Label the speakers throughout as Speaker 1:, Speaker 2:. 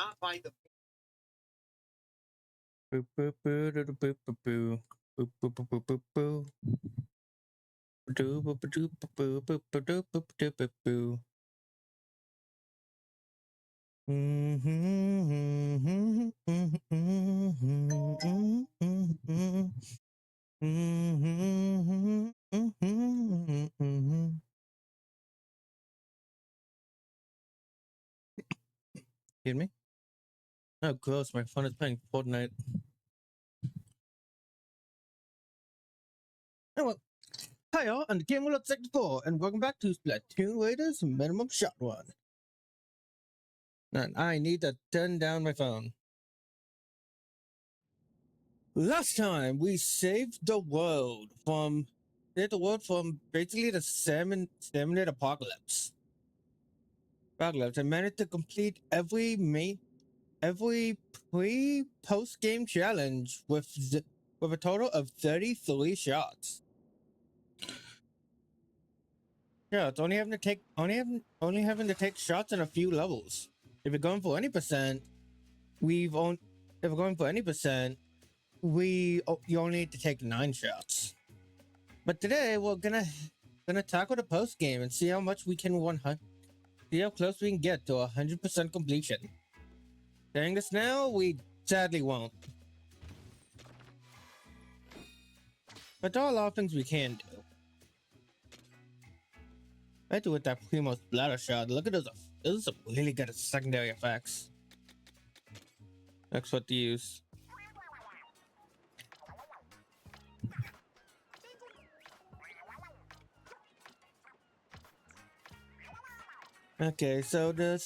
Speaker 1: not by the
Speaker 2: Boo boo boo doo doo boo boo boo. Boo boo boo boo boo boo. Doo boo boo doo boo boo boo boo doo boo boo doo boo boo. Kidding me? Oh, gross! My phone is playing Fortnite. Oh well. Hi all, I'm the Game World 64, and welcome back to Splatoon Raiders Minimum Shot One. And I need to turn down my phone. Last time we saved the world from basically the salmonid apocalypse. I managed to complete every pre-post game challenge with a total of 33 shots. Yeah, it's only having to take shots in a few levels. If you're going for any percent, you only need to take 9 shots. But today we're gonna tackle the post game and see how much we can see how close we can get to 100% completion. Saying this now, we sadly won't. But there are a lot of things we can do. I do with that Primo splatter shot. Look at those. Those are some really good secondary effects. That's what to use. Okay, so the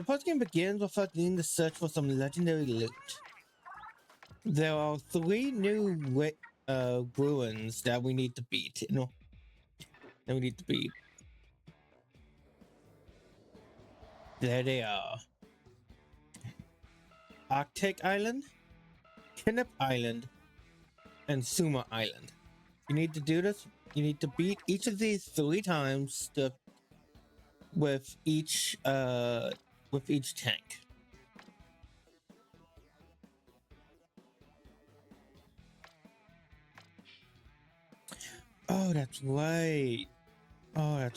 Speaker 2: post game begins with us needing to search for some legendary loot. There are 3 new ruins that we need to beat. There they are. Arctic Island, Kinnip Island, and Suma Island. You need to do this. You need to beat each of these 3 times with each tank. Oh, that's right. I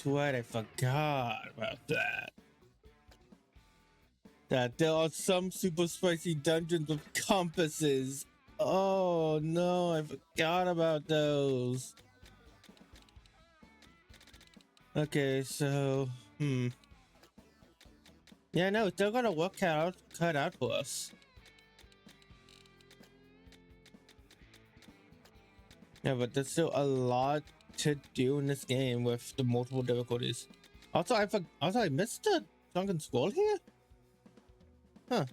Speaker 2: forgot about that. That there are some super spicy dungeons with compasses. Oh no, I forgot about those. Okay, so yeah, no, it's still got a work cut out for us. Yeah, but there's still a lot to do in this game with the multiple difficulties. Also, I missed the sunken scroll here. Huh.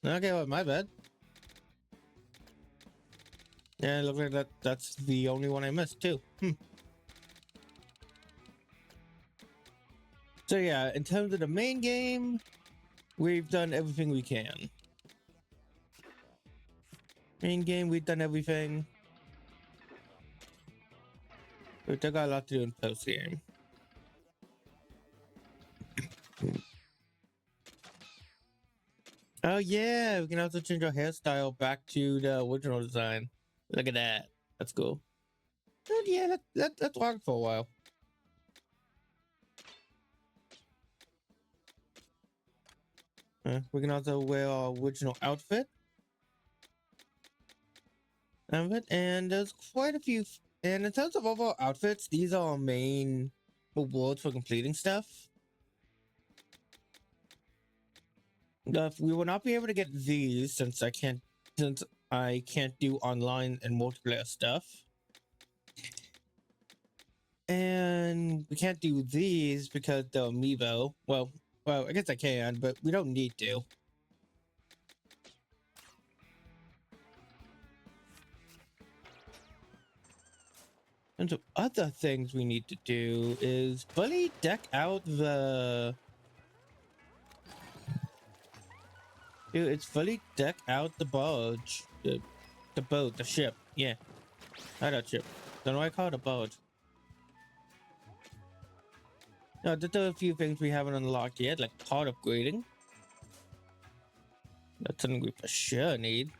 Speaker 2: Okay, well, my bad. Yeah, it looks like that's the only one I missed too. So yeah, in terms of the main game, we've done everything we can. Main game, we've done everything. We've still got a lot to do in post game. Oh yeah, we can also change our hairstyle back to the original design. Look at that. That's cool. And yeah, let's rock for a while. We can also wear our original outfit. And there's quite a few. And in terms of overall outfits, these are our main rewards for completing stuff. We will not be able to get these since I can't do online and multiplayer stuff. And we can't do these because they're amiibo. Well, I guess I can, but we don't need to. And so other things we need to do is fully deck out the... Dude, it's fully deck out the barge. The boat, the ship. Yeah. Not a ship. Don't know why I call it a barge. No, there are a few things we haven't unlocked yet, like part upgrading. That's something we for sure need.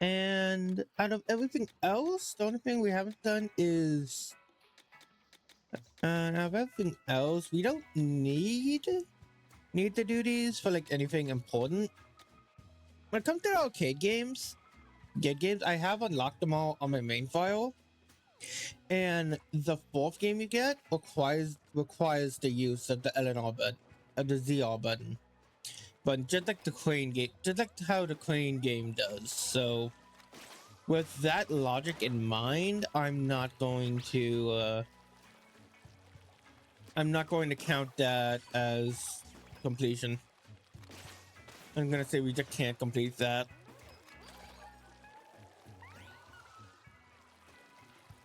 Speaker 2: And out of everything else, the only thing we haven't done is out of everything else, we don't need to do these for like anything important. When it comes to arcade games, I have unlocked them all on my main file. And the fourth game you get requires the use of the LNR button, of the ZR button. But just like the crane game, just like how the crane game does. So with that logic in mind, I'm not going to count that as completion. I'm gonna say we just can't complete that.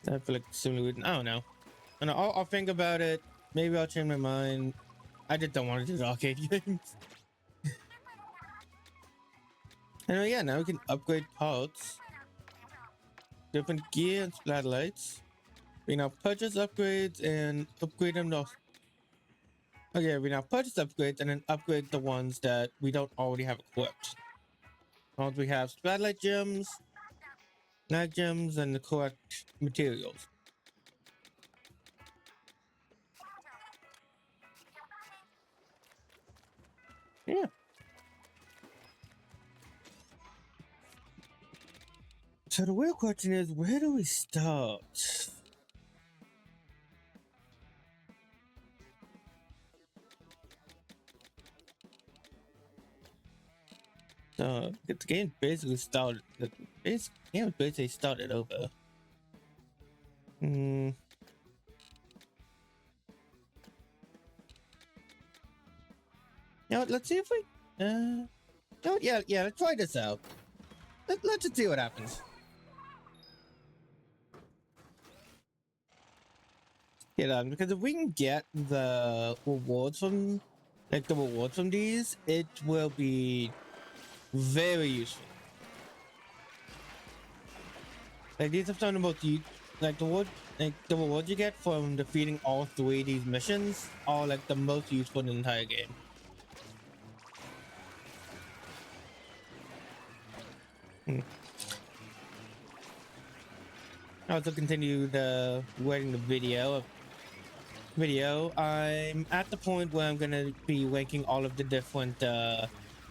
Speaker 2: I feel like simply I don't know. And I'll think about it. Maybe I'll change my mind. I just don't want to do the arcade games. And yeah, now we can upgrade parts. Different gear and splatlights. We now purchase upgrades and upgrade them to... Okay, we now purchase upgrades and then upgrade the ones that we don't already have equipped. Once we have splatlight gems, night gems, and the correct materials. Yeah. So the real question is, where do we start? The game basically started. The game basically started over. Hmm. You know what, let's see if we. Oh yeah, let's try this out. Let's just see what happens. Yeah, because if we can get the rewards from, these, it will be very useful. Like these are some of the most the rewards you get from defeating all three of these missions are like the most useful in the entire game. I'll also continue the writing the video. I'm at the point where I'm gonna be ranking all of the different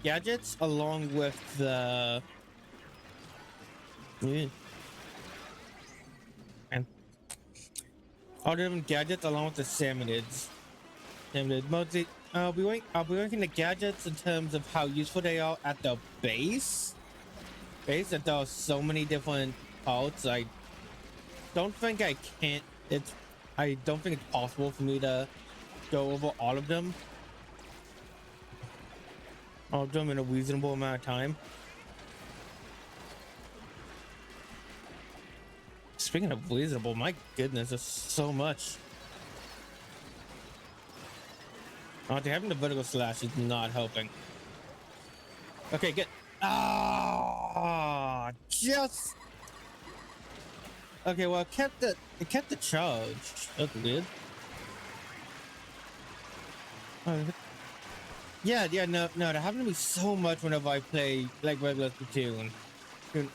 Speaker 2: gadgets along with the and all the different gadgets along with the salmonids. Mostly, I'll be ranking the gadgets in terms of how useful they are at the base. That there are so many different parts. I don't think I can't. I don't think it's possible for me to go over all of them in a reasonable amount of time. Speaking of reasonable, my goodness, there's so much. Having the vertical slash is not helping. Okay, good. Just okay. Well, it kept the charge. That's weird. Yeah, no, that happened to me so much whenever I play like regular Splatoon.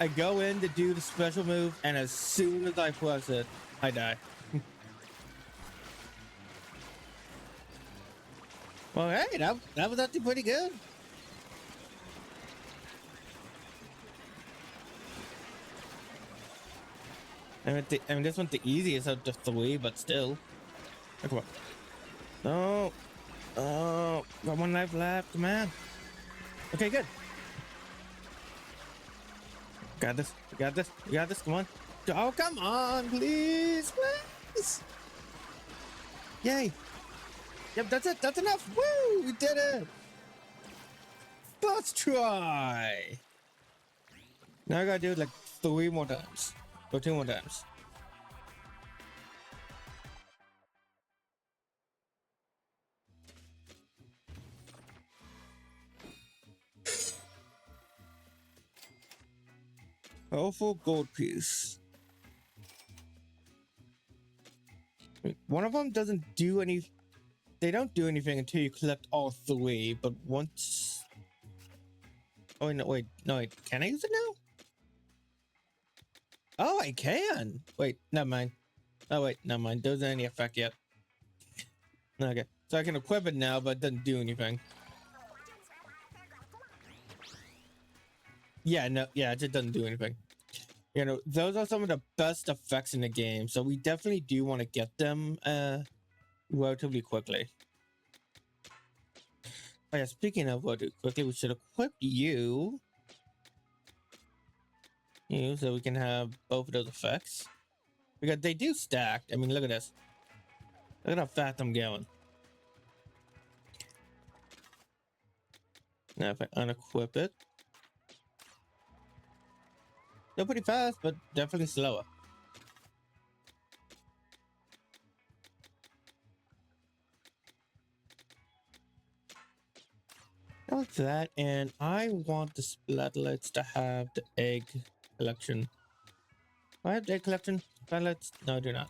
Speaker 2: I go in to do the special move, and as soon as I press it, I die. Well, hey, that was actually pretty good. I mean, this one's the easiest of the three, but still. Oh, come on. Oh, got one life left, man. Okay, good. Got this. Come on. Oh, come on, please. Yay. Yep, that's it. That's enough. Woo, we did it. Let's try. Now I gotta do it like 3 more times. Or 2 more times. Powerful gold piece. One of them doesn't do any. They don't do anything until you collect all three. But once. Oh no! Wait, no! Wait, can I use it now? Oh, I can. Wait, never mind. Oh wait, never mind. There isn't any effect yet. Okay, so I can equip it now, but it doesn't do anything. Yeah, no, yeah, it just doesn't do anything. You know, those are some of the best effects in the game, so we definitely do want to get them relatively quickly. Oh yeah, speaking of relatively quickly, we should equip you. So we can have both of those effects. Because they do stack. I mean, look at this. Look at how fast I'm going. Now if I unequip it. They're pretty fast, but definitely slower. Like that, and I want the splatelets to have the egg collection. Do I have the egg collection? Splatelets? No, I do not.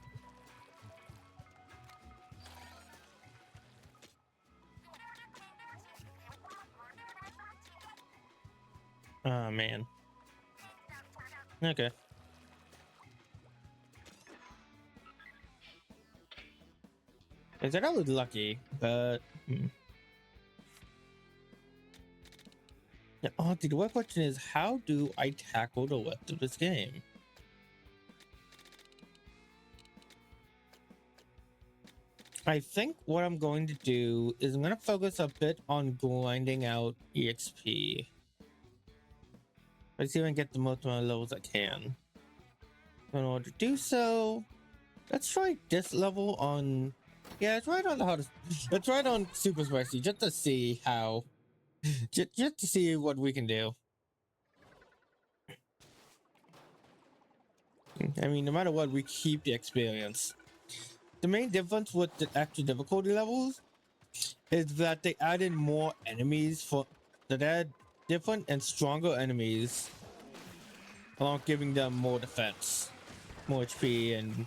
Speaker 2: Oh man. Okay. I said I was lucky, but yeah, oh, the real question is, how do I tackle the rest of this game? I think what I'm going to do is I'm going to focus a bit on grinding out EXP. Let's see if I can get the most amount of levels I can. In order to do so, let's try this level on. Yeah, let's try it on the hardest. Let's try it on super spicy just to see how. Just to see what we can do. I mean, no matter what, we keep the experience. The main difference with the actual difficulty levels is that they added more enemies for that add different and stronger enemies, along giving them more defense, more HP and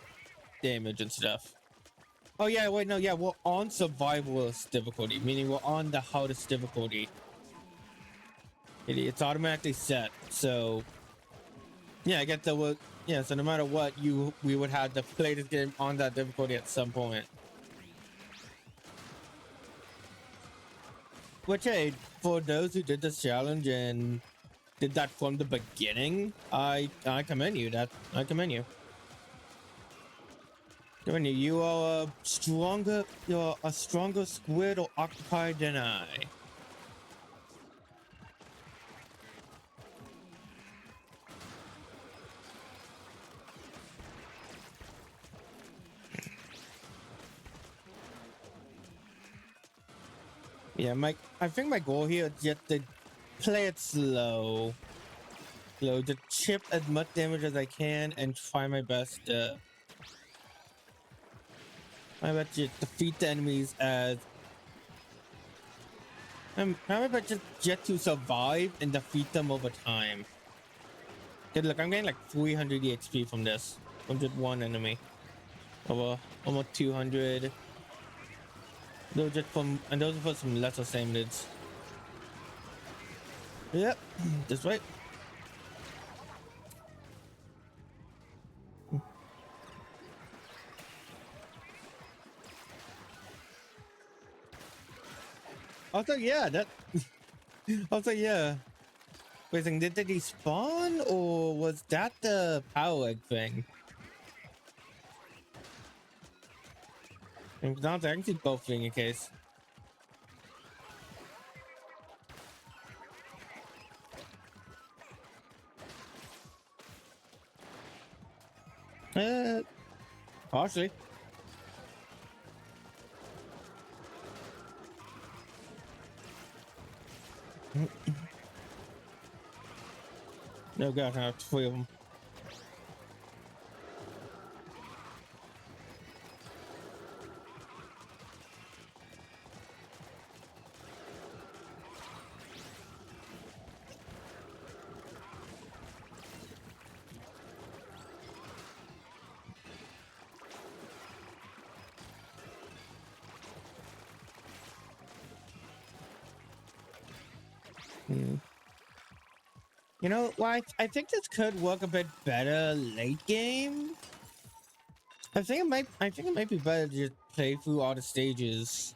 Speaker 2: damage and stuff. Oh yeah, wait, no, yeah, we're on survivalist difficulty, meaning we're on the hardest difficulty. It's automatically set, so yeah, I get the yeah. So no matter what, we would have to play this game on that difficulty at some point. Which, hey, for those who did this challenge and did that from the beginning, I commend you. I commend you. Commend you. You're a stronger squid or octopi than I. Yeah, I think my goal here is just to play it slow. To chip as much damage as I can and try my best to defeat the enemies as I'm trying my best just to survive and defeat them over time. Okay, look, I'm getting like 300 EXP from this. From just one enemy. Over almost 200. Those just from and those are for some lesser samenids. Yep, that's right. Also, yeah, that. Also, yeah. Wait, did they despawn or was that the power egg thing? And now I can see both being a case. Partially. No, God, I have three of them. Hmm. You know, well, I think this could work a bit better late game. I think it might be better to just play through all the stages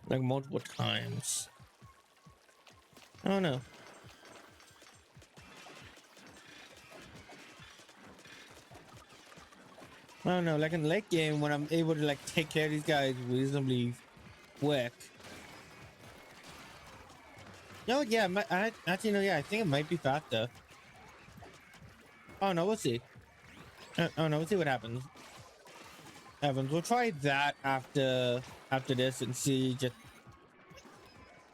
Speaker 2: like multiple times. I don't know. I don't know. Like in the late game, when I'm able to like take care of these guys reasonably quick. No, yeah, I actually no, yeah, I think it might be faster. Oh no, we'll see. Oh no, we'll see what happens. Evans, we'll try that after this and see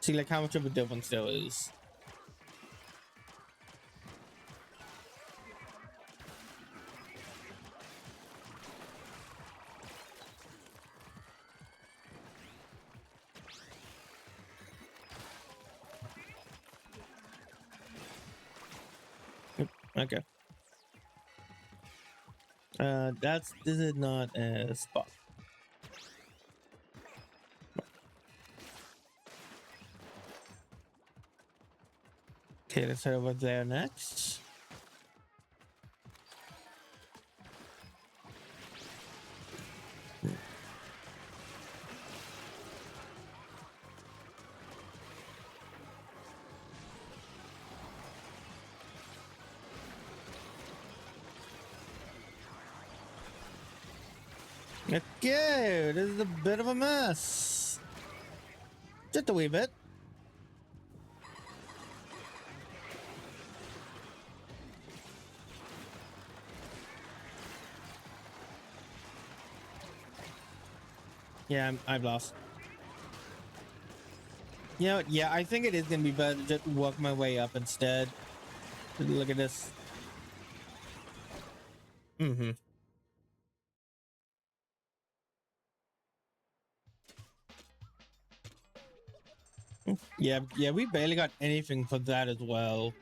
Speaker 2: like how much of a difference there is. Okay. This is not a spot. Okay, let's head over there next. Okay, this is a bit of a mess. Just a wee bit. Yeah, I've lost. You know, yeah, I think it is gonna be better to just work my way up instead. Look at this. Mm-hmm. Yeah, yeah, we barely got anything for that as well.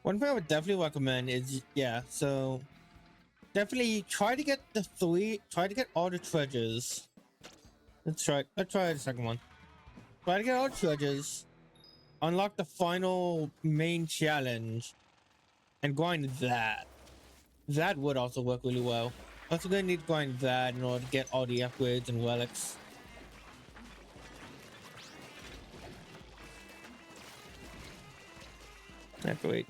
Speaker 2: One thing I would definitely recommend is, yeah, so definitely try to get try to get all the treasures. Let's try the second one. Try to get all the treasures, unlock the final main challenge, and grind that. That would also work really well. Also gonna need to grind that in order to get all the upgrades and relics. That's great.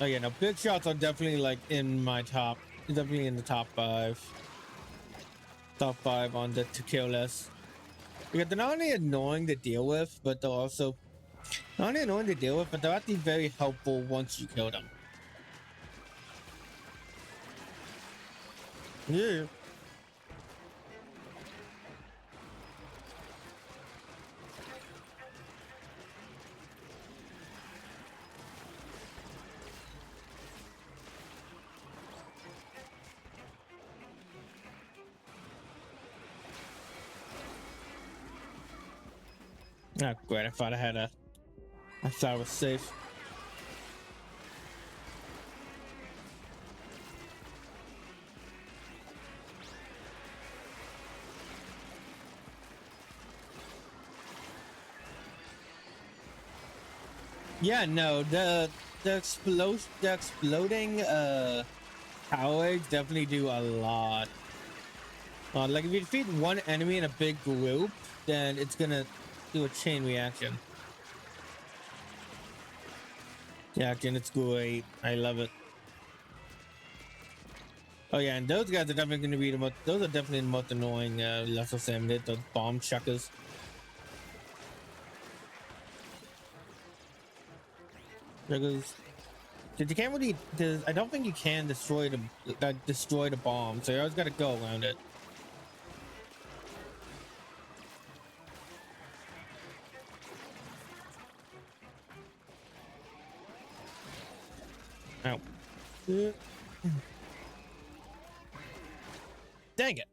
Speaker 2: Oh yeah, no, big shots are definitely like in my definitely in the top five on the to kill list. Because they're not only annoying to deal with, but they're also not only annoying to deal with, but they're actually very helpful once you kill them. Yeah. Oh, great. I thought I was safe. Yeah, no, the exploding power eggs definitely do a lot. Like if you defeat one enemy in a big group, then it's gonna do a chain reaction. Yeah, and it's great. I love it. Oh yeah, and those guys are definitely gonna be the most. Those are definitely the most annoying. Lesser Samus, those bomb chuckers. Because you can't really. I don't think you can destroy the bomb. So you always got to go around it. Ow. Dang it.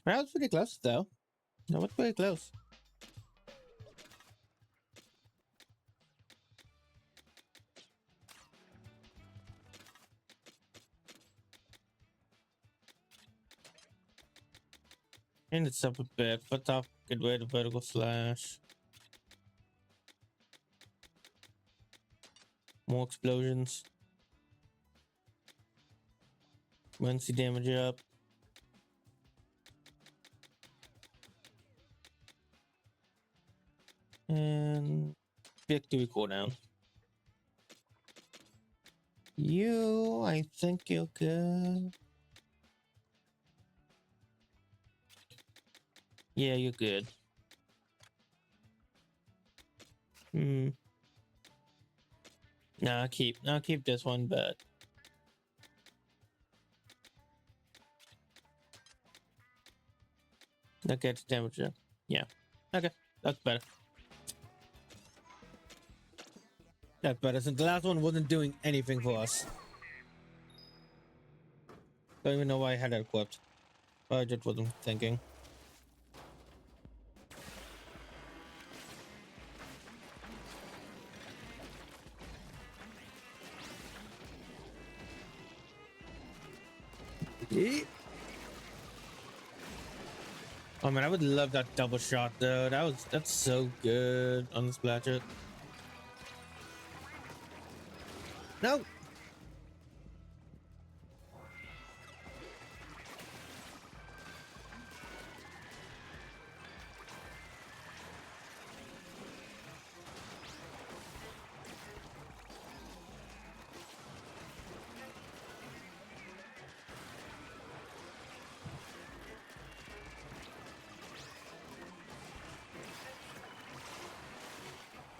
Speaker 2: That was pretty close though. That was pretty close. And it's up a bit, but off good way to vertical slash. More explosions. Runs the damage up. And victory cooldown. I think you're good. Yeah, you're good. Hmm. Nah, I'll keep this one, but that gets damage up. Yeah. Okay, that's better. That's better since the last one wasn't doing anything for us. Don't even know why I had it equipped. I just wasn't thinking. Oh man, I would love that double shot though. That's so good on the Splatchet. No.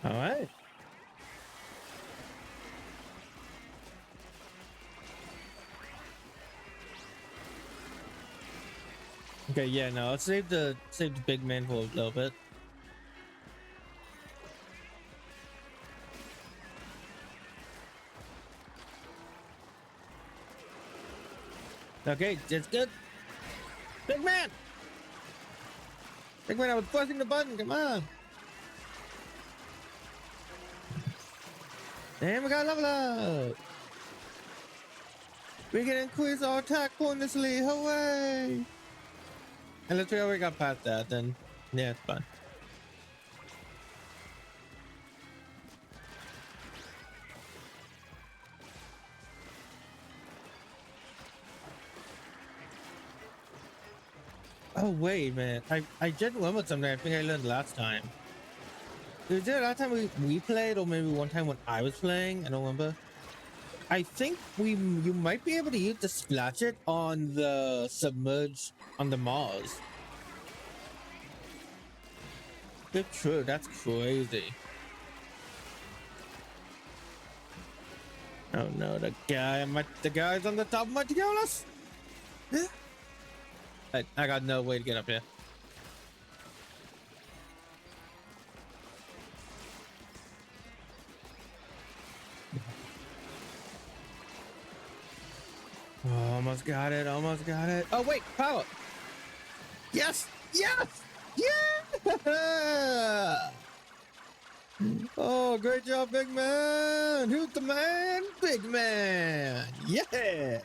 Speaker 2: All right. Okay, yeah, no, I'll save the big man for a little bit. Okay, that's good. Big man! Big man, I was pressing the button, come on! And we got level up! We can increase our attack bonusly, hooray! Unless we already got past that, then yeah, it's fine. Oh wait, man, I just remembered something I think I learned last time. Was it last time we played, or maybe one time when I was playing? I don't remember. I think you might be able to use the Splatchet on the submerged on the Mars. That's true. That's crazy. Oh no, the guy's on the top of my Tegolas. I got no way to get up here. Oh, almost got it. Almost got it. Oh wait, power. Yes. Yes. Yeah. Oh, great job, big man. Who's the man? Big man. Yeah.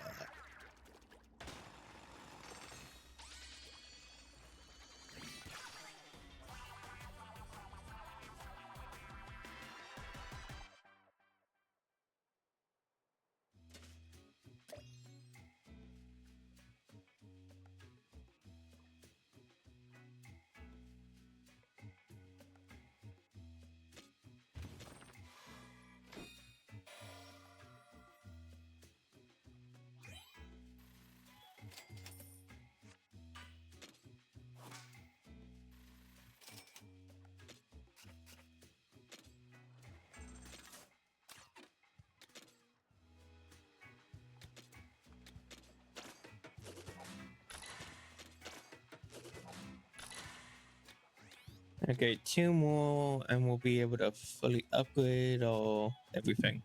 Speaker 2: Okay, 2 more and we'll be able to fully upgrade or everything.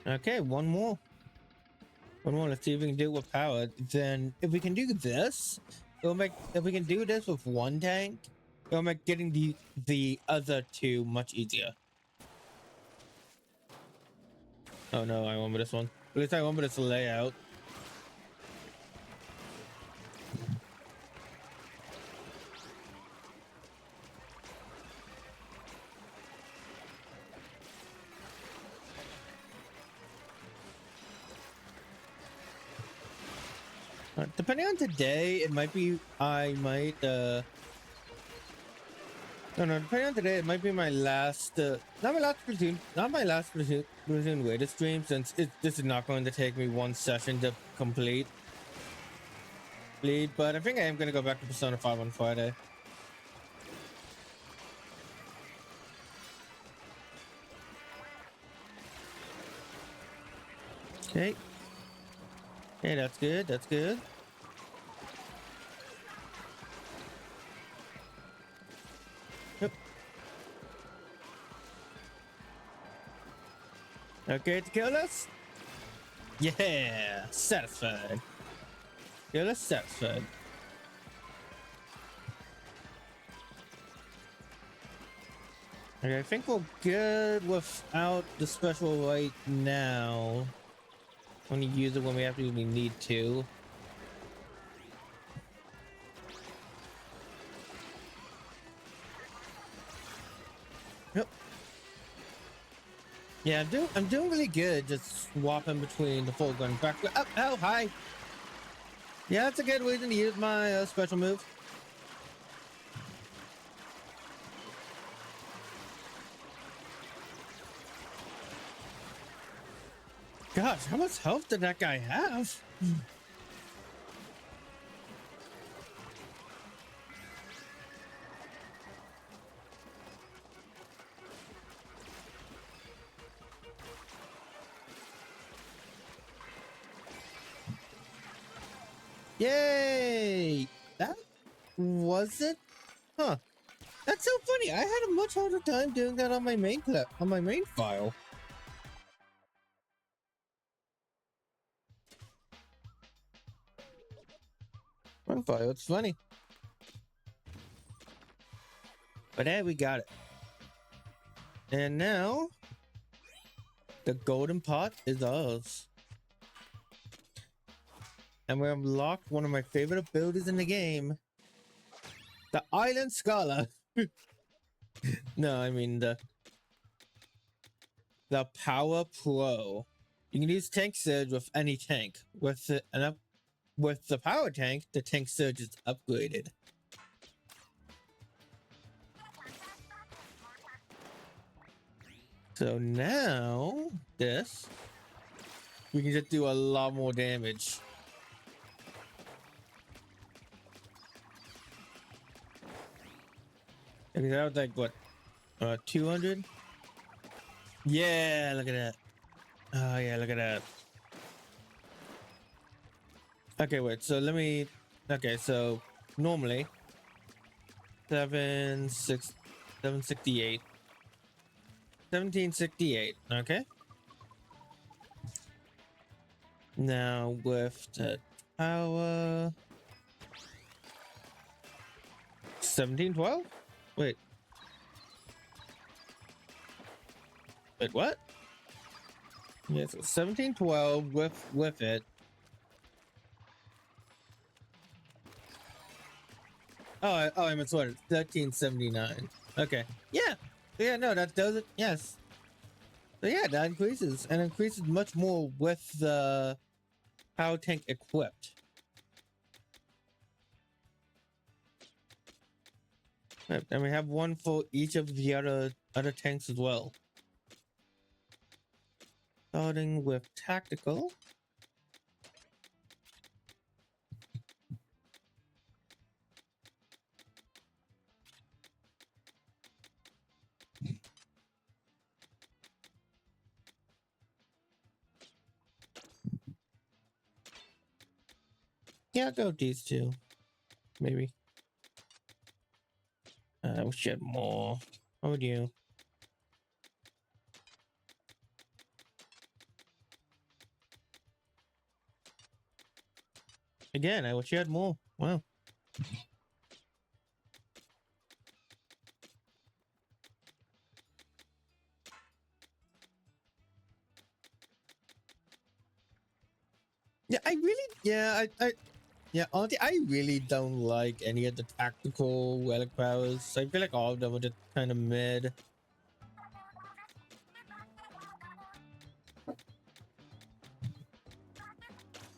Speaker 2: Okay, 1 more. 1 more. Let's see if we can do it with power. Then if we can do this, it'll make, if we can do this with 1 tank, it'll make getting the other 2 much easier. Oh no, I remember this one. At least I remember this layout. Depending on today, it might be I might no no depending on today, it might be my last not my last Splatoon, not my last Splatoon way to stream, since this is not going to take me one session to complete. But I think I am gonna go back to Persona 5 on Friday. Okay. Hey, that's good. That's good. Yep. Okay, to kill us. Yeah, satisfied. Kill us satisfied. Okay, I think we're good without the special right now. Only use it when we absolutely need to. Yep. Yeah, I'm doing really good just swapping between the full gun back. Oh, hi. Yeah, that's a good reason to use my special move. Gosh, how much health did that guy have? Yay! That wasn't, huh? That's so funny. I had a much harder time doing that on my main clip, on my main file. It's funny. But hey, we got it. And now, the golden pot is ours. And we unlocked one of my favorite abilities in the game. The Island Scholar. No, I mean the Power Pro. You can use Tank Surge with any tank. With the Power Tank, the Tank Surge is upgraded. So now, we can just do a lot more damage. And that was like, what, 200? Yeah, look at that. Oh, yeah, look at that. Okay, wait, so let me... Okay, so normally, 768. 1768, okay? Now with the power... 1712? Wait, what? Yeah, so 1712 with it. Oh, I meant what? 1379. Okay. Yeah. Yeah, no, that does it. Yes. So yeah, that increases, and increases much more with the power tank equipped. Right, and we have one for each of the other tanks as well. Starting with tactical. Yeah, I'll go with these two. Maybe. I wish you had more. How would you? Again, I wish you had more. Wow. Yeah, yeah, honestly, I really don't like any of the tactical relic powers. I feel like all of them are just kind of mid.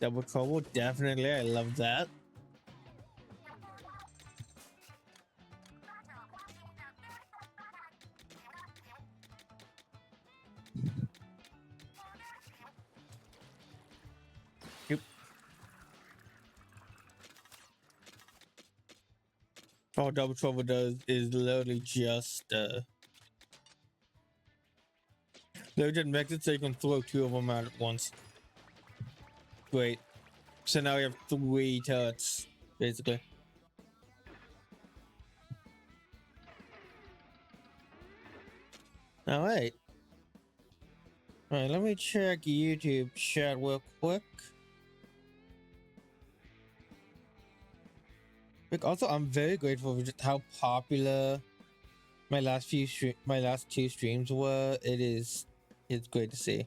Speaker 2: Double trouble, definitely. I love that. Yep. All double trouble does is literally just they just makes it so you can throw two of them out at once. Great. So now we have 3 turrets, basically. Alright. Alright, let me check YouTube chat real quick. Also, I'm very grateful for just how popular my last 2 streams were. It's great to see.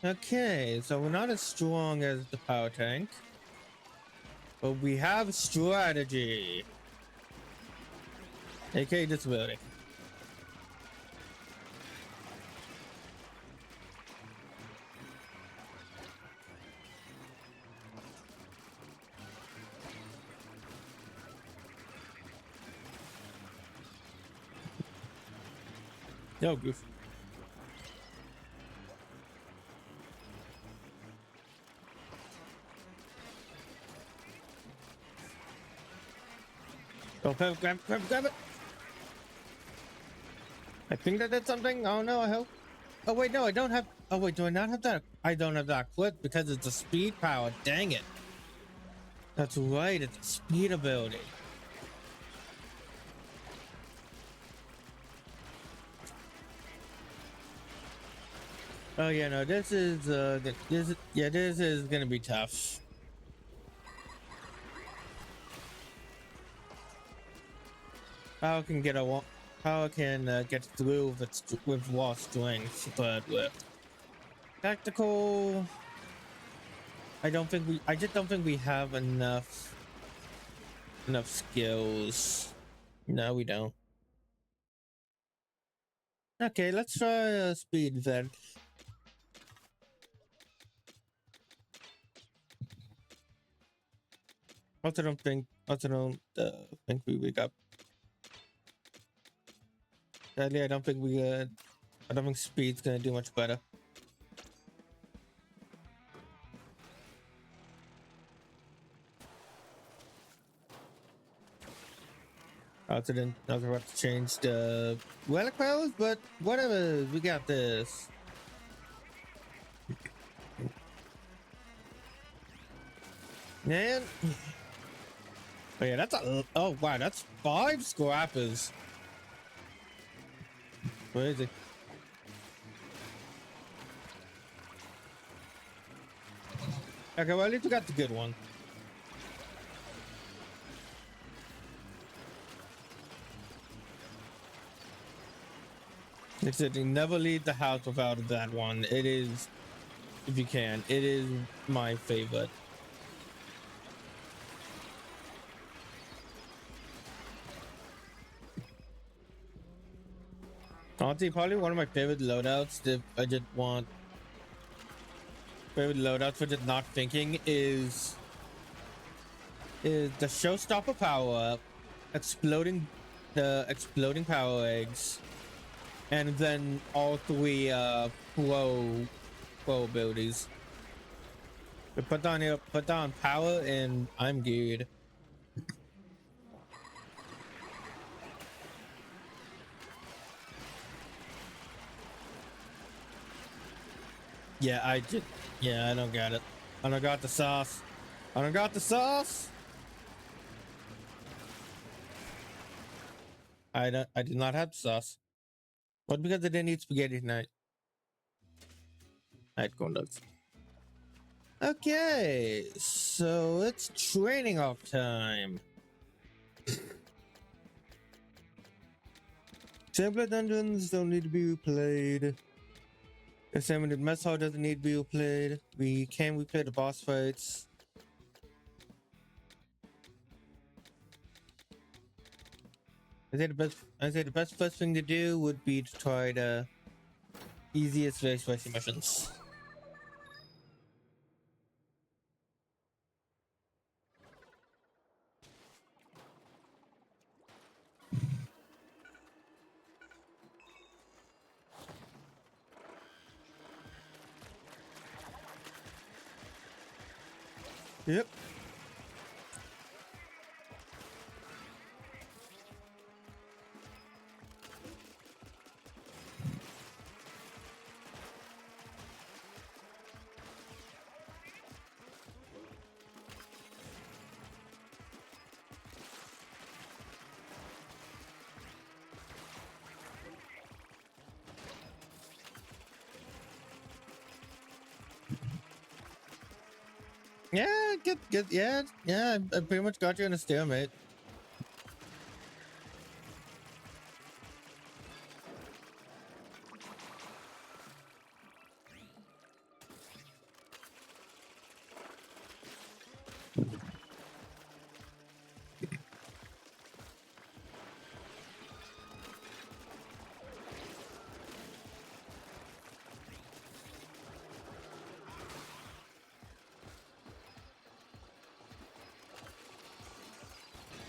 Speaker 2: Okay, so we're not as strong as the power tank, but we have strategy, aka disability. No goof. Oh, grab it! I think that did something. Oh no, I hope. Oh wait, no, I don't have. Oh wait, do I not have that? I don't have that equipped because it's a speed power. Dang it! That's right, it's a speed ability. Oh yeah, no, this is gonna be tough. Power can get get through with raw strength, but with tactical, I just don't think we have enough skills. No, we don't. Okay, let's try speed then. Also don't think we wake up. Sadly, I don't think speed's gonna do much better. I also have to change the relic powers, but whatever, we got this. Man. Oh yeah, oh wow, that's 5 scrappers. Crazy. Okay, well at least we got the good one. Like I said, you never leave the house without that one. It is, if you can, it is my favorite. Honestly, probably one of my favorite loadouts that I just want. Favorite loadouts for just not thinking is the showstopper power up, the exploding power eggs, and then all 3 pro abilities. But put down power, and I'm good. Yeah, I don't get it. I don't got the sauce. I don't got the sauce. I did not have the sauce. But because I didn't eat spaghetti tonight. I had corn dogs. Okay, so it's training off time. Template dungeons don't need to be replayed. Examine the mess hall doesn't need to be replayed. We can replay the boss fights. I say the best first thing to do would be to try the easiest very spicy missions. Yep. Yeah, get, yeah, I pretty much got you in a stalemate.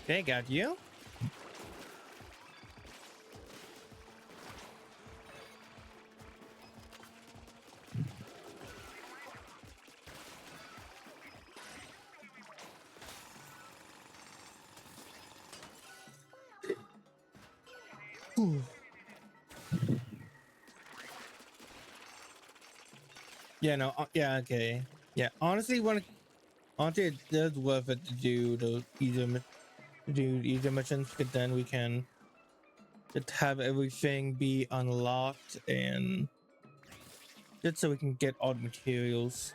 Speaker 2: They got you. Ooh. Yeah, no, yeah, okay. Yeah, honestly, honestly, it is worth it to do the easier missions, because then we can just have everything be unlocked, and just so we can get all the materials.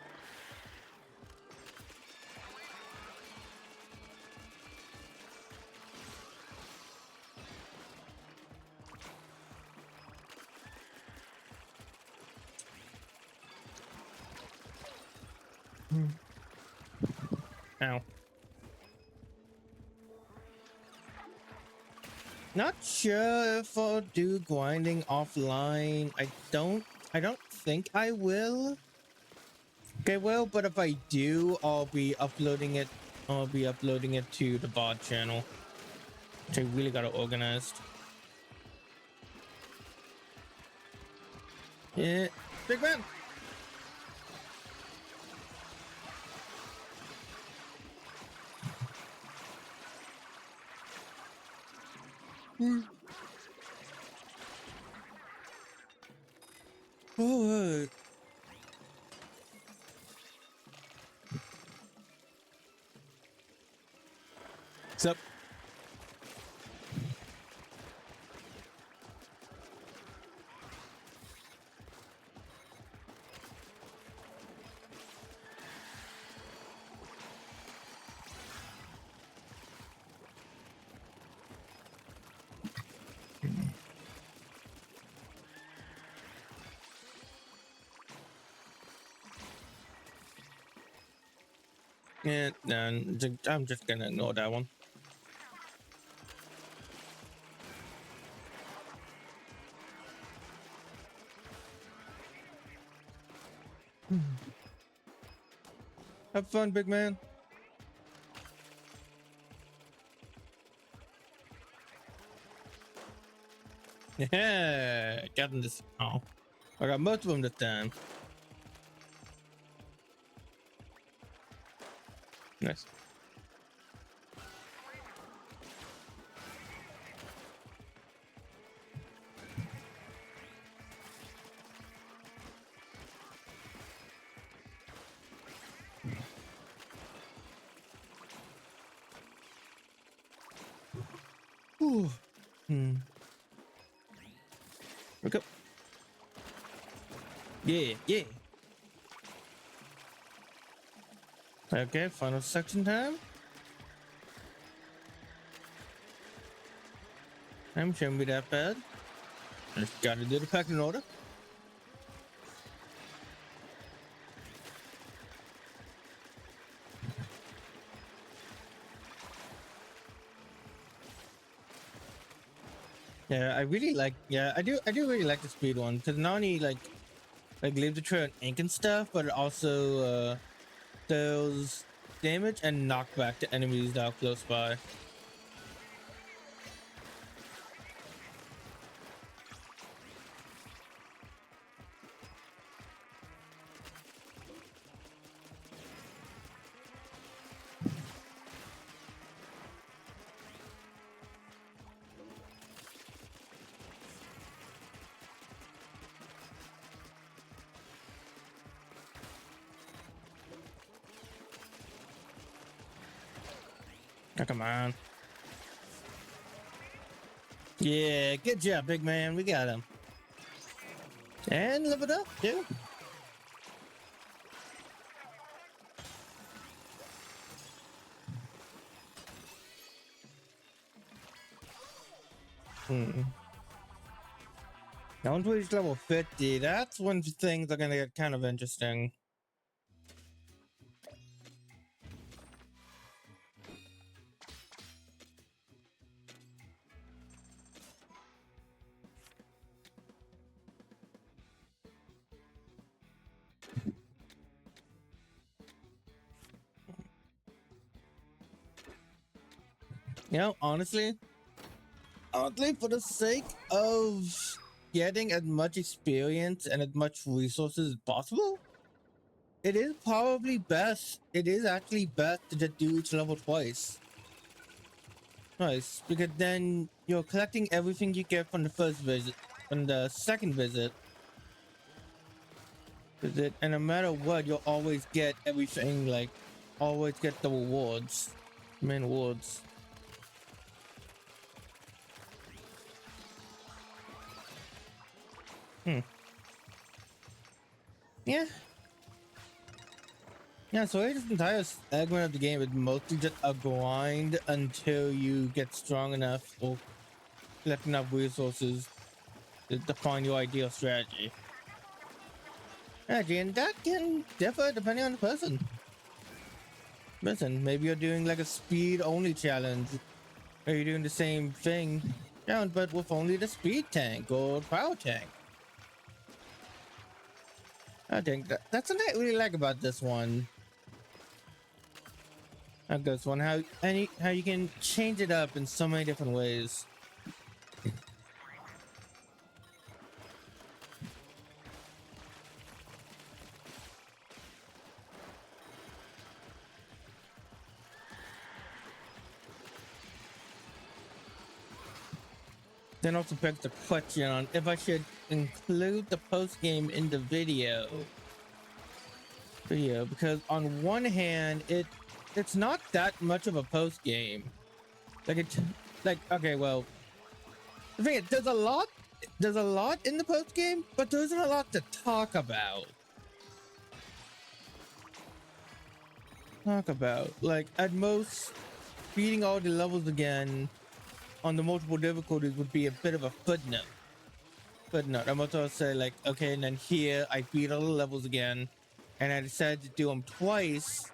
Speaker 2: Ow. Not sure if I'll do grinding offline. I don't think I will. Okay, well, but if I do, I'll be uploading it to the VOD channel, which I really got it organized. Yeah, big man. All right. Sup? Yeah, I'm just gonna ignore that one. Have fun, big man. Yeah, got this. Oh, I got most of them this time. Nice. Ooh. Okay. Yeah, yeah. Okay, final section time. I'm shouldn't be that bad. Just gotta do the packing order. Yeah, I really like. Yeah, I do really like the speed one because not only like leave the trail and ink and stuff, but it also does damage and knockback to enemies that are close by. Oh, come on. Yeah, good job, big man. We got him. And live it up, too. Now once we reach level 50, that's when things are gonna get kind of interesting. You know, honestly, for the sake of getting as much experience and as much resources as possible, it is probably best. It is actually best to just do each level twice. Nice, because then you're collecting everything you get from the first visit, from the second visit, and no matter what, you'll always get everything. Like, always get the rewards, main rewards. Yeah. Yeah, so this entire segment of the game is mostly just a grind until you get strong enough or collect enough resources to define your ideal strategy. Strategy, and that can differ depending on the person. Listen, maybe you're doing like a speed only challenge, or you're doing the same thing, yeah, but with only the speed tank or power tank. I think that's what I really like about this one. This one, how you can change it up in so many different ways. Then also begs the question on if I should include the post game in the video. Because on one hand, it's not that much of a post game. Okay, well, the thing is, there's a lot in the post game, but there isn't a lot to talk about. Like, at most, beating all the levels again on the multiple difficulties would be a bit of a footnote. I'm about to say, like, okay, and then here I beat all the levels again, and I decided to do them twice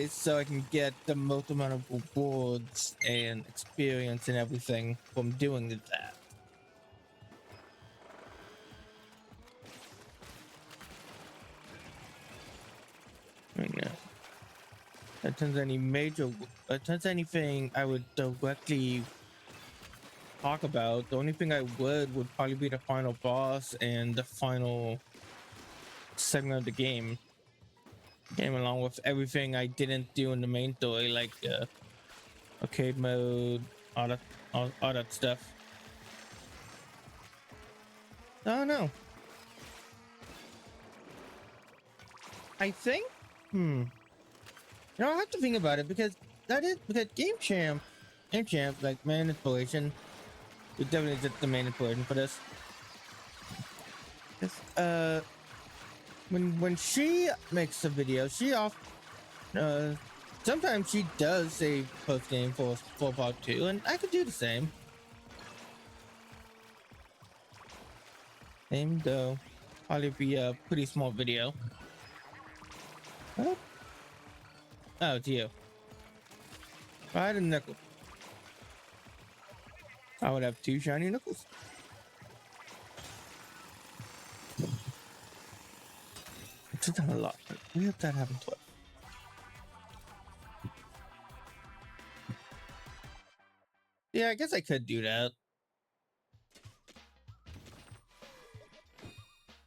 Speaker 2: so I can get the most amount of rewards and experience and everything from doing that. Yeah. In terms of anything I would directly talk about, the only thing I would probably be the final boss and the final segment of the game. Along with everything I didn't do in the main story, like arcade mode, all that stuff. I don't know. I think, I have to think about it because Game Champ, like main inspiration, is definitely just the main inspiration for this. When she makes a video, sometimes she does say post game for part 2, and I could do the same. Same though, probably be a pretty small video. What? Oh, it's you. I had a nickel. I would have 2 shiny knuckles. It's done a lot. We have that happen twice. Yeah, I guess I could do that.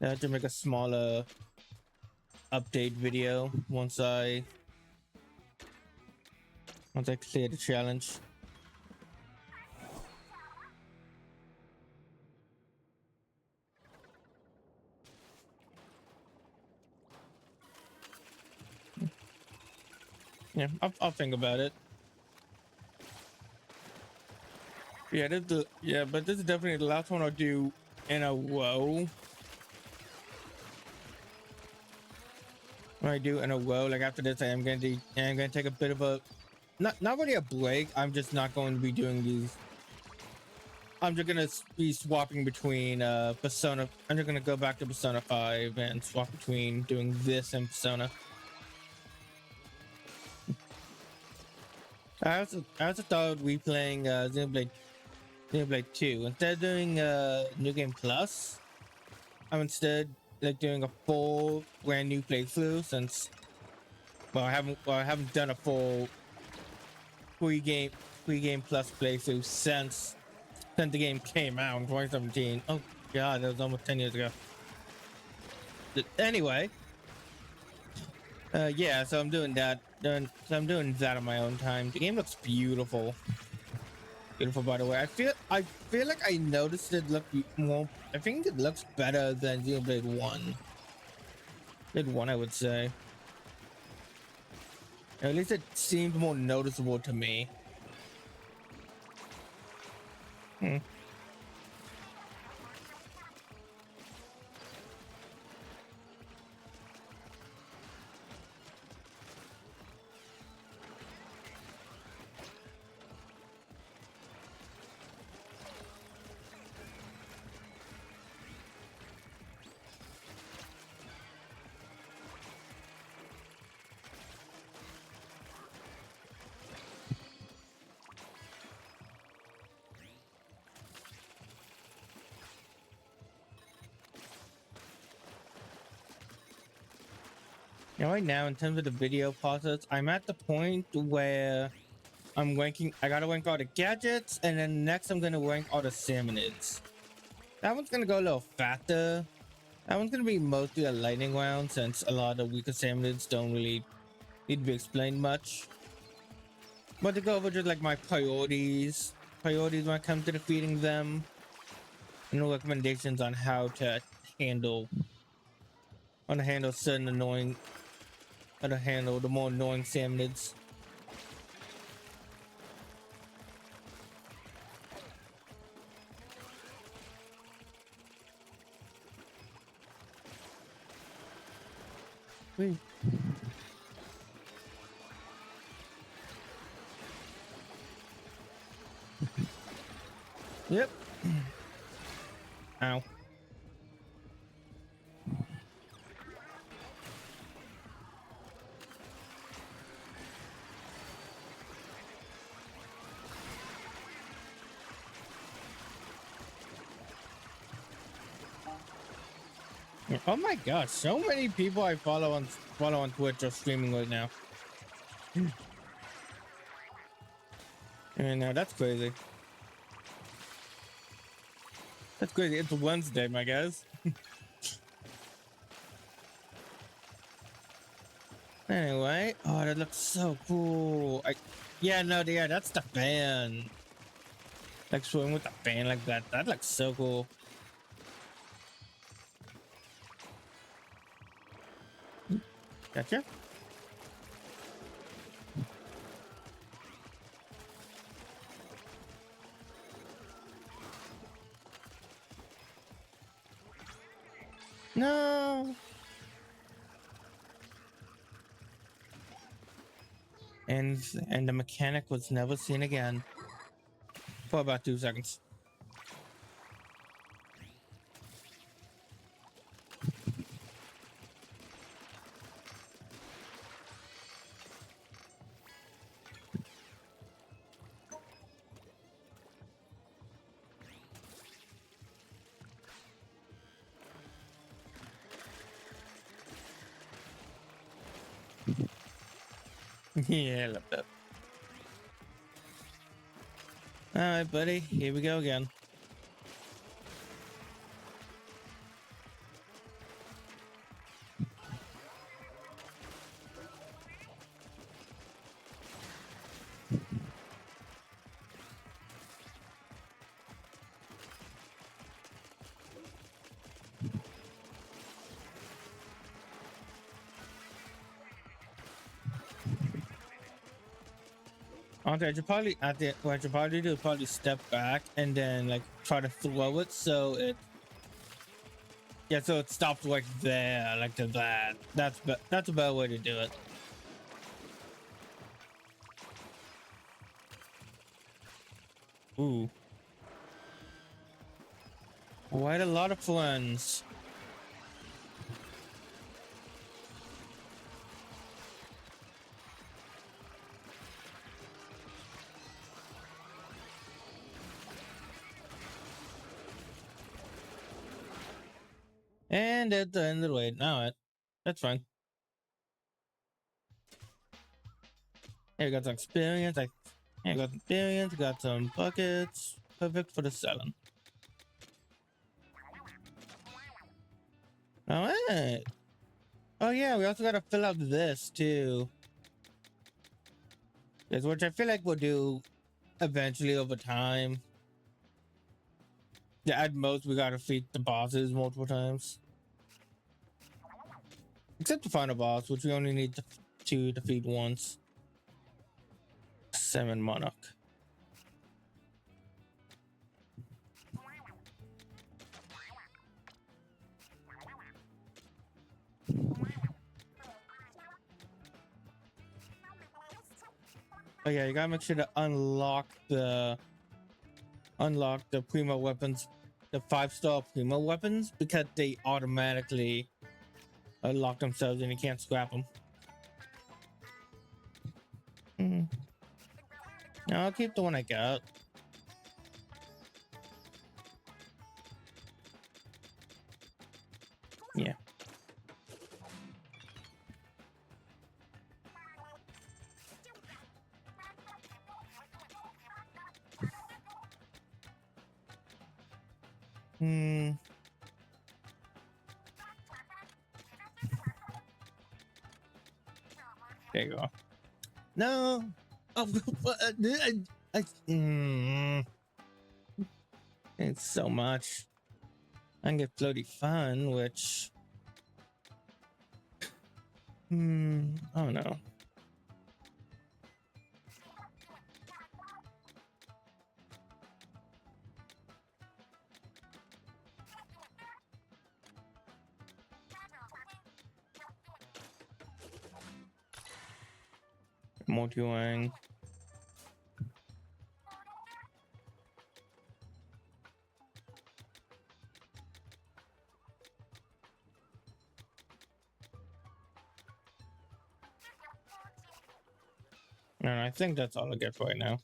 Speaker 2: I have to make a smaller update video once I clear the challenge. Yeah, I'll think about it. Yeah, but this is definitely the last one I'll do in a row. When I do in a row, like after this, I'm gonna take a bit of a not really a break. I'm just not going to be doing these. I'm just gonna be swapping between Persona. I'm just gonna go back to Persona 5 and swap between doing this and Persona. I also thought of replaying Xenoblade 2 instead of doing New Game Plus. I'm instead like doing a full brand new playthrough since I haven't done a full pre-game plus playthrough since the game came out in 2017. Oh god, that was almost 10 years ago. Anyway, yeah, so I'm doing that. I'm doing that on my own time. The game looks beautiful. Beautiful, by the way. I feel like I noticed it look more. I think it looks better than Xenoblade 1. Xenoblade 1, I would say. At least it seemed more noticeable to me. Hmm. Right now, in terms of the video process, I'm at the point where I'm ranking. I gotta rank all the gadgets, and then next I'm gonna rank all the salmonids. That one's gonna go a little faster. That one's gonna be mostly a lightning round since a lot of the weaker salmonids don't really need to be explained much. But to go over just like my priorities when it comes to defeating them, and no recommendations on how to handle certain annoying how to handle the more annoying salmonids. Wait. Yep. Ow. Oh my gosh, so many people I follow on Twitch are streaming right now. And that's crazy. That's crazy. It's Wednesday, my guys. Anyway, oh, that looks so cool. Yeah, that's the fan. Like swimming with the fan like that. That looks so cool. Gotcha. No. And the mechanic was never seen again for about 2 seconds. Yeah, I love that. All right, buddy. Here we go again. Okay, I should probably what I should probably do is probably step back and then like try to throw it so it so it stops like there, like to that. That's a better way to do it. Ooh. Quite a lot of friends. And at the end of the way, now that's fine. Here, got some experience. I got experience, got some buckets. Perfect for the selling. All right. Oh yeah, we also gotta fill out this too. Yes, which I feel like we'll do eventually over time. Yeah, at most we gotta defeat the bosses multiple times. Except the final boss, which we only need to defeat once. 7 Monarch. Oh yeah, you gotta make sure to unlock the primo weapons, the 5-star primo weapons, because they automatically unlock themselves and you can't scrap them. No, I'll keep the one I got. Yeah. There you go. No. Oh, it's so much. I can get floaty fun, which I don't know. More doing. And I think that's all I get for right now.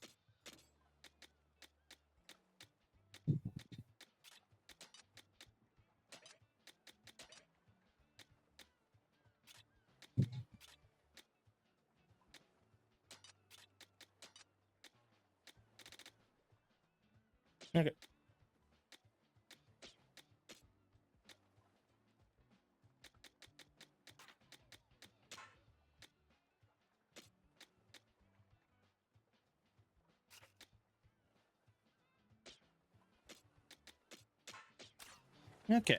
Speaker 2: Okay. Okay.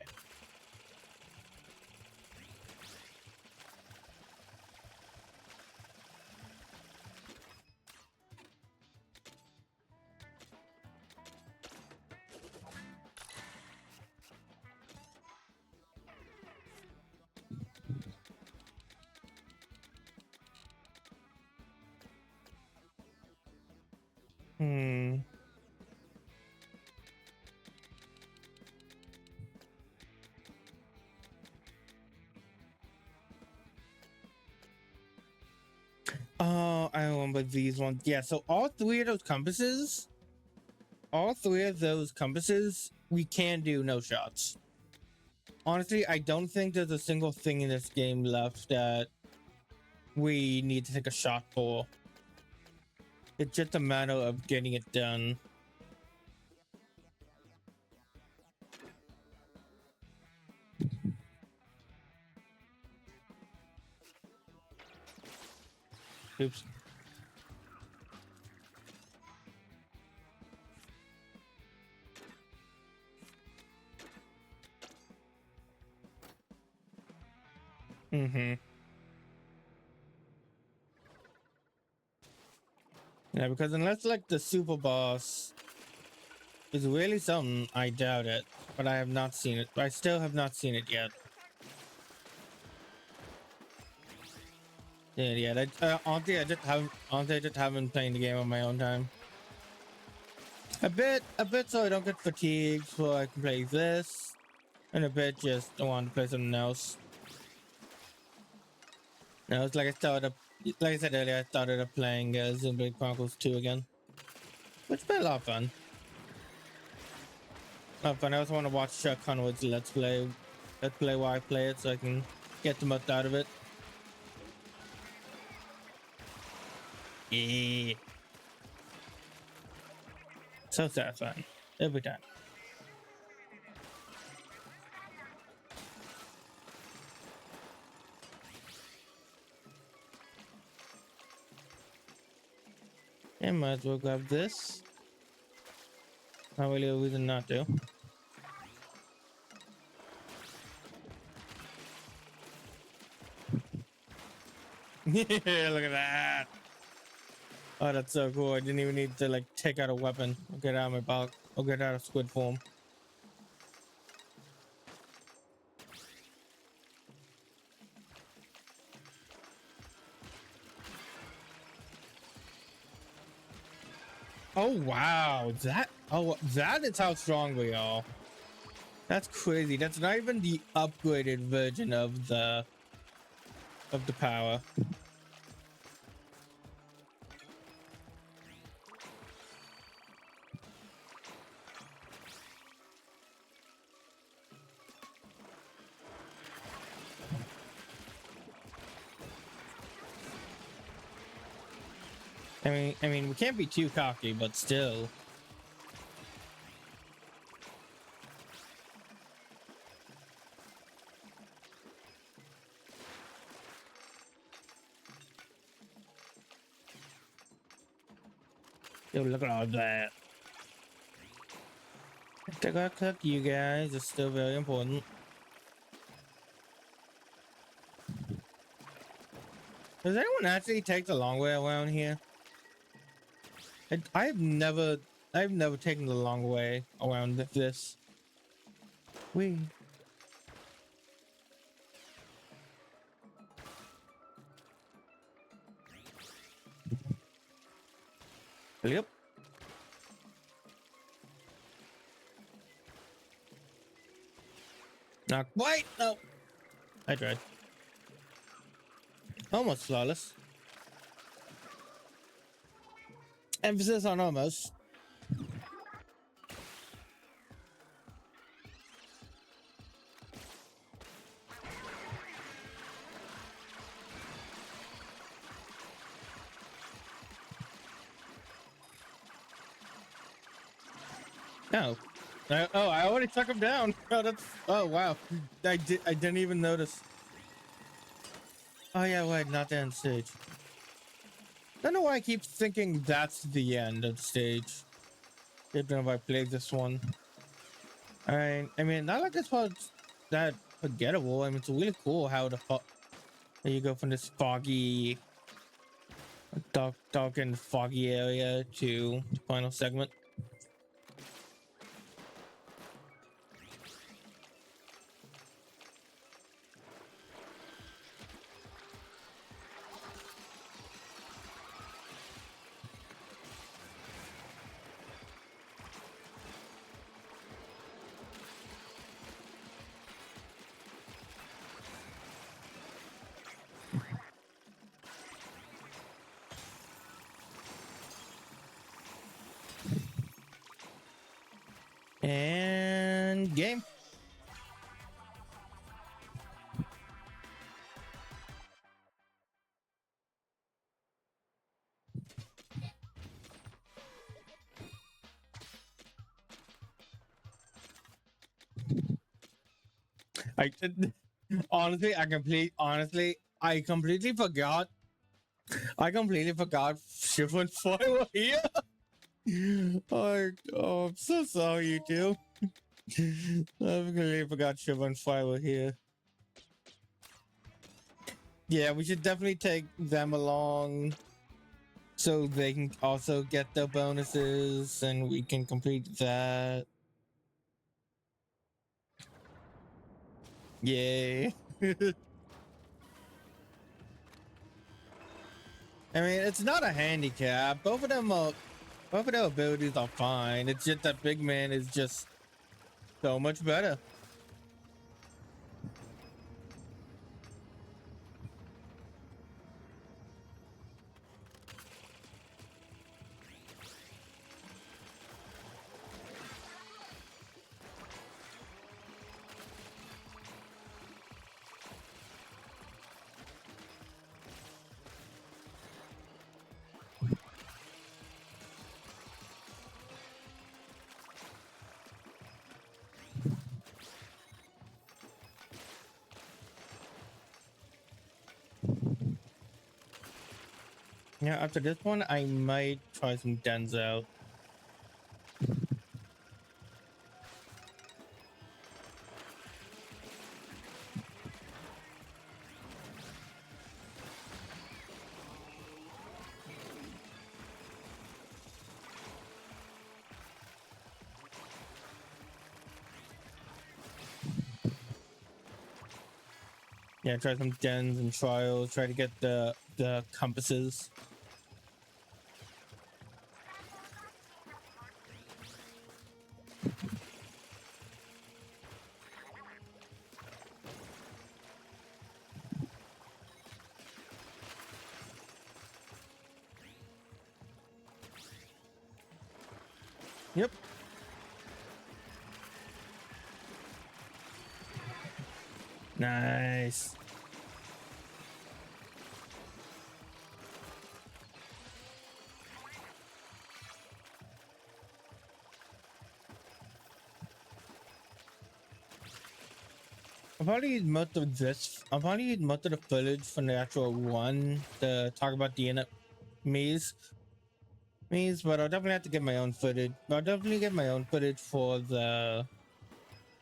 Speaker 2: Oh, I remember these ones. Yeah, so all three of those compasses, we can do no shots. Honestly, I don't think there's a single thing in this game left that we need to take a shot for. It's just a matter of getting it done. Oops. Mm-hmm. Yeah, because unless like the super boss is really something, I doubt it. But I have not seen it. I still have not seen it yet. Yeah. Honestly, I just haven't played the game on my own time. A bit, so I don't get fatigued, so I can play this, and a bit just I want to play something else. No, it's like like I said earlier, I started up playing Xenoblade Chronicles 2 again, which has been a lot of fun. I also want to watch Chuck Conwood's Let's Play while I play it, so I can get the most out of it. Yeah. So satisfying every time. And might as well grab this. Not really a reason not to. Yeah, look at that. Oh, that's so cool. I didn't even need to like take out a weapon. I'll get out of my box. I'll get out of squid form. Oh wow, that is how strong we are. That's crazy. That's not even the upgraded version of the power. I mean, we can't be too cocky, but still. Yo, look at all that. I gotta cook you guys. It's still very important. Does anyone actually take the long way around here? I've never taken the long way around this. We. Yep. Not quite. No. I tried. Almost flawless. Emphasis on almost. No. I already took him down. Oh, that's. Oh wow. I didn't even notice. Oh yeah, wait, not the end stage. Don't know why I keep thinking that's the end of the stage. Don't know if I played this one. I mean, not like this part's that forgettable. I mean, it's really cool how you go from this foggy, dark and foggy area to the final segment. I honestly, I completely forgot. I completely forgot Shiv and Foy were here. I'm so sorry, you two. I completely forgot Shiv and Foy were here. Yeah, we should definitely take them along so they can also get their bonuses and we can complete that. Yay. I mean, it's not a handicap. Both of their abilities are fine. It's just that Big Man is just so much better. Yeah, after this one, I might try some Denzel. Yeah, try some dens and trials. Try to get the compasses. Yep. Nice. I'll probably use most of this. I'll probably use most of the footage from the actual one to talk about the maze. But I'll definitely have to get my own footage. I'll definitely get my own footage for the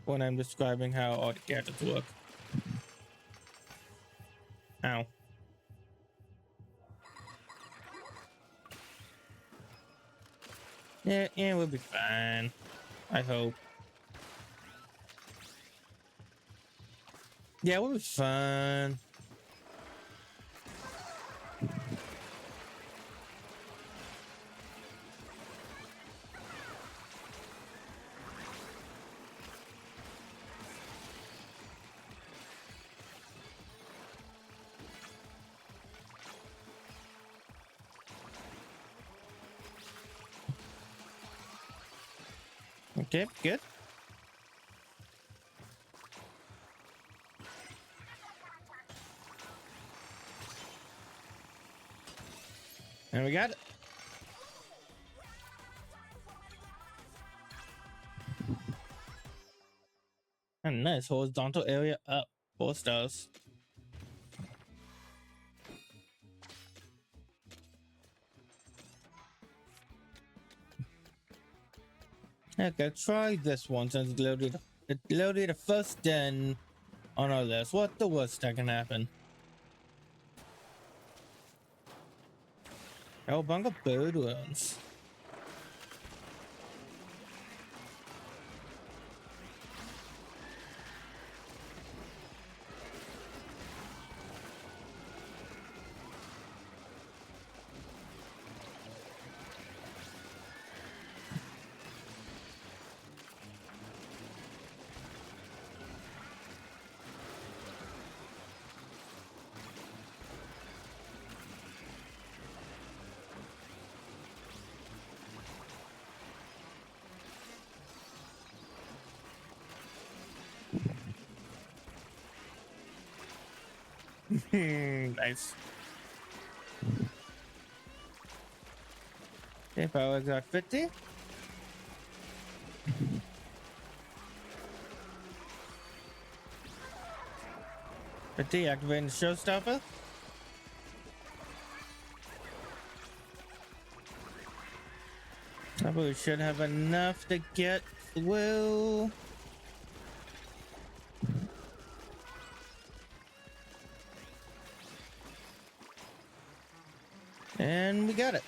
Speaker 2: when I'm describing how all the gadgets work. Ow. Yeah, we'll be fine. I hope. Yeah, we'll be fine. Okay, good. And we got it. A nice horizontal area up. 4 stars. Okay, try this one since it loaded the first den on our list. What's the worst that can happen? Oh, bunga bird wounds. Nice. Okay, power got 50. For deactivating the showstopper. I we should have enough to get through. And we got it.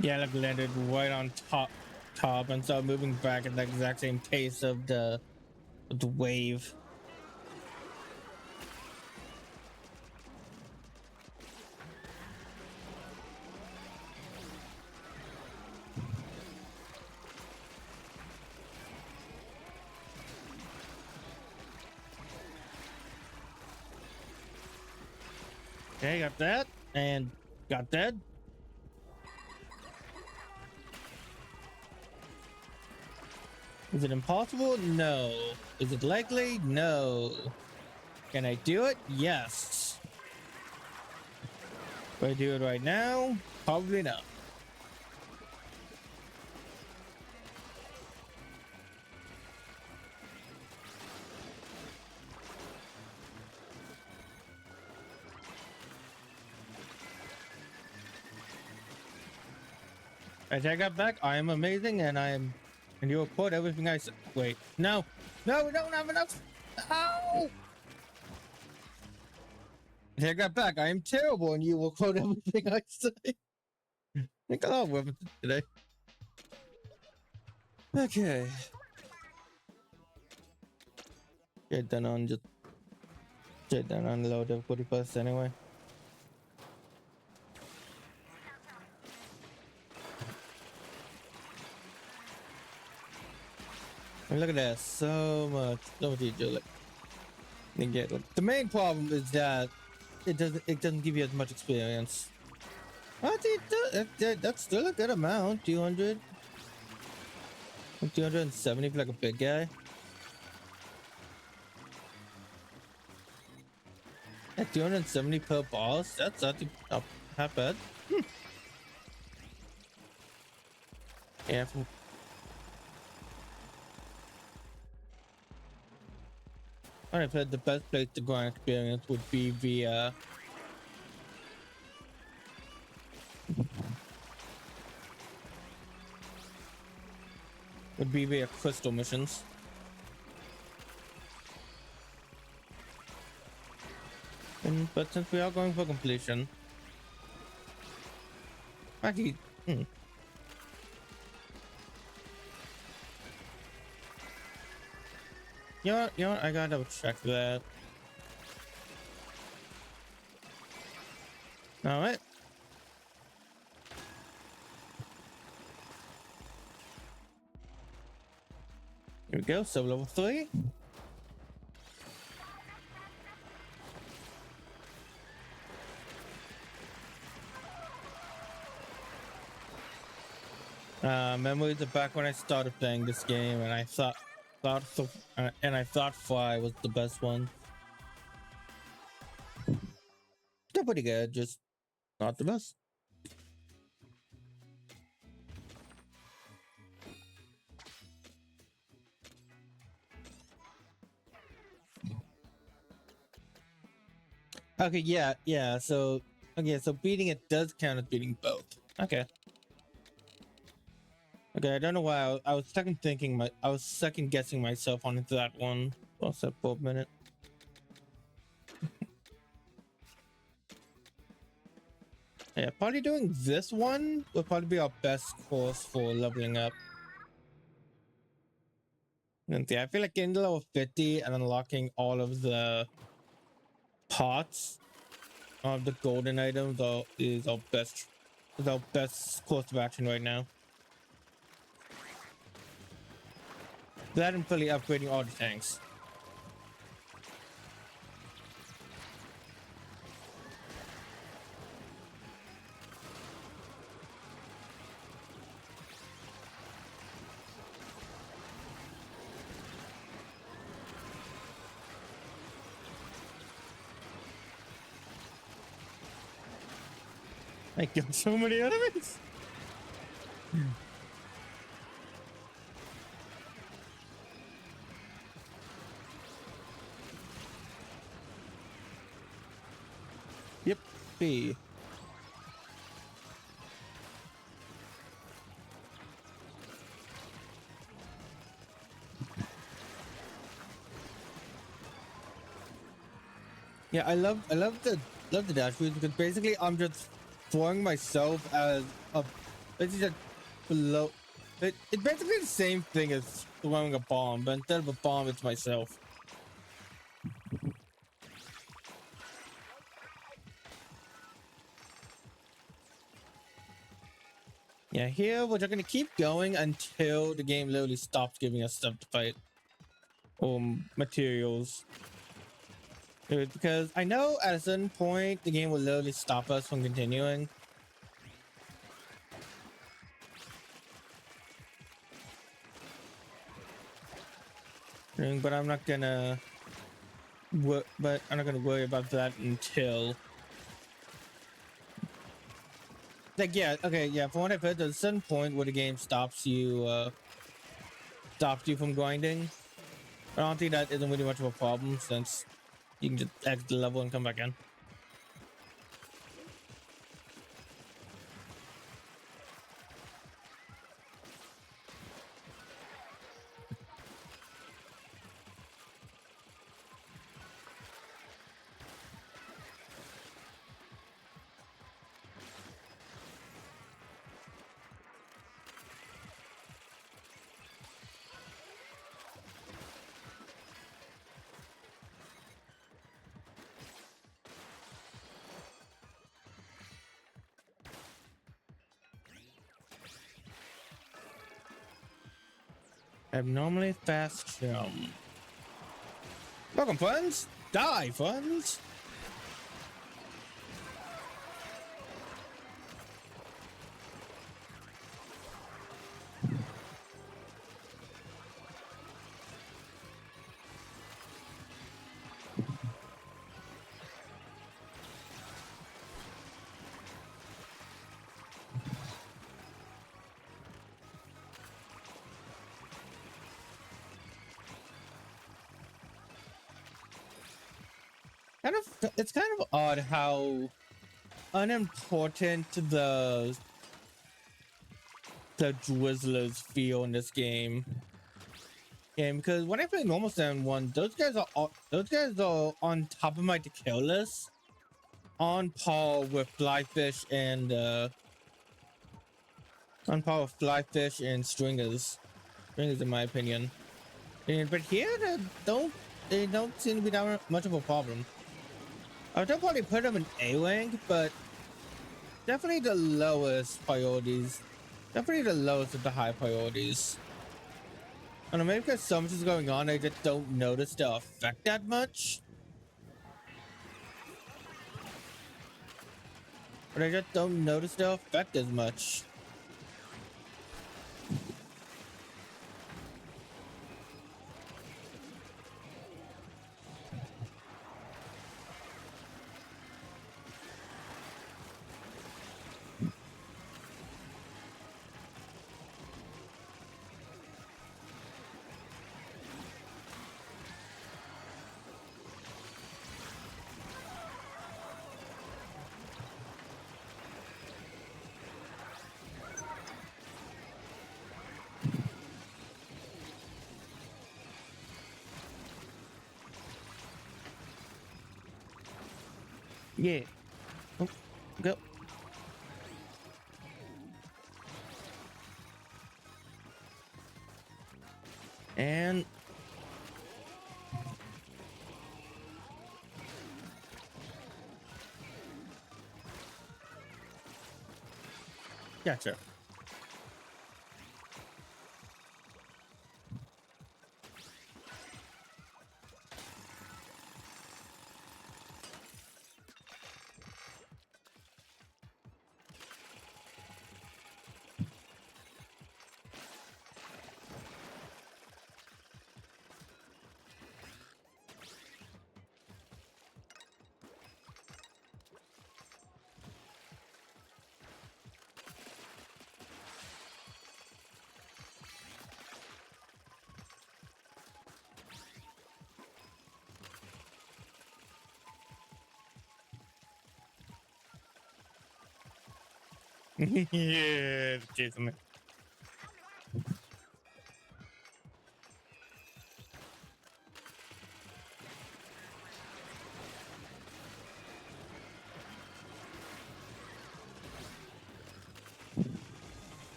Speaker 2: Yeah, like landed right on top and started moving back at the exact same pace of the wave. Okay, got that and got that. Is it impossible? No. Is it likely? No. Can I do it? Yes. Will I do it right now? Probably not. I take that back. I am amazing and I am. And you will quote everything I said. Wait, no. No, we don't have enough. Oh! I take that back. I am terrible and you will quote everything I say. I think a lot of weapons today. Okay. Get done on just. Get done on low difficulty first anyway. And look at that, so much detail. The main problem is that it doesn't give you as much experience. That's still a good amount. 200, 270 for like a big guy. At 270 per boss, that's not half bad. Yeah. Alright, but the best place to grind experience would be via crystal missions. But since we are going for completion, actually, you know what? I gotta double check that. All right. Here we go. So level 3. Memories of back when I started playing this game, and I thought Fly was the best one. Still pretty good, just not the best. Okay, yeah. So beating it does count as beating both. Okay. Okay, I don't know why I was second guessing myself on that one. What's that for a minute? Yeah, probably doing this one would probably be our best course for leveling up. And yeah, I feel like getting to level 50 and unlocking all of the parts of the golden items is our best course of action right now. That and fully upgrading all the tanks. I killed so many enemies. Yep. B. Yeah, love the dash boost because basically I'm just throwing myself as a basically just below. It's basically the same thing as throwing a bomb, but instead of a bomb, it's myself. Yeah, here we're just gonna keep going until the game literally stops giving us stuff to fight or materials. Because I know at a certain point the game will literally stop us from continuing. But I'm not gonna worry about that until like yeah, okay, yeah, for what I've heard, there's a certain point where the game stops you from grinding. I don't think that isn't really much of a problem since you can just exit the level and come back in. Abnormally fast jump. Welcome, friends. Die, friends. It's kind of odd how unimportant the Drizzlers feel in this game. Because when I play normal stand one, those guys are on top of my to kill list, on par with Flyfish and Stringers. Stringers, in my opinion. But here they don't seem to be that much of a problem. I would probably put them in A rank, but definitely the lowest priorities. Definitely the lowest of the high priorities. I don't know, maybe because so much is going on, I just don't notice the effect that much. But I just don't notice the effect as much. Yeah. Oh, go. And gotcha. Yeah, chasing me.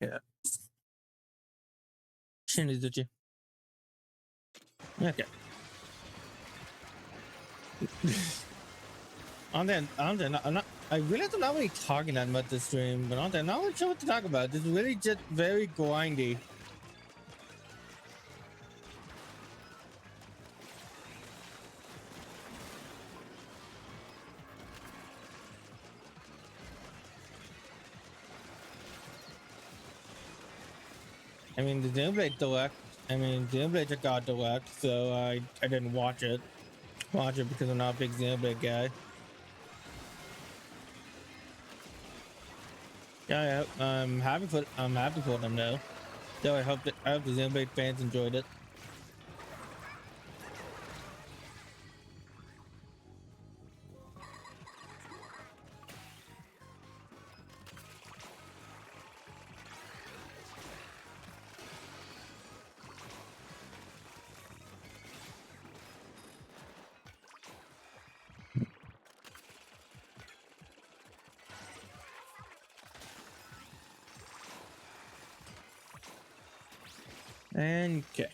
Speaker 2: Yeah. Shinizuchi. Okay. I really don't know what he's talking about this stream, but I'm not sure what to talk about. It's really just very grindy. I mean, the Xenoblade Direct. I mean, Xenoblade just got Direct, so I didn't watch it. Watch it because I'm not a big Xenoblade guy. Yeah, I'm happy for them though. So I hope the Xenoblade fans enjoyed it. And okay.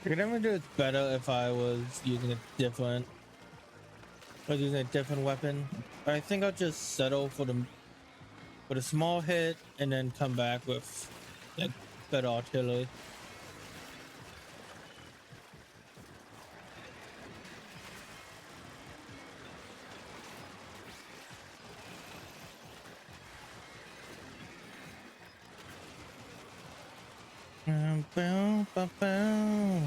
Speaker 2: You're gonna do it better if I was using a different weapon. I think I'll just settle for the small hit and then come back with like better artillery. Bow, bow, bow.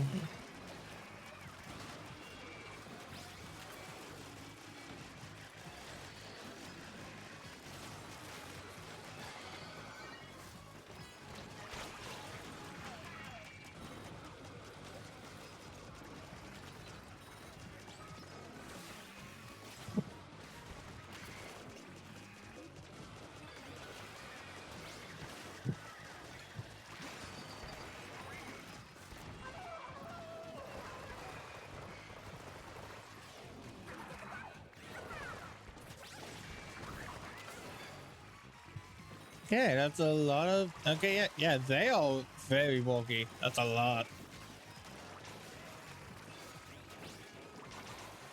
Speaker 2: Okay, that's a lot of. Okay, yeah, they are very bulky. That's a lot.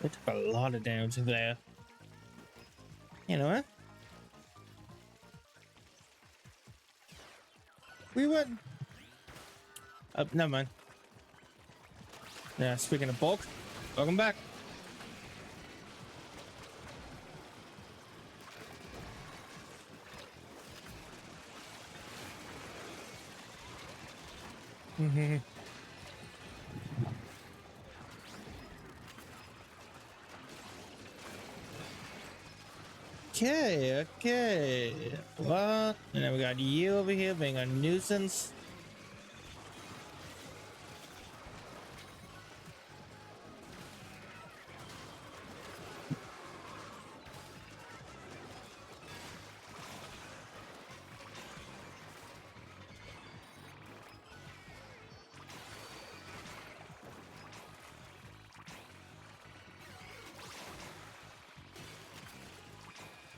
Speaker 2: They took a lot of damage there. You know what? We went. Never mind. Yeah, speaking of bulk, welcome back. Okay, okay. What? And then we got you over here being a nuisance.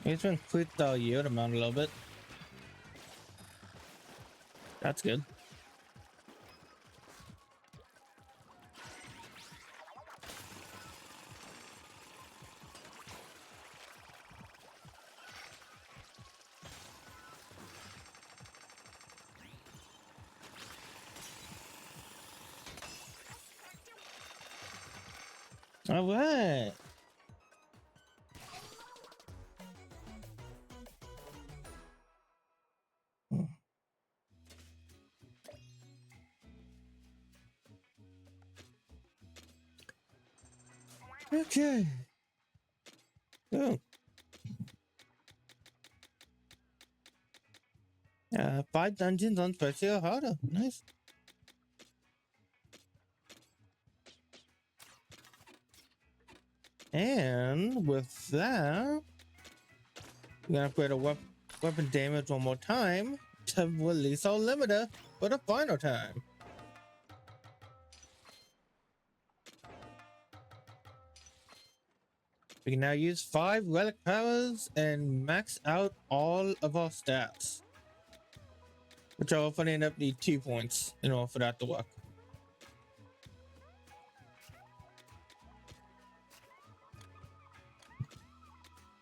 Speaker 2: He's been tweaked the yield amount a little bit. That's good. All right. Okay. Oh. 5 dungeons on special harder. Nice. And with that, we're gonna upgrade our weapon damage one more time to release our limiter for the final time. We can now use 5 relic powers and max out all of our stats, which are funny enough need 2 points in order for that to work.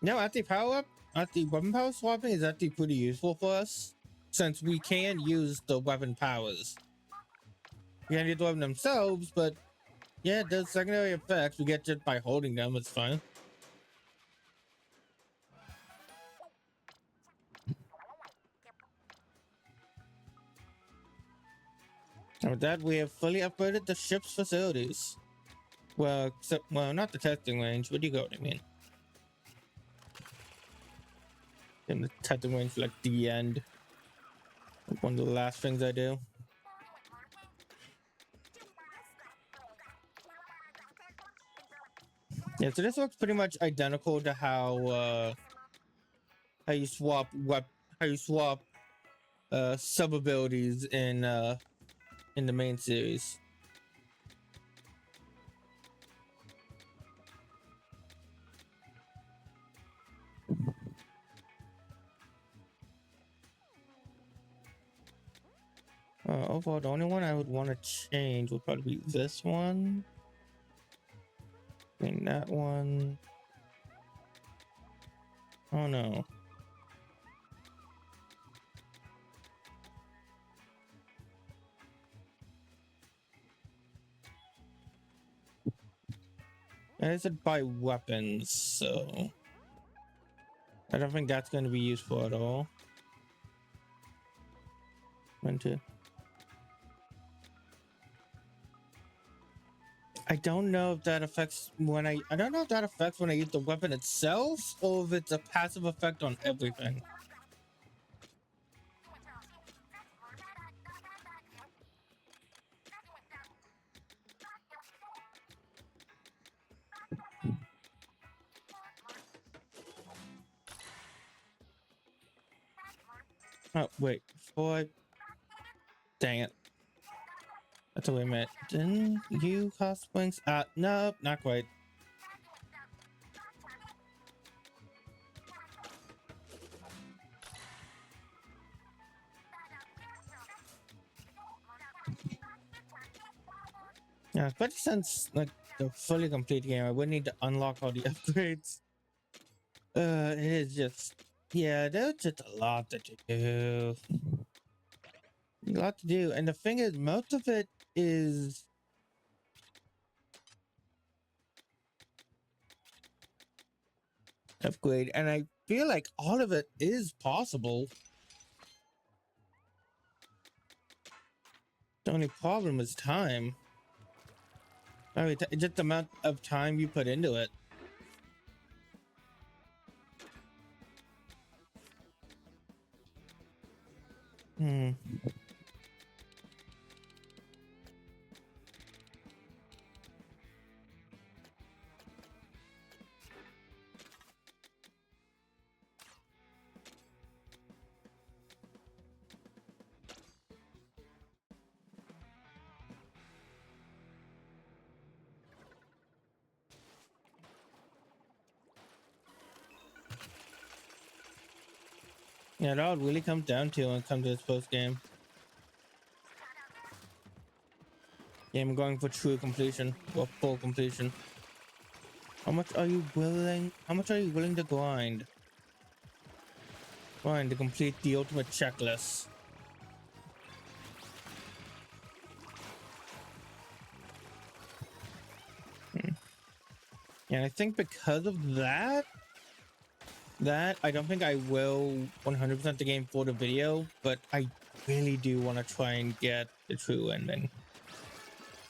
Speaker 2: Now at the power up, at the weapon power swapping is actually pretty useful for us, since we can use the weapon powers. We can't use the weapon themselves, but yeah, those secondary effects we get just by holding them. It's fine. And with that, we have fully upgraded the ship's facilities. Well, except, well, not the testing range, but you go what I mean. In the testing range, like the end. One of the last things I do. Yeah, so this looks pretty much identical to how you swap sub abilities in the main series. Overall, the only one I would want to change would probably be this one. And that one. Oh no. I said buy weapons, so I don't think that's going to be useful at all. I don't know if that affects when I don't know if that affects when I use the weapon itself or if it's a passive effect on everything. Oh wait, boy, dang it. That's what I meant. Didn't you cost wings? Nope, not quite. Yeah, especially since like the fully complete game, I would need to unlock all the upgrades. It is just, yeah, there's just a lot to do. A lot to do, and the thing is, most of it is upgrade, and I feel like all of it is possible. The only problem is time. I mean, just the amount of time you put into it. Yeah, it all really comes down to when it comes to this post game. Yeah, I'm going for true completion or full completion. How much are you willing to grind? Grind to complete the ultimate checklist. And I think because of that I don't think I will 100% the game for the video, but I really do want to try and get the true ending.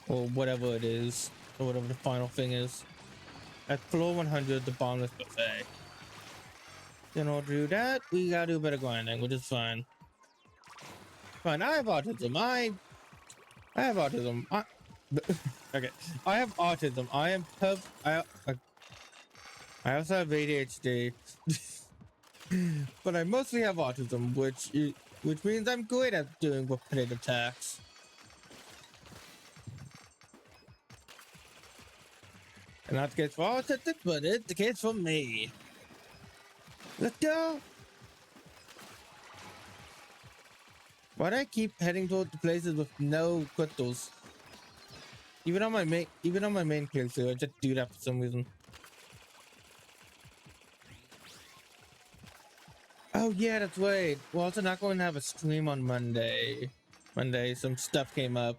Speaker 2: Or whatever it is, or whatever the final thing is. at floor 100, the bombless buffet. In order to do that, we gotta do a bit of grinding, which is fine. Fine, I have autism. I have autism. Okay, I have autism. I also have ADHD, but I mostly have autism, which means I'm good at doing repetitive tasks. And not the case for all autistic, but it's the case for me. Let's go. Why do I keep heading toward the places with no crystals? Even on my main playthrough, I just do that for some reason. Oh yeah, that's right. We're also not going to have a stream on Monday. Some stuff came up.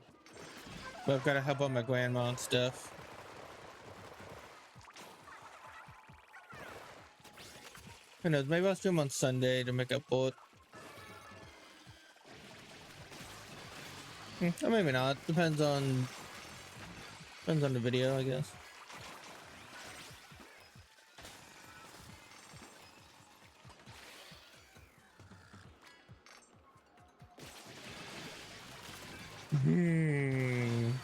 Speaker 2: But I've got to help out my grandma and stuff. Who knows? Maybe I'll stream on Sunday to make up for it. Or maybe not. Depends on the video, I guess.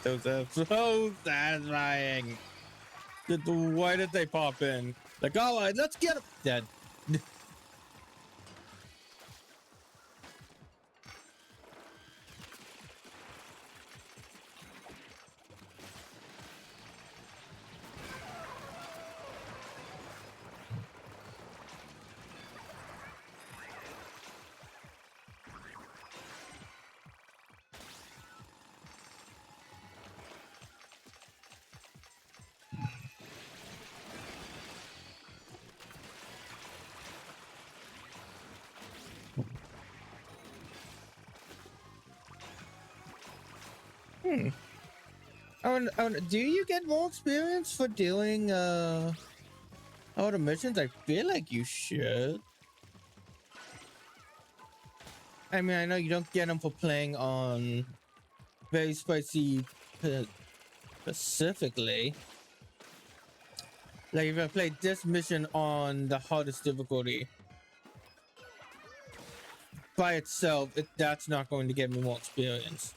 Speaker 2: Those are so satisfying. Why did they pop in? Like, all right, let's get him dead. Do you get more experience for doing all the missions? I feel like you should. I mean, I know you don't get them for playing on very spicy specifically. Like if I played this mission on the hardest difficulty by itself, that's not going to get me more experience.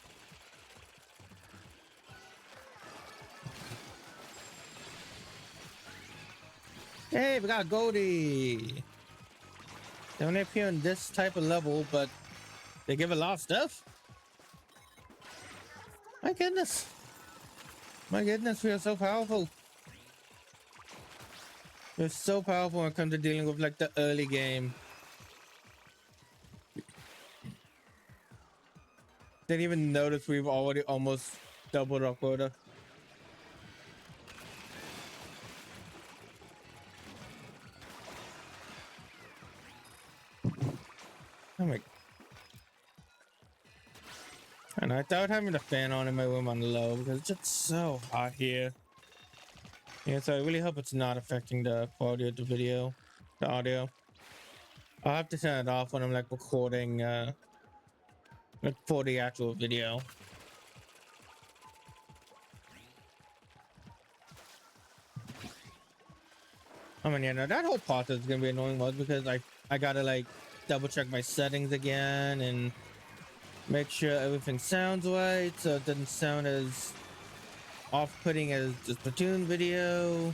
Speaker 2: Hey, we got Goldie. They only appear in this type of level, but they give a lot of stuff. My goodness. My goodness, we are so powerful. We're so powerful when it comes to dealing with like the early game. Didn't even notice we've already almost doubled our quota. Oh my. And I thought having the fan on in my room on low because it's just so hot here. Yeah, so I really hope it's not affecting the quality of the video, the audio. I'll have to turn it off when I'm like recording like for the actual video. I mean, yeah, no, that whole part is gonna be annoying was because I gotta like double check my settings again and make sure everything sounds right so it doesn't sound as off-putting as the Splatoon video.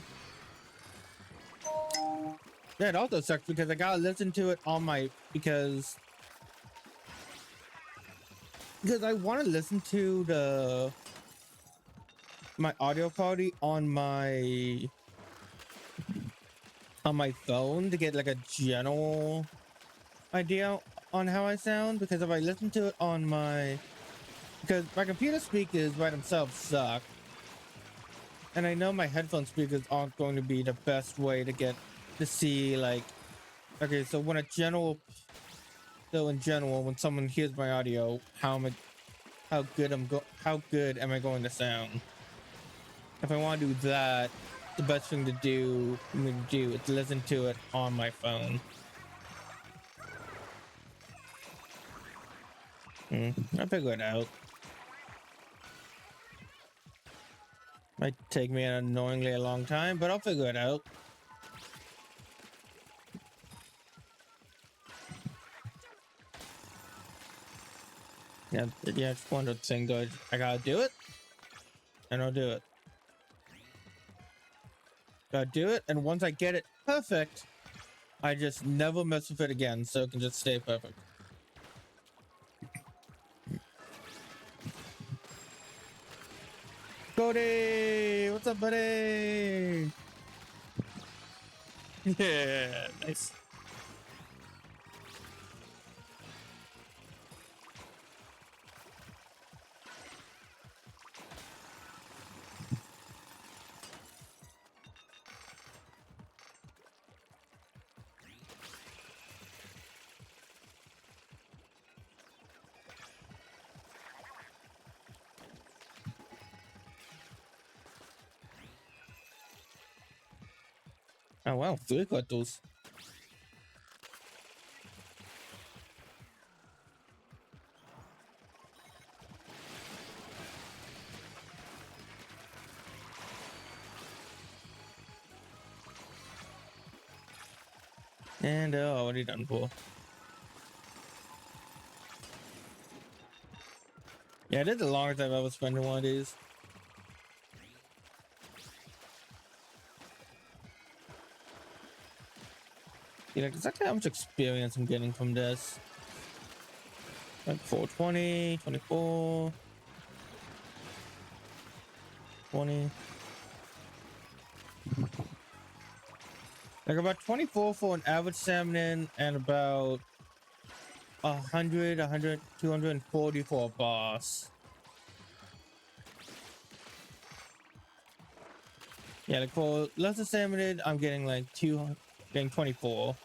Speaker 2: Yeah, it also sucks because I gotta listen to it on my because I want to listen to my audio quality on my phone to get like a general idea on how I sound, because if I listen to it on because my computer speakers by themselves suck, and I know my headphone speakers aren't going to be the best way to get to see like, okay, so in general when someone hears my audio, how good am I going to sound? If I want to do that, the best thing to do is listen to it on my phone. I'll figure it out. Might take me an annoyingly a long time, but I'll figure it out. Yeah, it's one of the things I gotta do it, and I'll do it. Gotta do it, and once I get it perfect, I just never mess with it again, so it can just stay perfect. Cody, what's up, buddy? Yeah, nice. Oh wow, 3 quarters. And already done for. Yeah, it is the longest I've ever spent in one of these. You know exactly how much experience I'm getting from this. Like 420, 24, 20. Like about 24 for an average salmon and about 100, 240 for a boss. Yeah, like for lesser salmon, I'm getting like getting 24.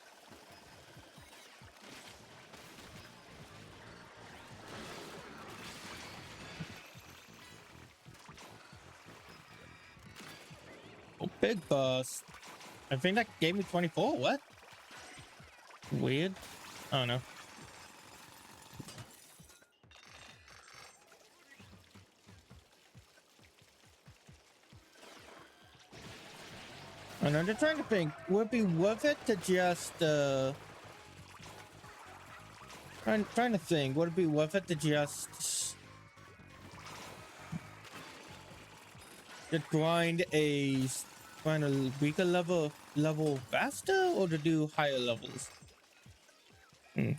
Speaker 2: Oh, big boss. I think that gave me 24. What? Weird. I don't know. And I'm just trying to think, would it be worth it to just trying to think, would it be worth it to just grind a weaker level faster, or to do higher levels?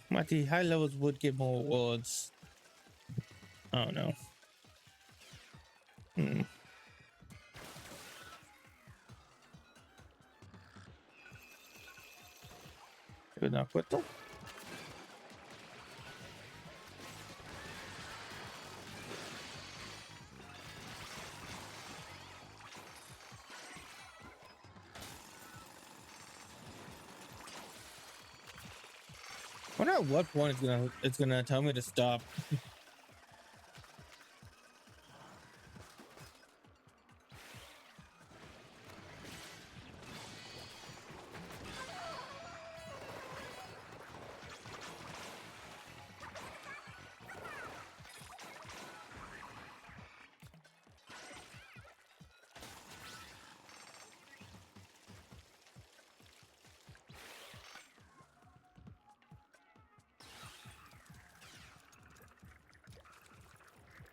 Speaker 2: Might the high levels would give more rewards. I don't know. Good enough with them. I wonder at what point it's gonna tell me to stop.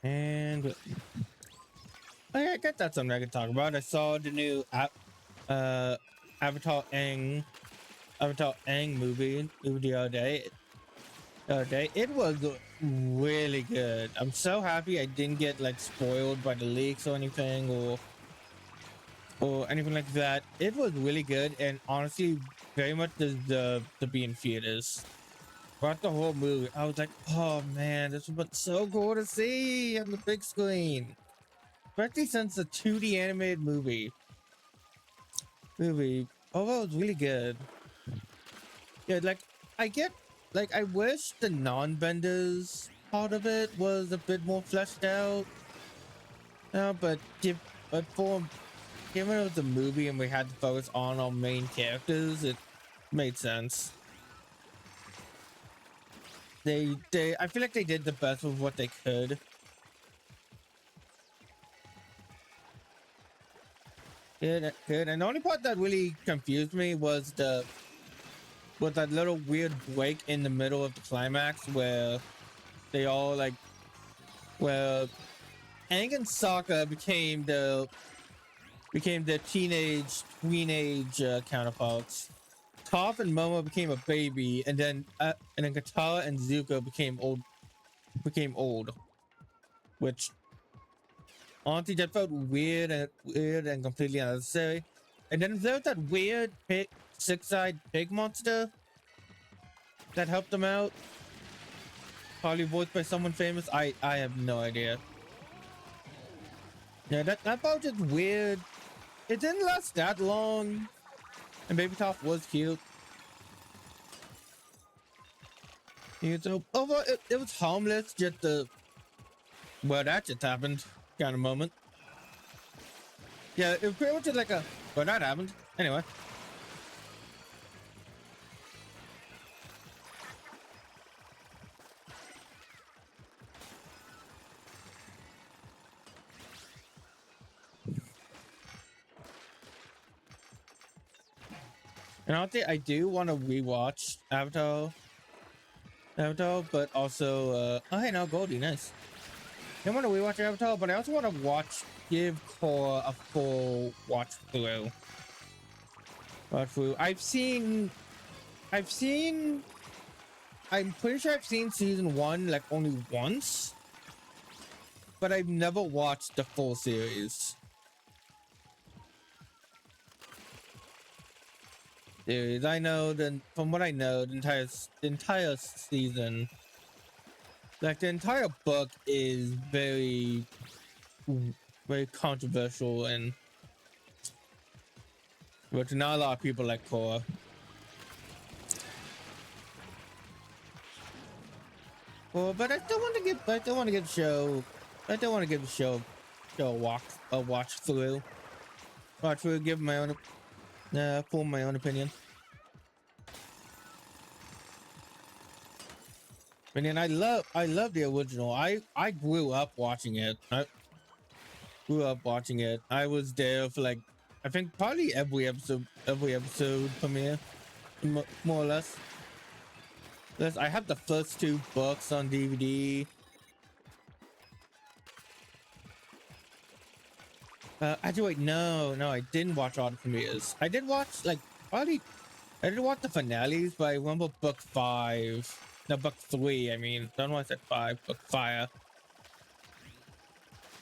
Speaker 2: And I guess that's something I could talk about. I saw the new Avatar Aang movie the other day. It was really good. I'm so happy I didn't get like spoiled by the leaks or anything or anything like that. It was really good and honestly very much deserved to be in theaters. Throughout the whole movie, I was like, oh man, this was so cool to see on the big screen. Especially since the 2D animated movie. Overall, it's really good. Yeah, like I wish the non-benders part of it was a bit more fleshed out. But given it was a movie and we had to focus on our main characters, it made sense. I feel like they did the best with what they could. Good, good. And the only part that really confused me was that little weird break in the middle of the climax where they all like where Aang and Sokka became the teenage counterparts. Toph and Momo became a baby, and then Katara and Zuko became old, which honestly that felt weird and completely unnecessary. And then there was that weird six-eyed pig monster that helped them out, probably voiced by someone famous. I have no idea. Yeah, that part was just weird. It didn't last that long, and Baby Toph was cute. Yeah, so overall, it was harmless, just the well, that just happened kind of moment. Yeah, it was pretty much just like a well, that happened anyway. And honestly, I do want to rewatch Avatar, but also oh hey, now Goldie, nice. I want to rewatch Avatar, but I also want to give Korra a full watch through. I've seen I'm pretty sure I've seen season 1 like only once, but I've never watched the full series. I know that from what I know, the entire season, like the entire book is very controversial, and but not a lot of people like Korra. Well, but I still want to give the show a watch through. Give my own form my own opinion. And then I love the original. I grew up watching it. I was there for like I think probably every episode premiere, more or less. I have the first 2 books on DVD. Actually, wait, no, I didn't watch all the premieres. I did watch like probably I did watch the finales, but I remember book 5. No, book 3. I mean, don't know why I said 5. Book Fire.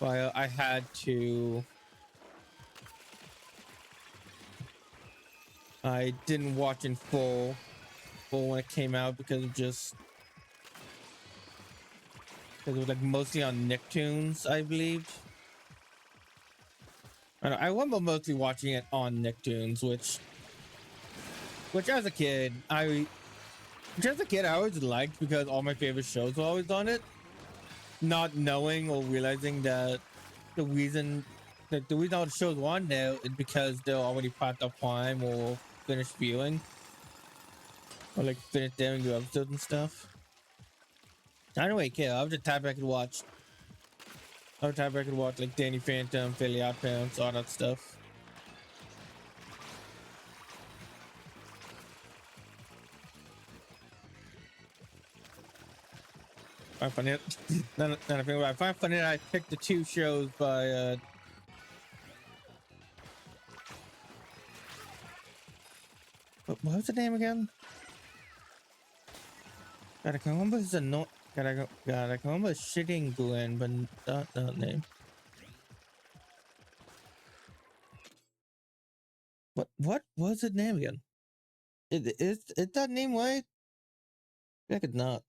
Speaker 2: I had to. I didn't watch in full when it came out because it was like mostly on Nicktoons, I believe. I remember mostly watching it on Nicktoons, which as a kid I always liked because all my favorite shows were always on it, not knowing or realizing that the reason all the shows were on there is because they're already part of Prime or finished viewing, or like finished airing new episodes and stuff. I don't really care. I would just type back and watch. Like Danny Phantom, Fairly Odd Parents, all that stuff. I find it. I find funny that I picked the 2 shows by what was the name again? God, I can remember his God, I can remember shitting Glenn, but not that name. What was his name again? Is that name right? I could not.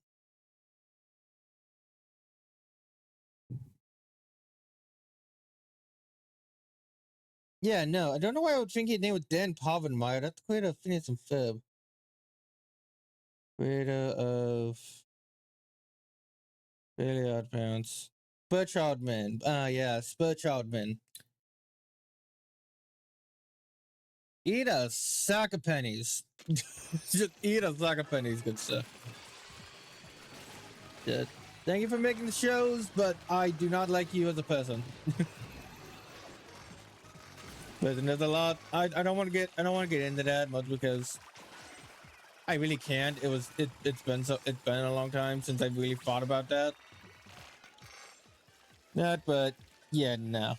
Speaker 2: Yeah, no, I don't know why I would think his name was Dan Povenmire. That's the creator of Phineas and Ferb. Creator of Fairly Odd Parents. Birch Oddman. Yeah, Birch Oddman. Eat a sack of pennies. Just eat a sack of pennies, good stuff. Yeah. Thank you for making the shows, but I do not like you as a person. Listen, there's a lot. I don't want to get into that much because I really can't. It's been a long time since I've really thought about that. But yeah, no.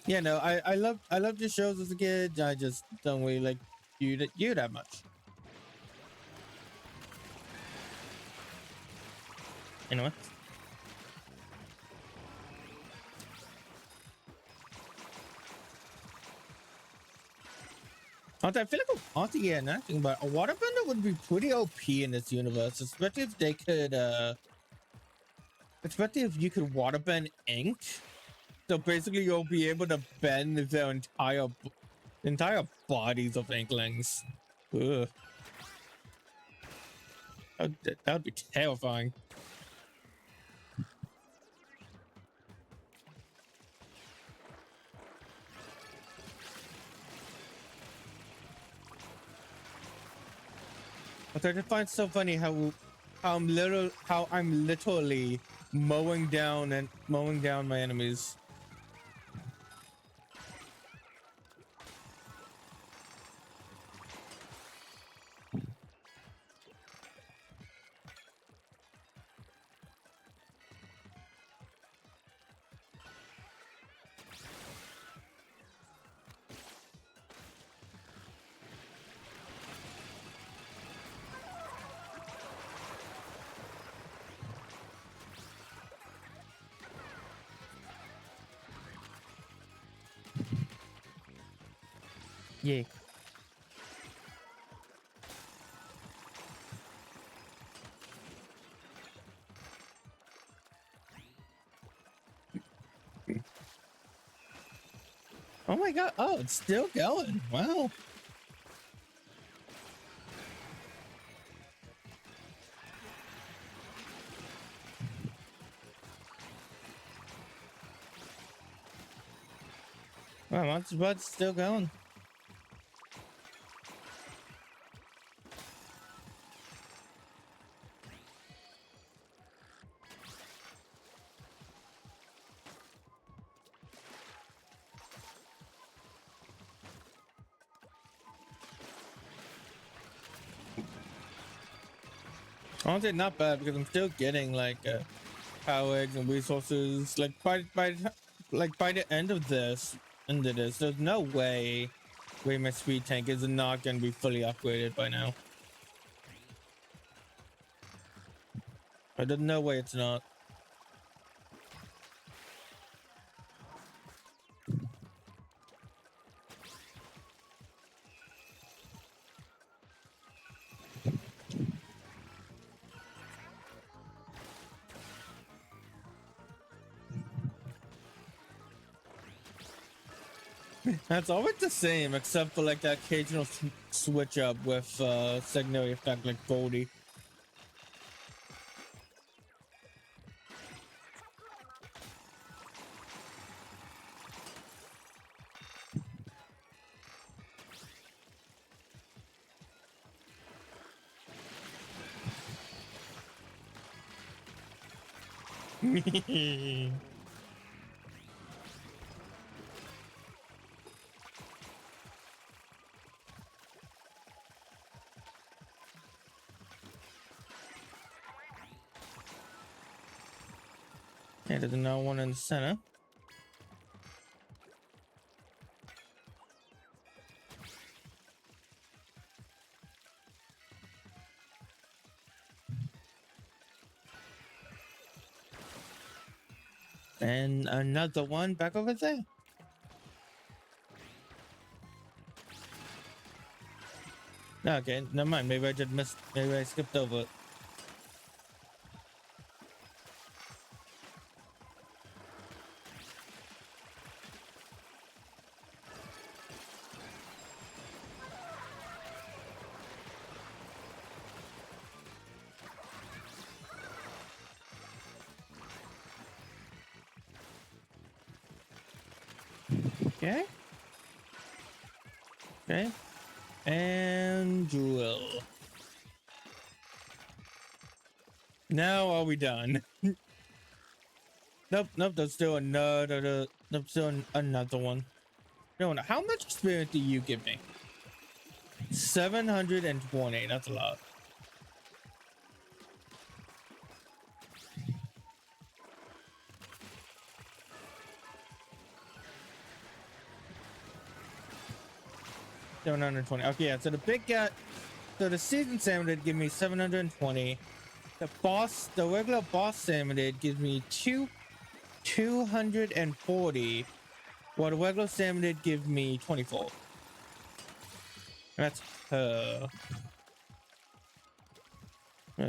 Speaker 2: Yeah, no. I loved the shows as a kid. I just don't really like you that much. You know what? I feel like yeah, nothing, but a waterbender would be pretty OP in this universe, especially if they could especially if you could waterbend ink. So basically you'll be able to bend their entire bodies of inklings. Ugh. That would be terrifying. But I just find it so funny how I'm literally mowing down my enemies. Yeah. Oh my god. Oh, it's still going. Wow. Wow, Monster Bud's still going. Honestly, not bad because I'm still getting like power eggs and resources. Like by the end of this, there's no way my speed tank is not going to be fully upgraded by now. But there's no way it's not. That's always the same, except for like that occasional switch up with secondary effect like VOD. Okay, there's another one in the center. And another one back over there. Okay, never mind. Maybe I just missed. Maybe I skipped over it. Okay. Okay. And drill. Now are we done? Nope, nope. There's still another. There's still another one. No, no. How much experience do you give me? 720. That's a lot. $720. Okay, yeah. So the big guy. So the season salmon did give me 720. The regular boss salmon did give me 240. While the regular salmon did give me 24. That's yeah,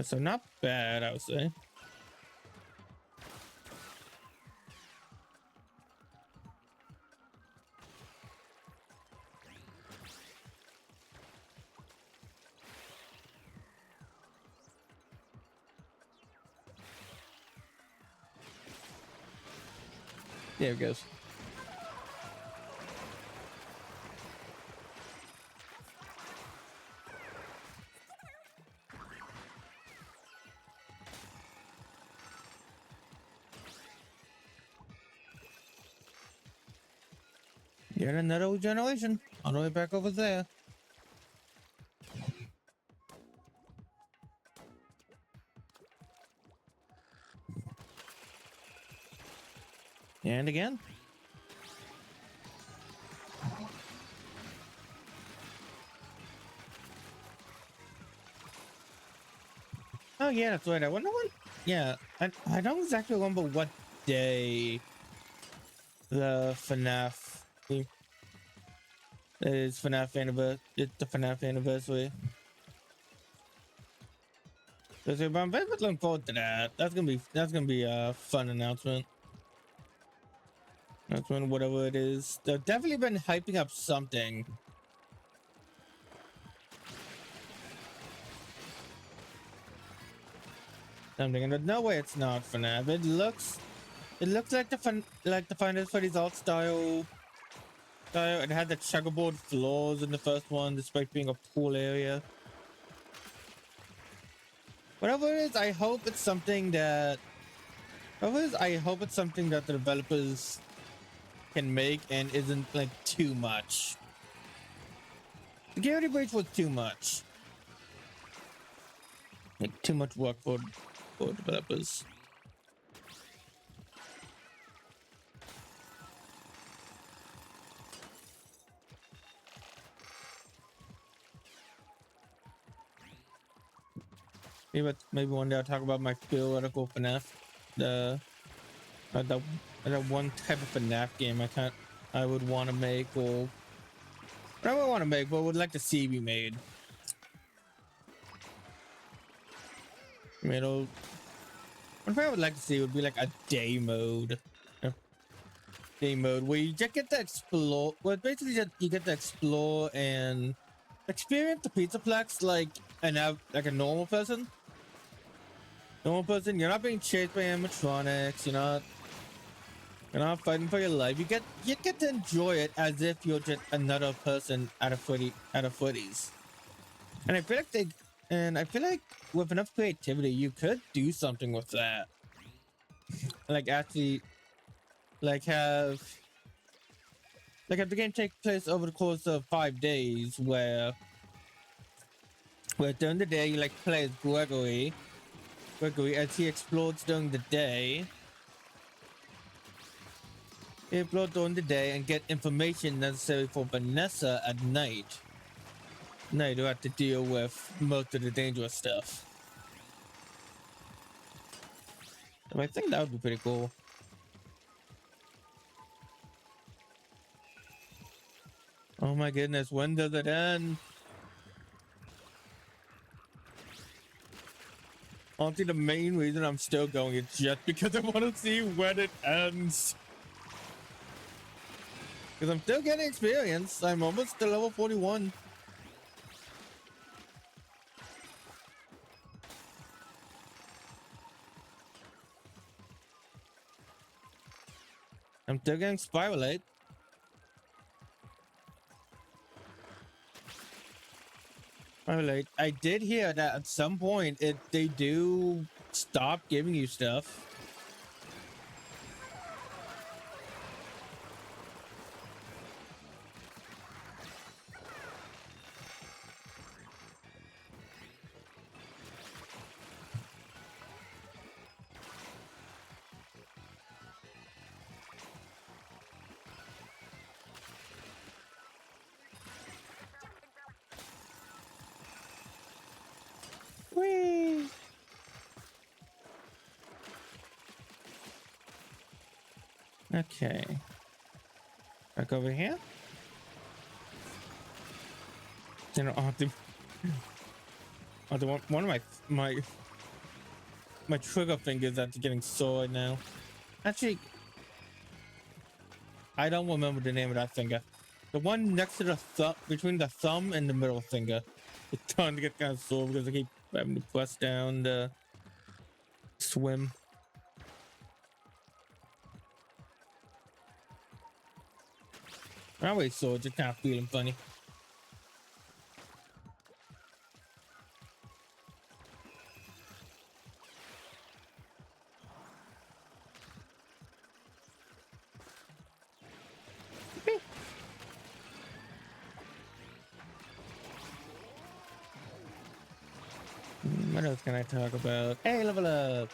Speaker 2: so not bad, I would say. There it goes. Yet another generation. On the way back over there. And again. Oh yeah, that's right. I wonder what. Yeah, I don't exactly remember what day the FNAF is. FNAF anniversary. It's the FNAF anniversary. So I'm very much looking forward to that. That's gonna be a fun announcement. That's when whatever it is. They've definitely been hyping up something. Something, and there's no way it's not FNAF. It looks like the Final Freddy's art style. It had the checkerboard floors in the first one, despite being a pool area. Whatever it is, I hope it's something that. Whatever it is, I hope it's something that the developers can make and isn't like too much. Security breach was too much. Like too much work for developers. Maybe one day I'll talk about my theoretical FNAF. The one type of FNAF game I would want to make, or I would want to make, but would like to see be made. I mean, one thing I would like to see would be like a day mode. Day mode where you just get to explore. Well, basically, you get to explore and experience the Pizzaplex like a normal person. Normal person, you're not being chased by animatronics. You're not fighting for your life. You get to enjoy it as if you're just another person at a footies. And I feel like with enough creativity, you could do something with that. Like actually, like have the game take place over the course of 5 days, where during the day you like play as Gregory as he explodes during the day. He explodes during the day and get information necessary for Vanessa at night. Now you don't have to deal with most of the dangerous stuff. I think that would be pretty cool. Oh my goodness, when does it end? Honestly, the main reason I'm still going is just because I want to see when it ends. Because I'm still getting experience. I'm almost to level 41. I'm still getting Spiralate. I did hear that at some point they do stop giving you stuff. Okay. Back over here. You know, one of my trigger fingers are getting sore now. Actually, I don't remember the name of that finger. The one next to the thumb, between the thumb and the middle finger. It's starting to get kind of sore because I keep having to press down the swim. Not really sore, just kind of feeling funny. What else can I talk about? Hey, level up!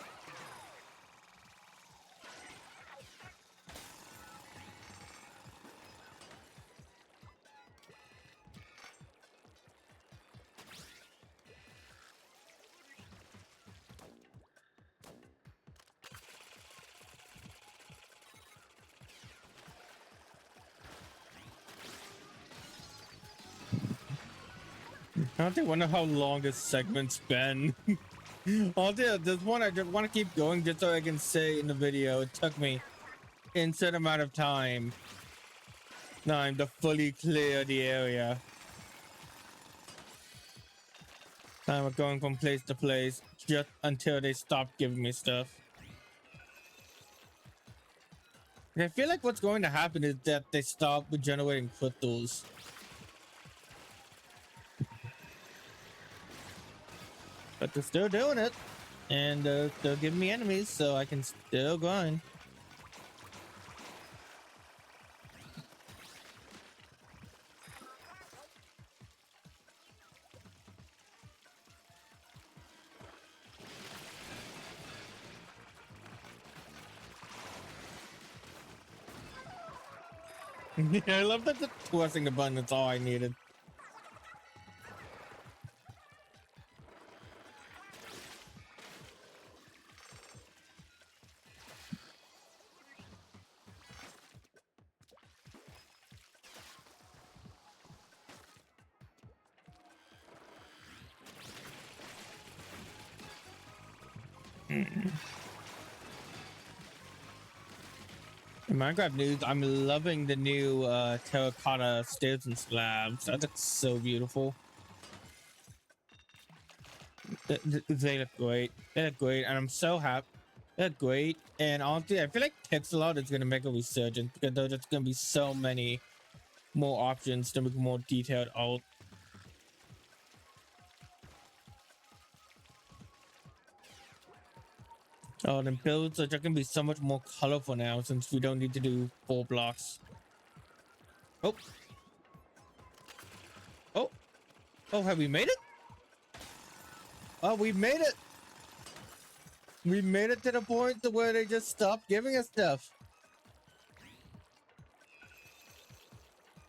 Speaker 2: I don't wonder how long this segment's been. Oh, dear, this one I just want to keep going just so I can say in the video it took me a set amount of time to fully clear the area. I'm going from place to place just until they stop giving me stuff. I feel like what's going to happen is that they stop generating crystals. But they're still doing it. And they're giving me enemies, so I can still grind. Yeah, I love that the pressing the button, that's all I needed. Minecraft news, I'm loving the new terracotta stairs and slabs. That looks so beautiful. They look great. They look great, and I'm so happy. They're great, and honestly, I feel like pixel art is gonna make a resurgence because there's just gonna be so many more options to make more detailed art. Oh, and builds are just gonna be so much more colorful now since we don't need to do 4 blocks. Oh. Oh. Oh, have we made it? Oh, we made it. We made it to the point to where they just stopped giving us stuff.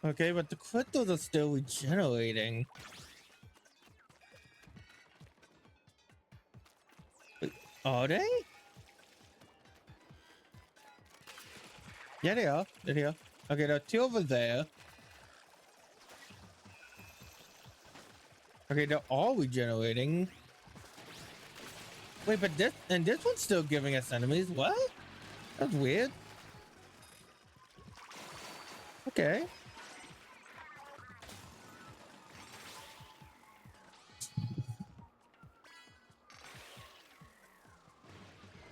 Speaker 2: Okay, but the crystals are still regenerating. Wait, are they? Yeah, they are. There they are. Okay, there are 2 over there. Okay, they're all regenerating. Wait, but this one's still giving us enemies. What? That's weird. Okay.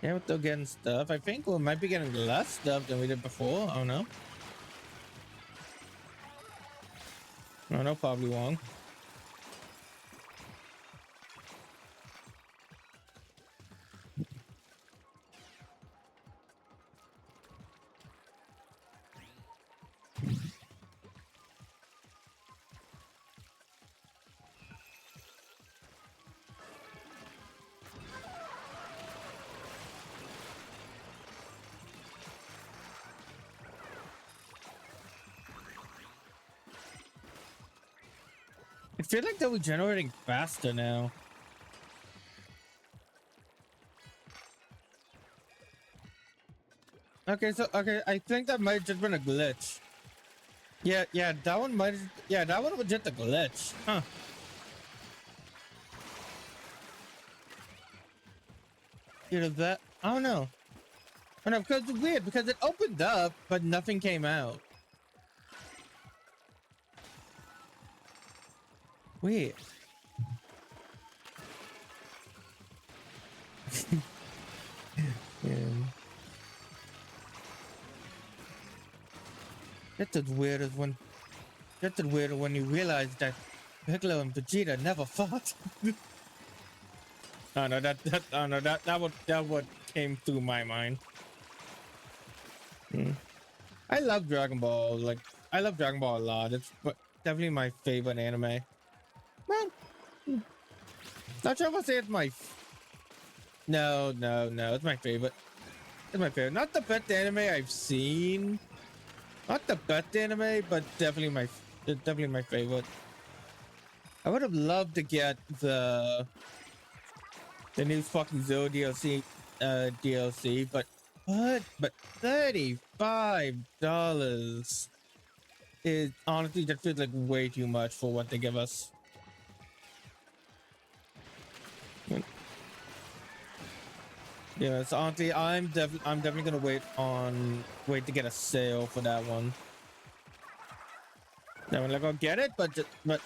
Speaker 2: Yeah, we're still getting stuff. I think we might be getting less stuff than we did before. I don't know. No, no, probably wrong. I feel like they're regenerating faster now. Okay, so okay, I think that might have just been a glitch. Yeah, that one might. Yeah, that one was just a glitch, huh? You know that? I don't know. I know because it's weird because it opened up, but nothing came out. Weird. Yeah. That's as weird as when. That's as weird when you realize that Piccolo and Vegeta never fought. Oh no, oh no, that what came through my mind. Hmm. I love Dragon Ball. Like, I love Dragon Ball a lot. It's definitely my favorite anime. Well, not sure if I'll say it's my. No. It's my favorite. It's my favorite. Not the best anime I've seen. Not the best anime, but it's definitely my favorite. I would have loved to get the new fucking Zero DLC, but what? But $35 is honestly just feels like way too much for what they give us. Yeah, so honestly, I'm definitely gonna wait to get a sale for that one. Yeah, I'm like, I'll get it, but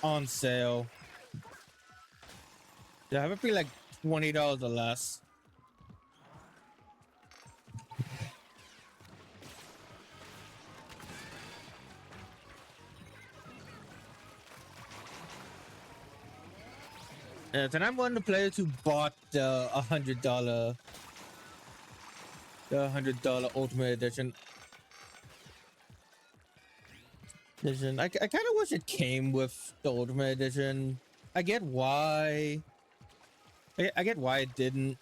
Speaker 2: on sale. Yeah, have it be like $20 or less. And I'm one of the players who bought the $100 Ultimate Edition. I kind of wish it came with the Ultimate Edition. I get why. I get why it didn't.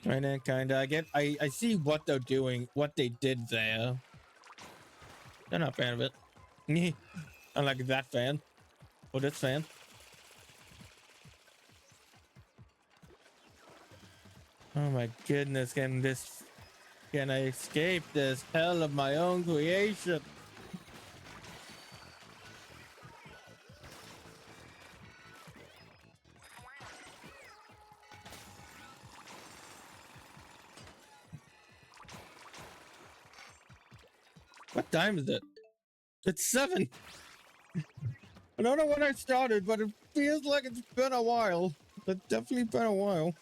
Speaker 2: Kinda. I see what they're doing, what they did there. I'm not a fan of it. I'm like that fan. Or this fan. Oh my goodness, can I escape this hell of my own creation? What time is it? It's 7. I don't know when I started, but it feels like it's been a while. It's definitely been a while.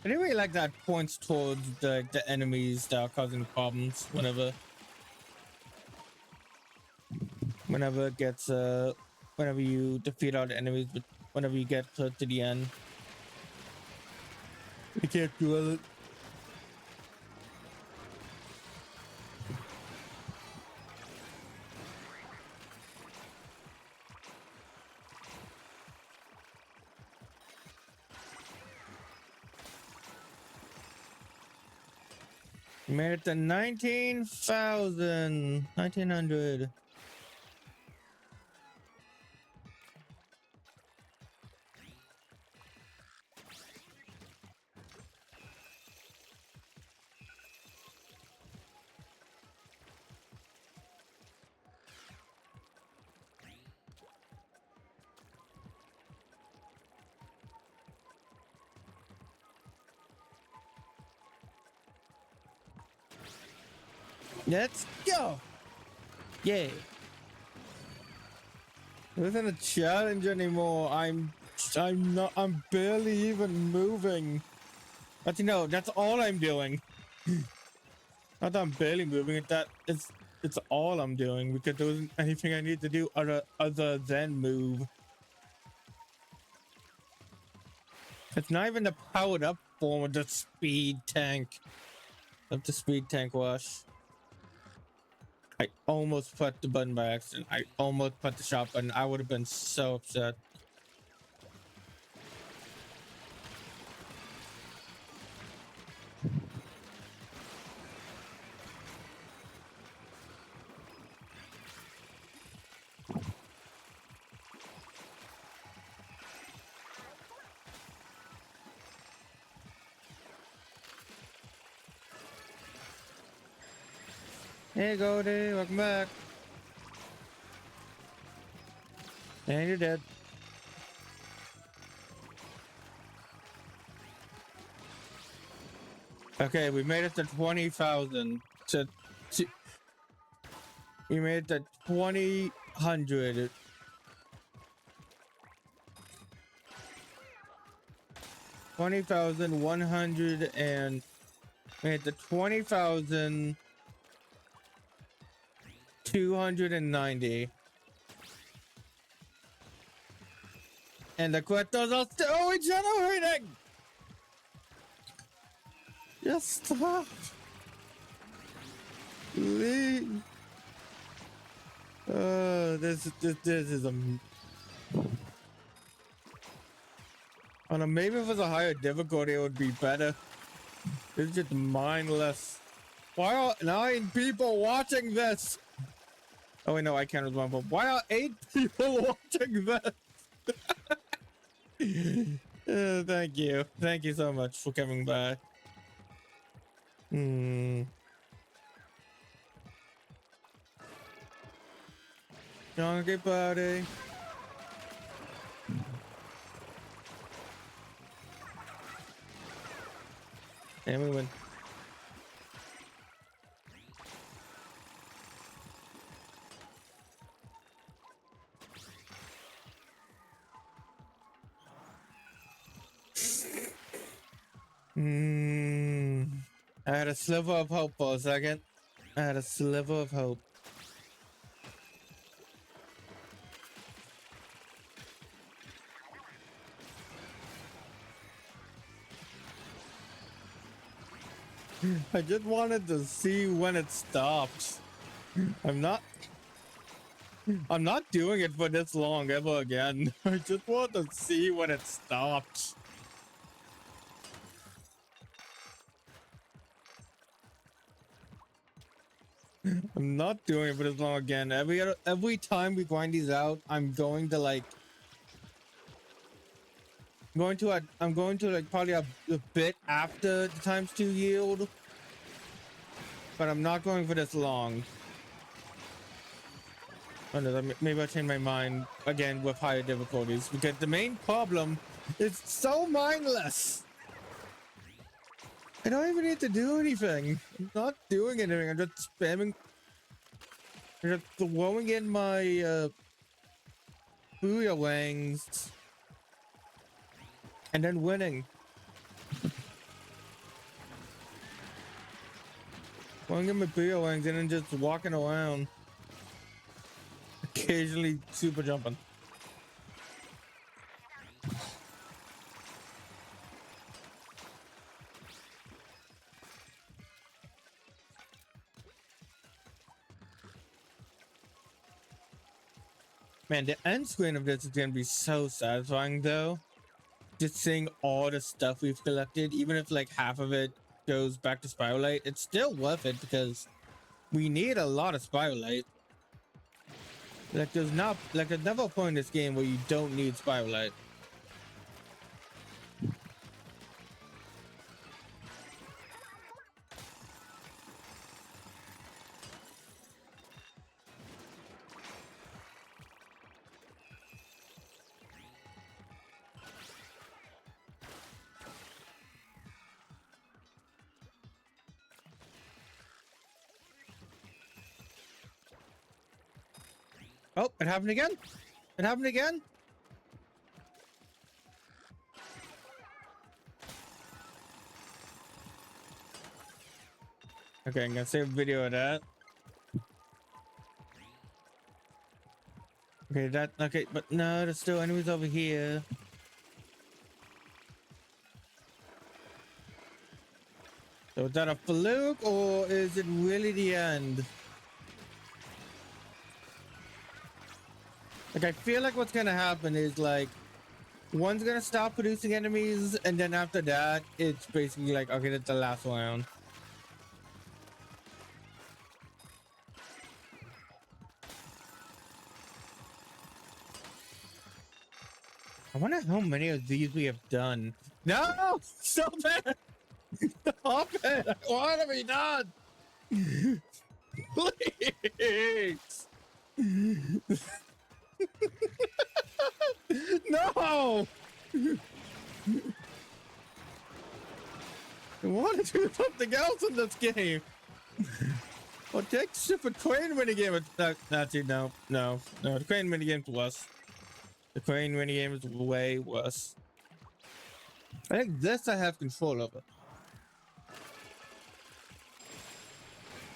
Speaker 2: Anyway, like that points towards the enemies that are causing problems whenever it gets whenever you defeat all the enemies, but whenever you get close to the end, you can't do it. Made it to 1900. Let's go. Yay. It isn't a challenge anymore. I'm barely even moving. But you know, that's all I'm doing. Not that I'm barely moving it, it's all I'm doing because there wasn't anything I need to do other than move. It's not even the powered up form of the speed tank. of the speed tank wash. I almost put the button by accident. I almost put the shot button. I would have been so upset. Hey, Goldie, welcome back. And you're dead. Okay, we made it to 20,000. We made it to 2,100. 20,100 and made it to 20,290. And the questos are still regenerating! Just stop. Please. This is a... I don't know, maybe if it was a higher difficulty, it would be better. It's just mindless. Why are 9 people watching this? Oh wait, no, I can't respond, but why are 8 people watching this? Thank you. Thank you so much for coming by. Donkey party. And we win. I had a sliver of hope for a second. I had a sliver of hope. I just wanted to see when it stopped. I'm not doing it for this long ever again. I just want to see when it stopped. I'm not doing it for this long again. Every time we grind these out, I'm going to like probably a bit after the ×2 yield, but I'm not going for this long. Oh no, maybe I'll change my mind again with higher difficulties, because the main problem is so mindless. I don't even need to do anything. I'm not doing anything. I'm just spamming. I'm just throwing in my booyalangs and then winning. Throwing in my booyalangs and then just walking around. Occasionally super jumping. Man, the end screen of this is gonna be so satisfying though. Just seeing all the stuff we've collected, even if like half of it goes back to Spiralite, it's still worth it because we need a lot of Spiralite. Like there's never a point in this game where you don't need Spiralite. Oh, it happened again. It happened again. Okay, I'm gonna save a video of that. Okay, but no, there's still enemies over here. So is that a fluke or is it really the end? Like, I feel like what's gonna happen is like one's gonna stop producing enemies, and then after that, it's basically like, okay, that's the last round. I wonder how many of these we have done. No! Stop it! Stop it! What have we done? Please! No! I want to do something else in this game. Well, take the stupid crane minigame. No. The crane minigame's worse. The crane minigame is way worse. I think this I have control over.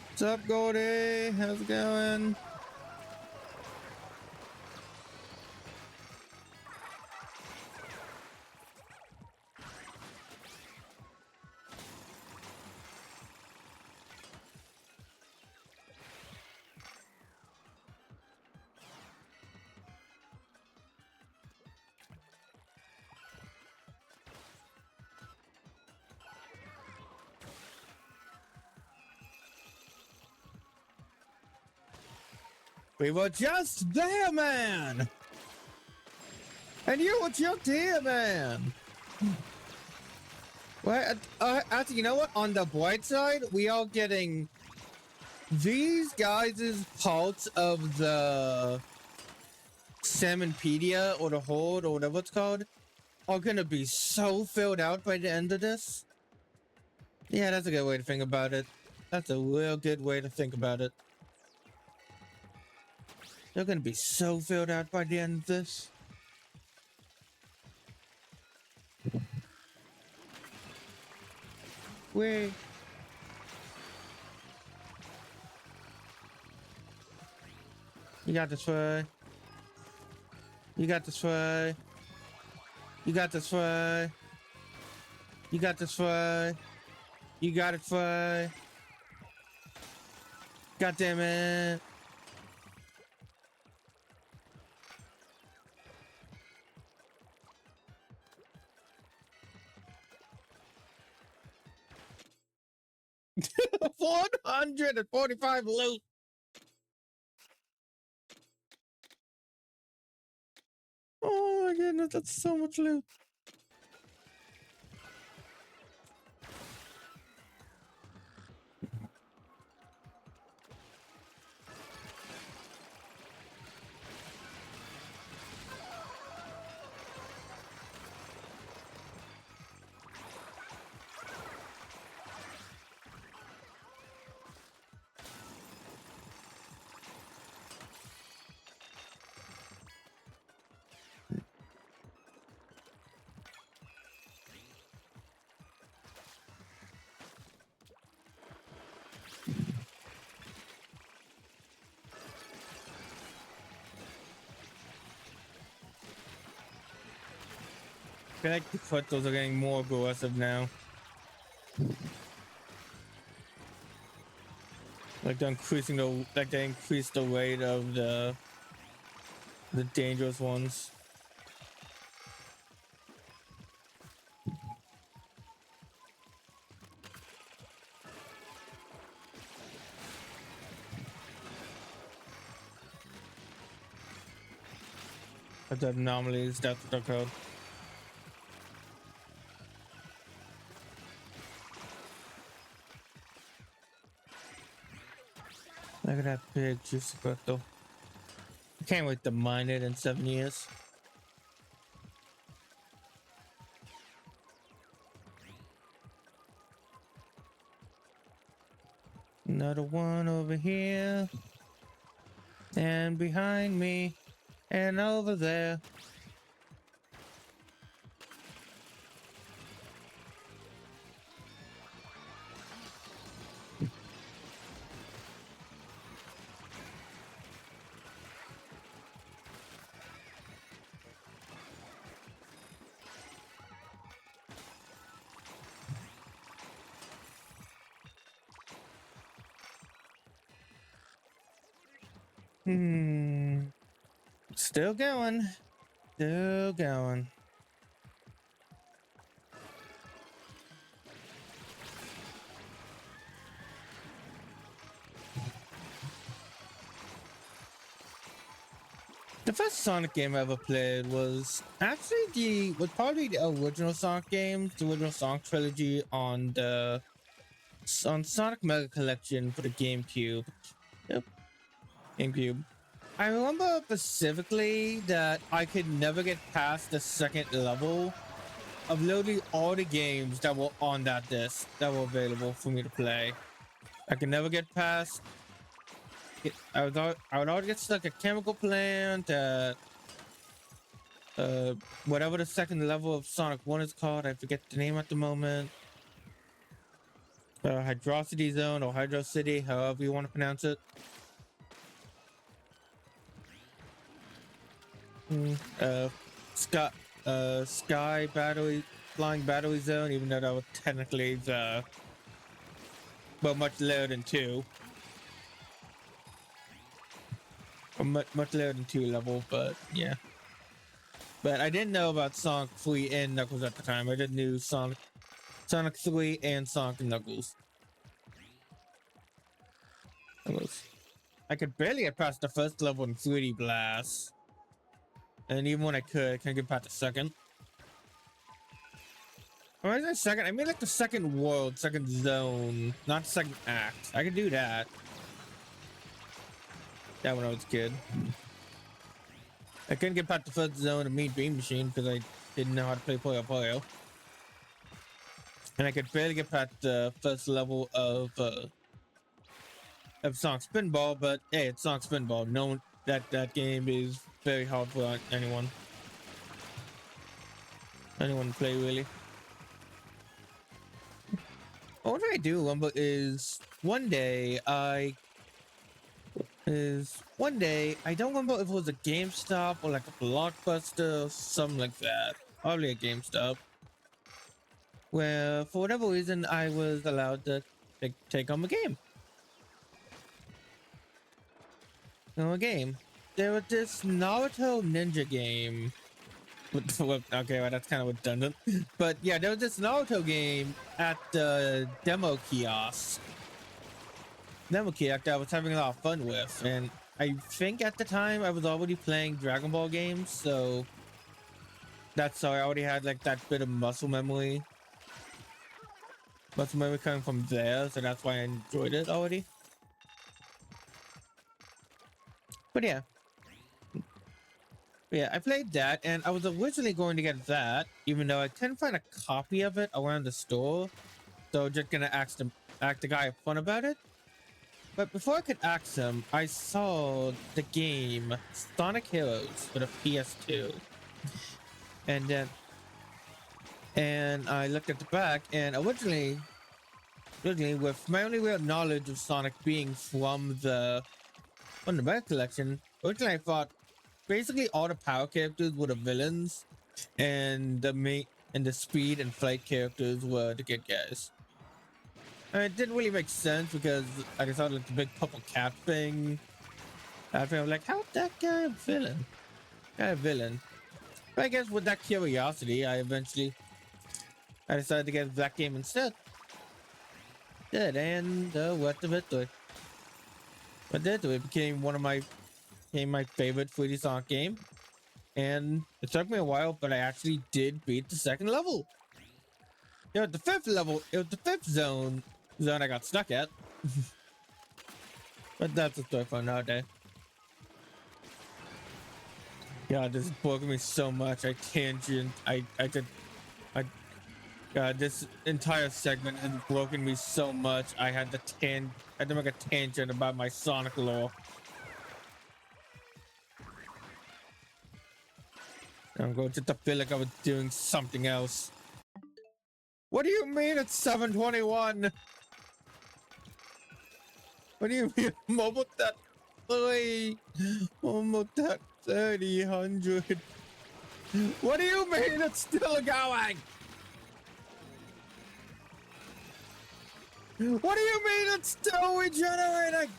Speaker 2: What's up, Goldie? How's it going? We were just there, man! And you were just here, man! Well, actually, you know what? On the bright side, we are getting these guys' parts of the Salmonpedia or the Horde or whatever it's called are gonna be so filled out by the end of this. Yeah, that's a good way to think about it. That's a real good way to think about it. They're gonna be so filled out by the end of this. Wait. You got this way. You got this way. You got this way. You got this way. You got it way. God damn it. $445 loot. Oh my goodness, that's so much loot. I feel like the crystals are getting more aggressive now. Like they're increasing they increase the rate of the dangerous ones. But the anomalies, that's what they're called. Look at that big juicy crystal. I can't wait to mine it in 7 years. Another one over here. And behind me. And over there. Hmm. Still going. Still going. The first Sonic game I ever played was probably the original Sonic games, the original Sonic trilogy on Sonic Mega Collection for the GameCube. Yep, GameCube. I remember specifically that I could never get past the second level of literally all the games that were on that disc that were available for me to play. I could never get past it. I would always get stuck at Chemical Plant, uh, whatever the second level of Sonic 1 is called. I forget the name at the moment. Hydrocity Zone or Hydro City, however you want to pronounce it. Uh, Sky, Sky Battery, Flying Battery Zone, even though that was technically much lower than 2. Or much lower than 2 level, but yeah. But I didn't know about Sonic 3 and Knuckles at the time. I just knew Sonic 3 and Sonic and Knuckles. I could barely get past the first level in 3D Blast. And even when I couldn't get past the second. When I say second, I mean like the second world, second zone, not second act. I could do that. That when I was a kid. I couldn't get past the first zone of Mean Beam Machine because I didn't know how to play Puyo Puyo. And I could barely get past the first level of Sonic Spinball, but hey, it's Sonic Spinball. No, that game is very hard for anyone to play, really. What I do remember is one day I don't remember if it was a GameStop or like a Blockbuster or something like that. Probably a GameStop. Where for whatever reason I was allowed to take on the game. No, a game. There was this Naruto ninja game. Okay, well, that's kind of redundant. But yeah, there was this Naruto game at the demo kiosk. That I was having a lot of fun with, and I think at the time I was already playing Dragon Ball games, so that's how I already had like that bit of muscle memory coming from there, so that's why I enjoyed it already. But yeah, I played that, and I was originally going to get that, even though I couldn't find a copy of it around the store, so just gonna ask the guy fun about it. But before I could ask him, I saw the game Sonic Heroes for the PS2. And I looked at the back, and originally with my only real knowledge of Sonic being from the Mega Collection, originally I thought basically all the power characters were the villains, and the speed and flight characters were the good guys. And it didn't really make sense because I saw like the big purple cat thing. I was like, how's that guy a villain? But I guess with that curiosity, I decided to get that game instead. And what did it do? It became my favorite 3D Sonic game. And it took me a while, but I actually did beat the second level. You know, the fifth level, it was the fifth zone I got stuck at. But that's a story for another day. God, this is bugging me so much. God, this entire segment has broken me so much. I had to make a tangent about my Sonic lore. I'm going to feel like I was doing something else. What do you mean it's 721? What do you mean mobile that 3? Almost that 30, 100. What do you mean it's still going? What do you mean it's still regenerating?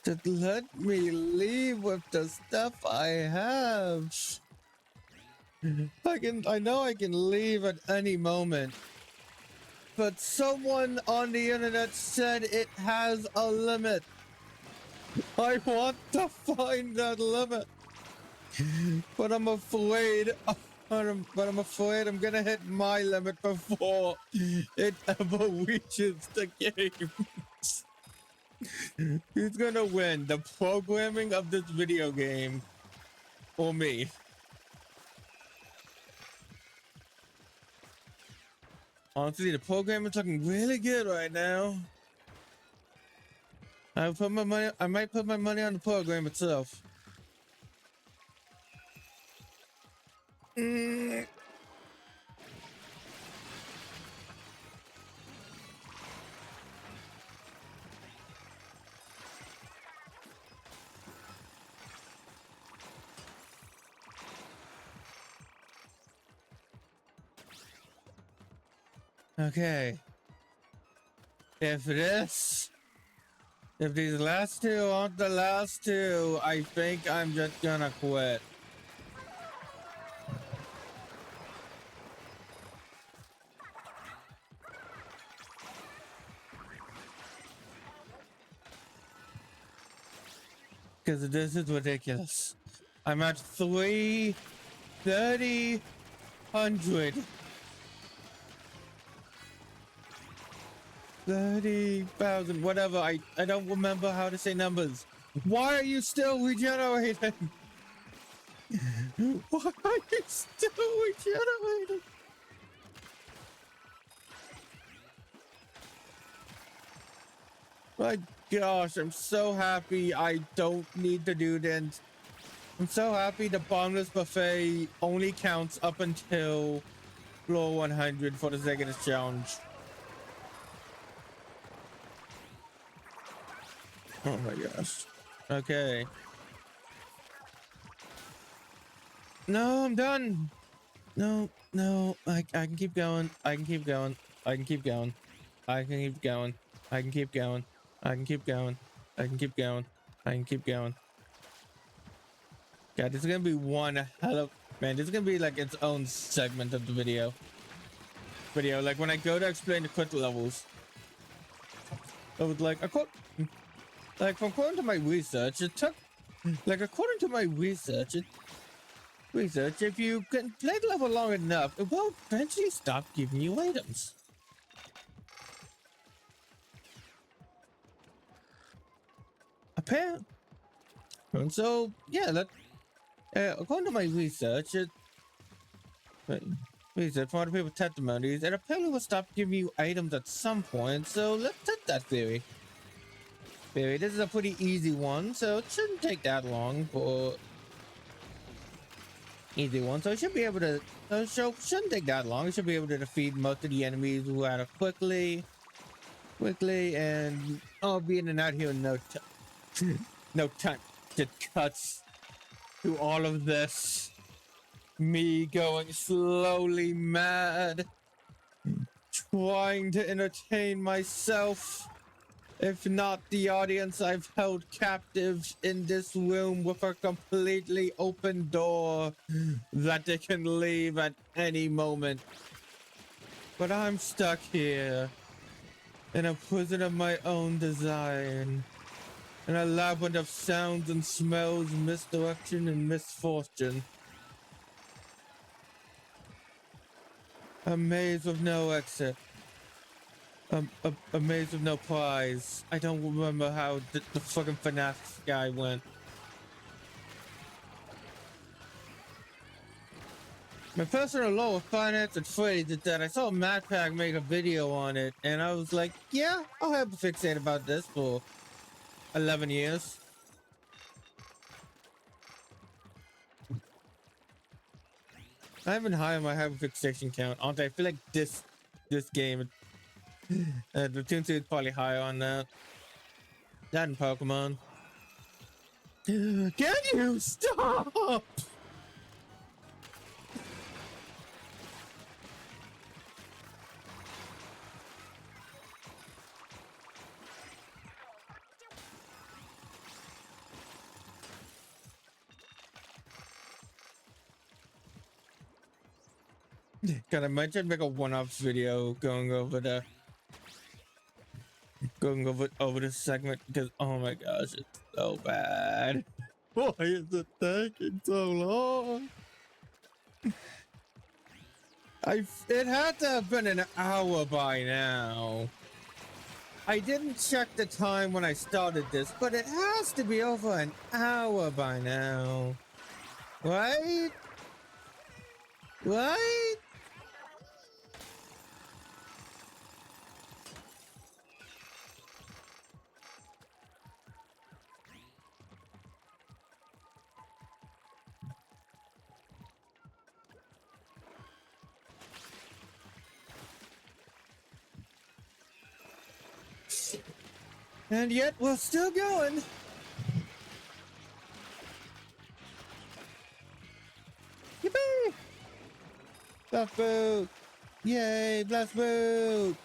Speaker 2: Just let me leave with the stuff I have. I know I can leave at any moment. But someone on the internet said it has a limit. I want to find that limit. But I'm afraid I'm afraid I'm gonna hit my limit before it ever reaches the game. Who's gonna win? The programming of this video game or me? Honestly, the program is looking really good right now. I might put my money on the program itself. Okay. If these last two aren't the last two, I think I'm just gonna quit. Because this is ridiculous. I'm at 30,000. 30,000, whatever. I don't remember how to say numbers. Why are you still regenerating? Why are you still regenerating? My gosh, I'm so happy I don't need to do this. I'm so happy the bottomless buffet only counts up until floor 100 for the sake of this challenge. Oh my gosh. Okay. No, I'm done. No, I can keep going. I can keep going. I can keep going. I can keep going. I can keep going. I can keep going. I can keep going. I can keep going. God, this is gonna be one hell of, man, this is gonna be like its own segment of the video. Like when I go to explain the quit levels. I was like, according to my research, it took, like, according to my research, if you can play the level long enough, it will eventually stop giving you items. Apparently. And so, yeah, that, according to my research, research from other people's testimonies, it apparently will stop giving you items at some point, so let's test that theory. This is a pretty easy one, so it shouldn't take that long for easy one. So it should be able to. Shouldn't take that long. It should be able to defeat most of the enemies rather quickly, and I'll be in and out here in no time. No time. Just cuts to all of this. Me going slowly mad, trying to entertain myself. If not the audience I've held captive in this room with a completely open door that they can leave at any moment. But I'm stuck here in a prison of my own design, in a labyrinth of sounds and smells, misdirection and misfortune. A maze with no exit. A maze with no prize. I don't remember how the fucking FNAF guy went. My personal law with finance and trade is that I saw MatPack make a video on it, and I was like, yeah, I'll have a fixate about this for 11 years. I haven't high on my hyperfixation count, aren't I? I feel like this game, the Toon Suit's probably higher on that. That and Pokemon. Can you stop? God, I might just make a one-off video going over this segment because oh my gosh, it's so bad. Why is it taking so long? It had to have been an hour by now. I didn't check the time when I started this, but it has to be over an hour by now. Right? Right? And yet we're still going. Yippee! Blast boot! Yay, blast boot!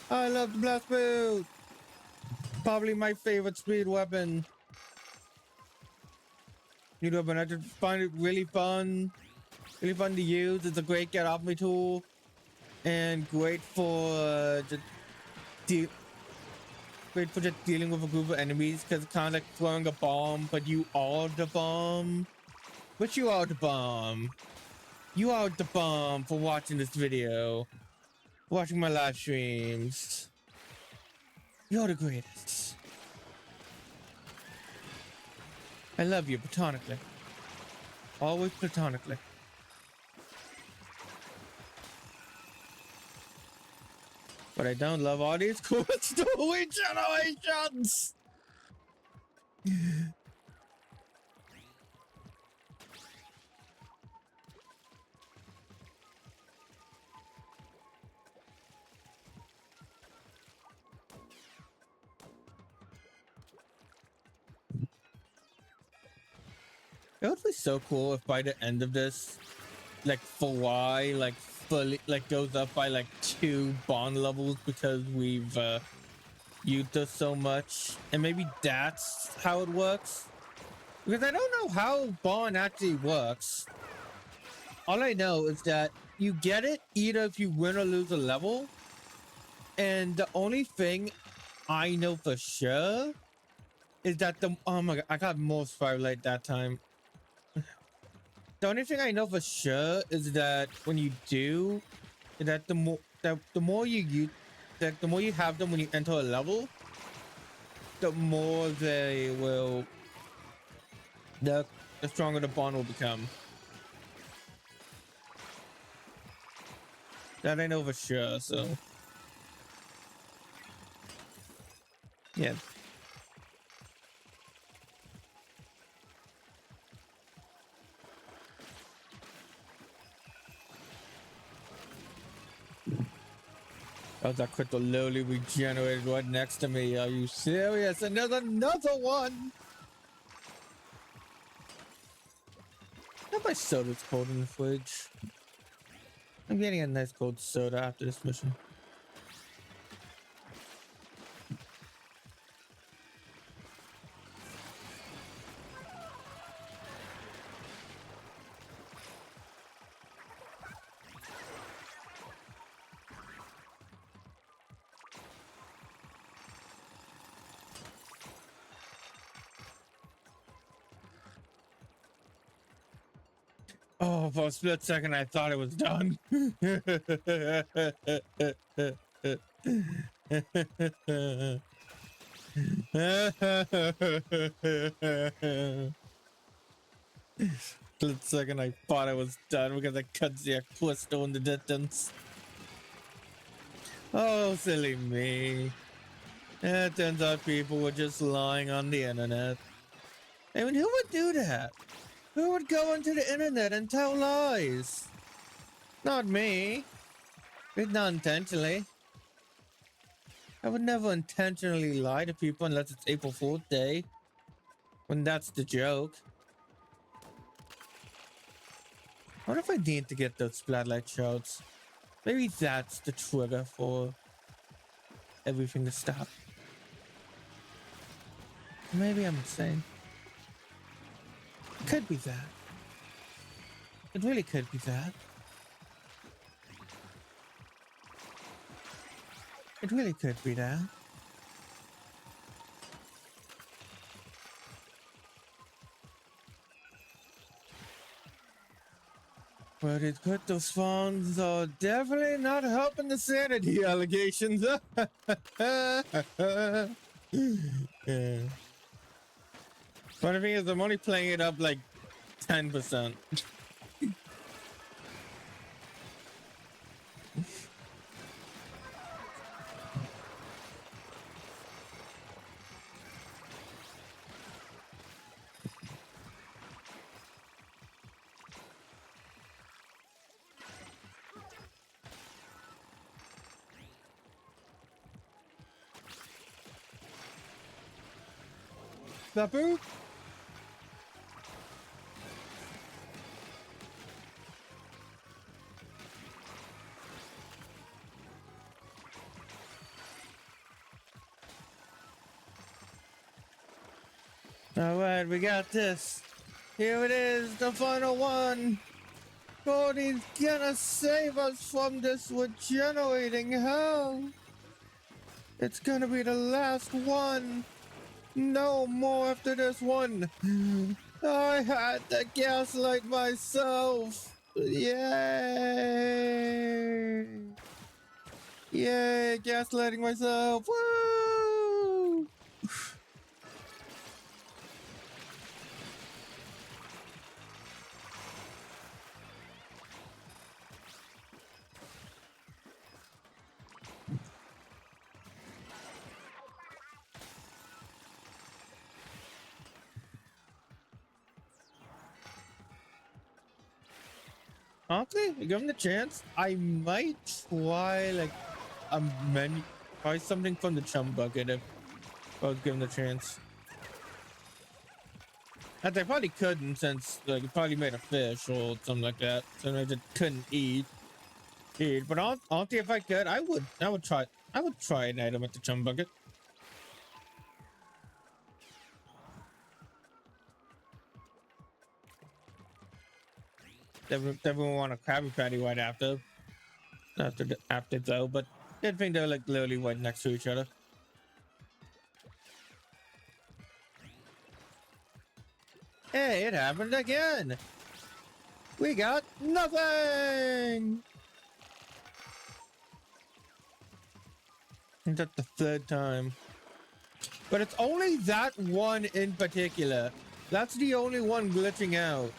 Speaker 2: I love the blast boot! Probably my favorite speed weapon. You know, but I just find it really fun to use. It's a great get off me tool, and great for just dealing with a group of enemies because it's kind of like throwing a bomb, but you are the bomb. But you are the bomb. You are the bomb for watching this video, watching my live streams. You're the greatest. I love you platonically. Always platonically. But I don't love all these cool story generations. It would be so cool if by the end of this, like for Y, like fully, like goes up by like 2 bond levels because we've used this so much, and maybe that's how it works. Because I don't know how bond actually works. All I know is that you get it either if you win or lose a level, and the only thing I know for sure is that oh my god, I got more Firelight that time. The only thing I know for sure is that when you do, that the more you use, that the more you have them when you enter a level, the more they will, the stronger the bond will become. That I know for sure. So yeah. Oh, that crystal literally regenerated right next to me. Are you serious? And there's another one. My soda's cold in the fridge. I'm getting a nice cold soda after this mission. Oh, for a split second, I thought it was done. Split second, I thought I was done because I could see a crystal in the distance. Oh, silly me. It turns out people were just lying on the internet. I mean, who would do that? Who would go onto the internet and tell lies? Not me. It's not intentionally. I would never intentionally lie to people unless it's April Fool's Day. When that's the joke. I wonder if I need to get those splatlight shards. Maybe that's the trigger for everything to stop. Maybe I'm insane. It could be that. It really could be that. It really could be that. But it could, those phones are definitely not helping the sanity allegations. Yeah. Funny thing is, I'm only playing it up like 10%. Sapu? Alright, we got this. Here it is, the final one. Cody's gonna save us from this regenerating hell. It's gonna be the last one. No more after this one. I had to gaslight myself. Yay! Yay, gaslighting myself. Woo! Honestly, given the chance, I might try like a menu, try something from the chum bucket if I was given the chance. And I probably couldn't, since like it probably made a fish or something like that, so I just couldn't eat. But honestly, if I could, I would try an item at the chum bucket. Definitely want a Krabby Patty right after though, but I think they're like literally right next to each other. Hey, it happened again. We got nothing. That's the third time. But it's only that one in particular. That's the only one glitching out.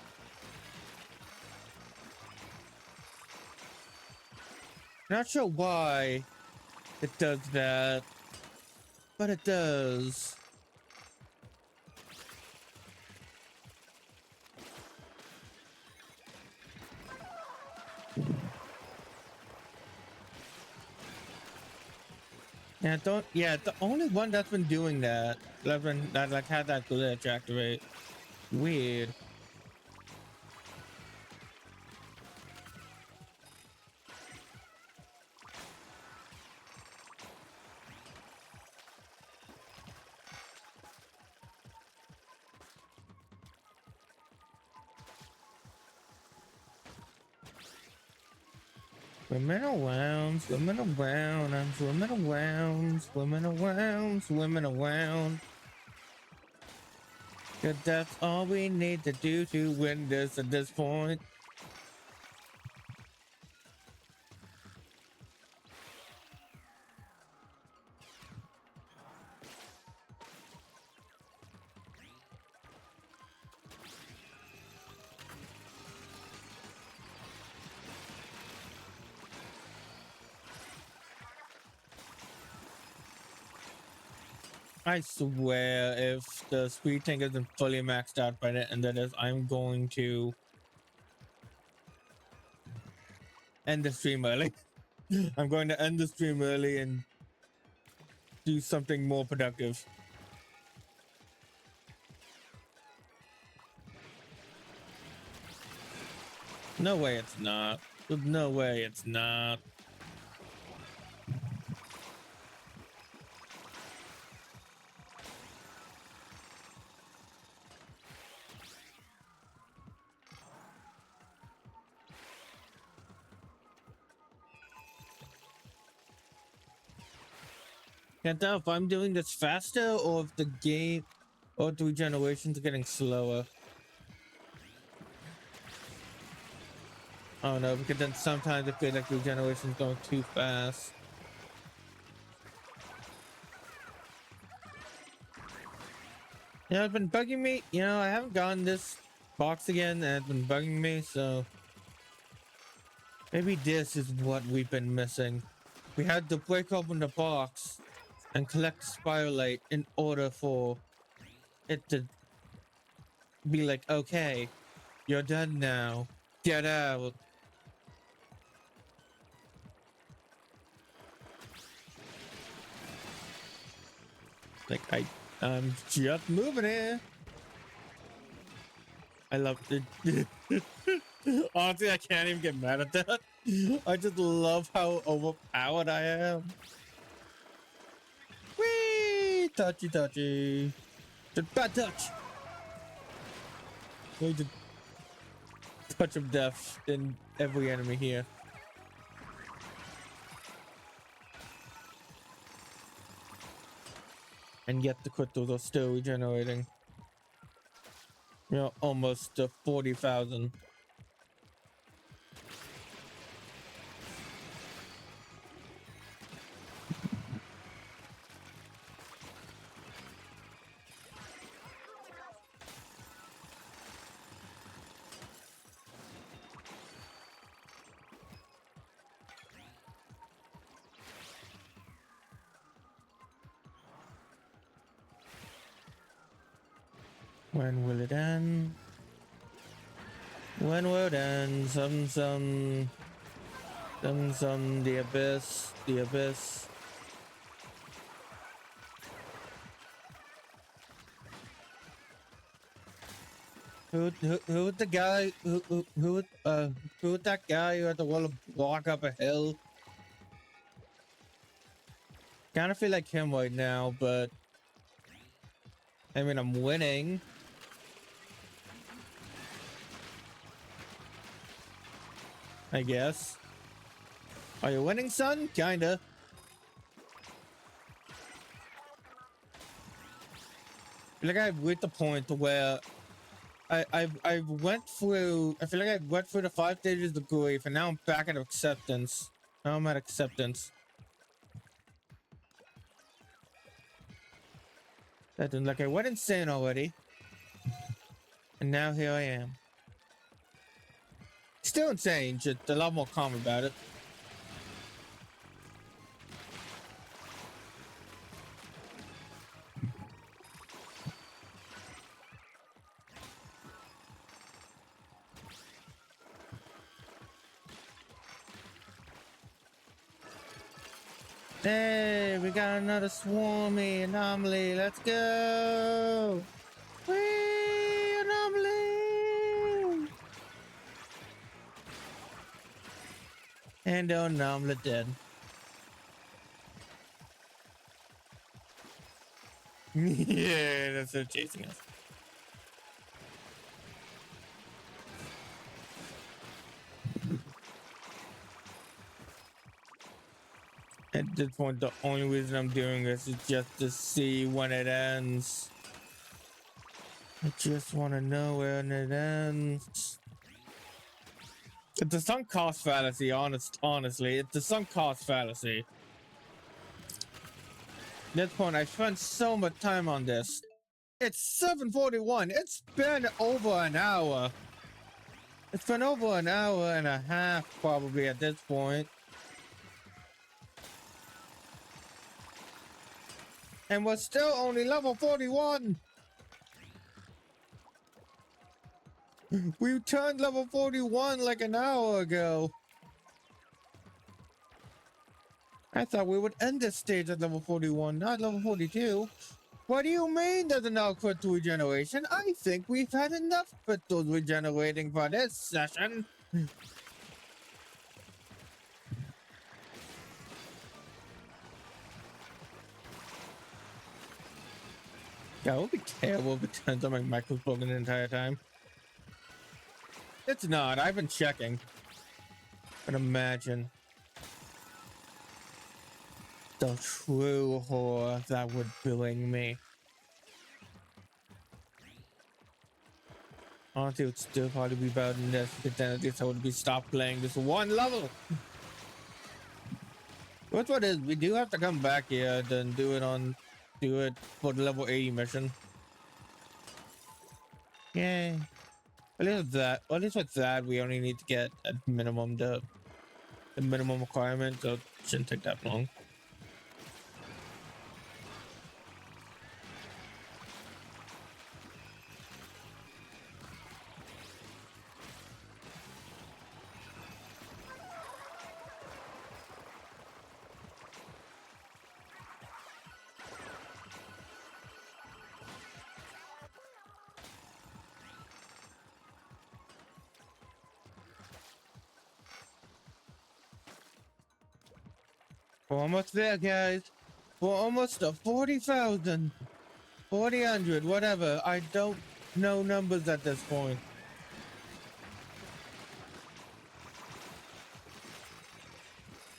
Speaker 2: Not sure why it does that, but it does. Yeah, the only one that's been doing that, that like had that glitch activate. Weird. Swimming around, swimming around, I'm swimming around, swimming around, swimming around. Cause that's all we need to do to win this at this point. I swear, if the speed tank isn't fully maxed out by the end of this, I'm going to end the stream early. I'm going to end the stream early and do something more productive. No way it's not. There's no way it's not. Can't tell if I'm doing this faster or if the game or the regeneration's getting slower. I don't know, because then sometimes I feel like regeneration's going too fast. Yeah, it's been bugging me. You know, I haven't gotten this box again, and it's been bugging me, so maybe this is what we've been missing. We had to break open the box and collect Spiralite in order for it to be like, okay, you're done now. Get out. Like, I'm just moving here. I love it. Honestly, I can't even get mad at that. I just love how overpowered I am. Whee! Touchy, touchy. Just bad touch. Need the touch of death in every enemy here. And yet the crystals are still regenerating. You know, almost 40,000. When will it end? When will it end? Some, the abyss, the abyss. Who's the guy who's that guy who had to walk up a hill? Kind of feel like him right now, but I mean, I'm winning. I guess. Are you winning, son? Kinda. I feel like I've reached the point where I went through. I feel like I went through the 5 stages of grief, and now I'm back at acceptance. Now I'm at acceptance. That didn't like I went insane already, and now here I am. Still insane, just a lot more calm about it. Hey, we got another swarmy anomaly. Let's go. Whee, anomaly. And the anomaly dead. Yeah, that's so chasing us. At this point, the only reason I'm doing this is just to see when it ends. I just want to know when it ends. It's a sunk cost fallacy, honestly. It's a sunk cost fallacy. At this point, I spent so much time on this. It's 7:41. It's been over an hour. It's been over an hour and a half, probably, at this point. And we're still only level 41. We turned level 41 like an hour ago. I thought we would end this stage at level 41, not level 42. What do you mean there's enough crystal regeneration? I think we've had enough crystals regenerating for this session. That would be terrible if it turns out my mic was broken the entire time. It's not. I've been checking. But imagine. The true horror that would bring me. Honestly, it would still probably be better than this, because then at least I would be stopped playing this one level. What's what is, we do have to come back here and do it for the level 80 mission. Yay. At least with that, at least with that, we only need to get at minimum the minimum requirement, so it shouldn't take that long. We're almost there, guys. We're almost to 40,000. 4,000, whatever. I don't know numbers at this point.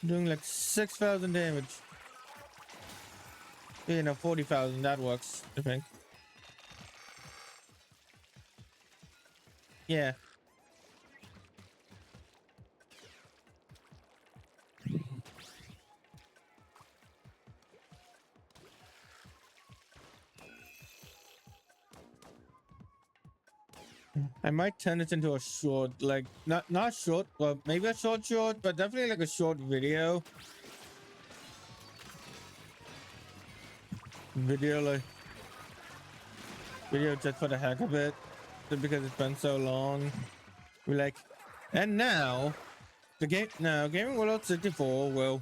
Speaker 2: Doing like 6,000 damage. Yeah, no, 40,000. That works, I think. Yeah. I might turn this into a short, like not short, but maybe a short, but definitely like a short video. Video just for the heck of it, just because it's been so long. We're like, and now Gaming World 64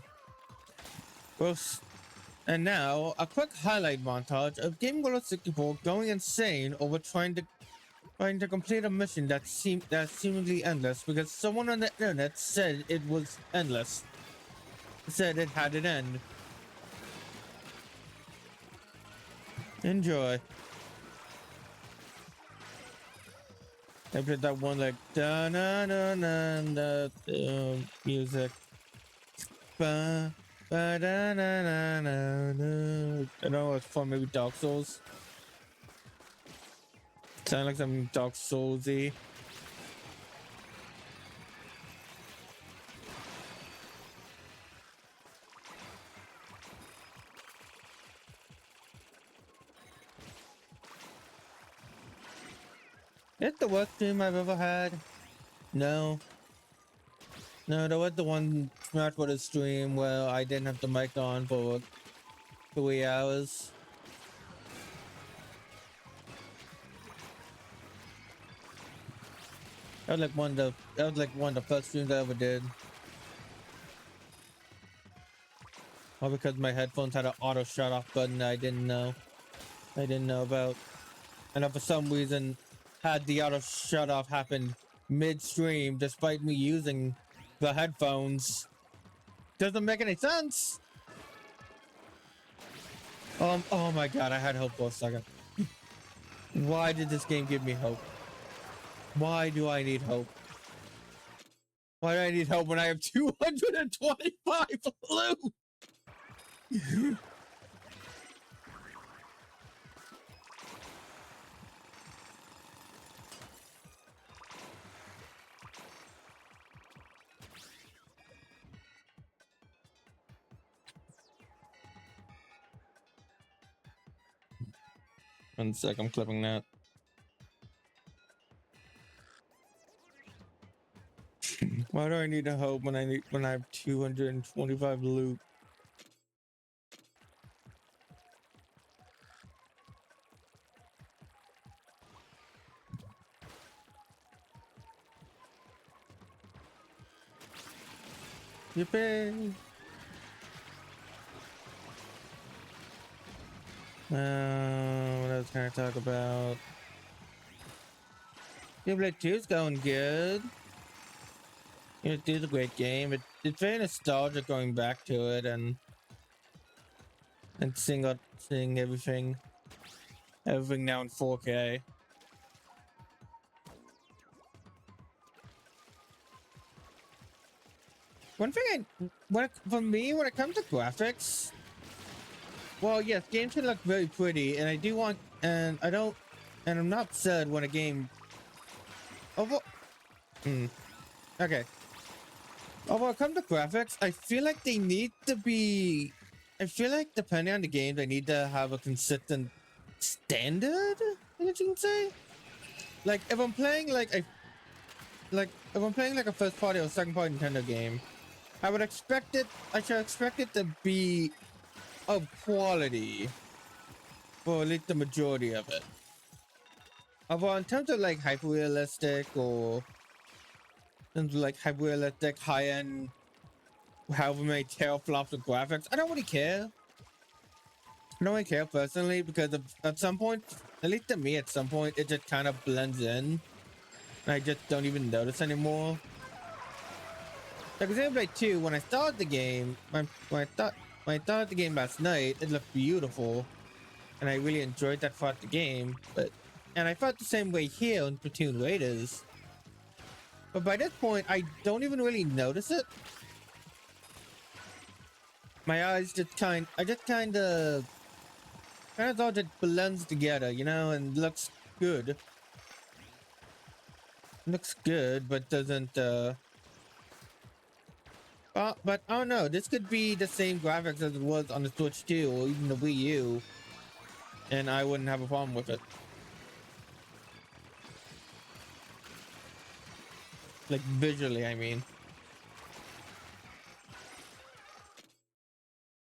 Speaker 2: and now a quick highlight montage of Gaming World 64 going insane over trying to complete a mission that's seemingly endless because someone on the internet said it was endless. Said it had an end. Enjoy. I played that one like da na na na na music. Ba ba da na na na na. I don't know what's from, maybe Dark Souls. Sound like some Dark Soulsy. It's the worst stream I've ever had. No, there was the one Smash Brothers stream where I didn't have the mic on for 3 hours. That was like one of the first streams I ever did. All because my headphones had an auto shut off button I didn't know about. And for some reason had the auto shut off happen midstream despite me using the headphones. Doesn't make any sense. Oh my god, I had hope for a second. Why did this game give me hope? Why do I need hope? Why do I need hope when I have 225 loot? 1 sec, I'm clipping that. Why do I need a hope when I have 225 loot? Yippee! What else can I talk about? Blade 2 is going good. It is a great game. It's very nostalgic going back to it and seeing everything now in 4K. One thing for me when it comes to graphics, Well, yes, games can look very pretty, and I do want, and I don't, and I'm not upset when a game. Although, okay. Although it comes to graphics, I feel like they need to be. I feel like depending on the game, they need to have a consistent standard. I guess you can say. Like if I'm playing like if I'm playing like a first party or second party Nintendo game, I would expect it. I should expect it to be of quality for at least the majority of it. Although in terms of like hyper realistic or in terms of like hyper realistic high end, however many teraflops of graphics, I don't really care. I don't really care personally because at some point, at least to me, at some point, it just kind of blends in. And I just don't even notice anymore. Like Xenoblade 2, when I started the game, when I started the game last night, it looked beautiful, and I really enjoyed that part of the game. And I felt the same way here on Splatoon Raiders. But by this point, I don't even really notice it. My eyes just kind of thought it blends together, you know, and looks good. Looks good, but doesn't. But I don't know. This could be the same graphics as it was on the Switch 2 or even the Wii U, and I wouldn't have a problem with it. Like visually, I mean.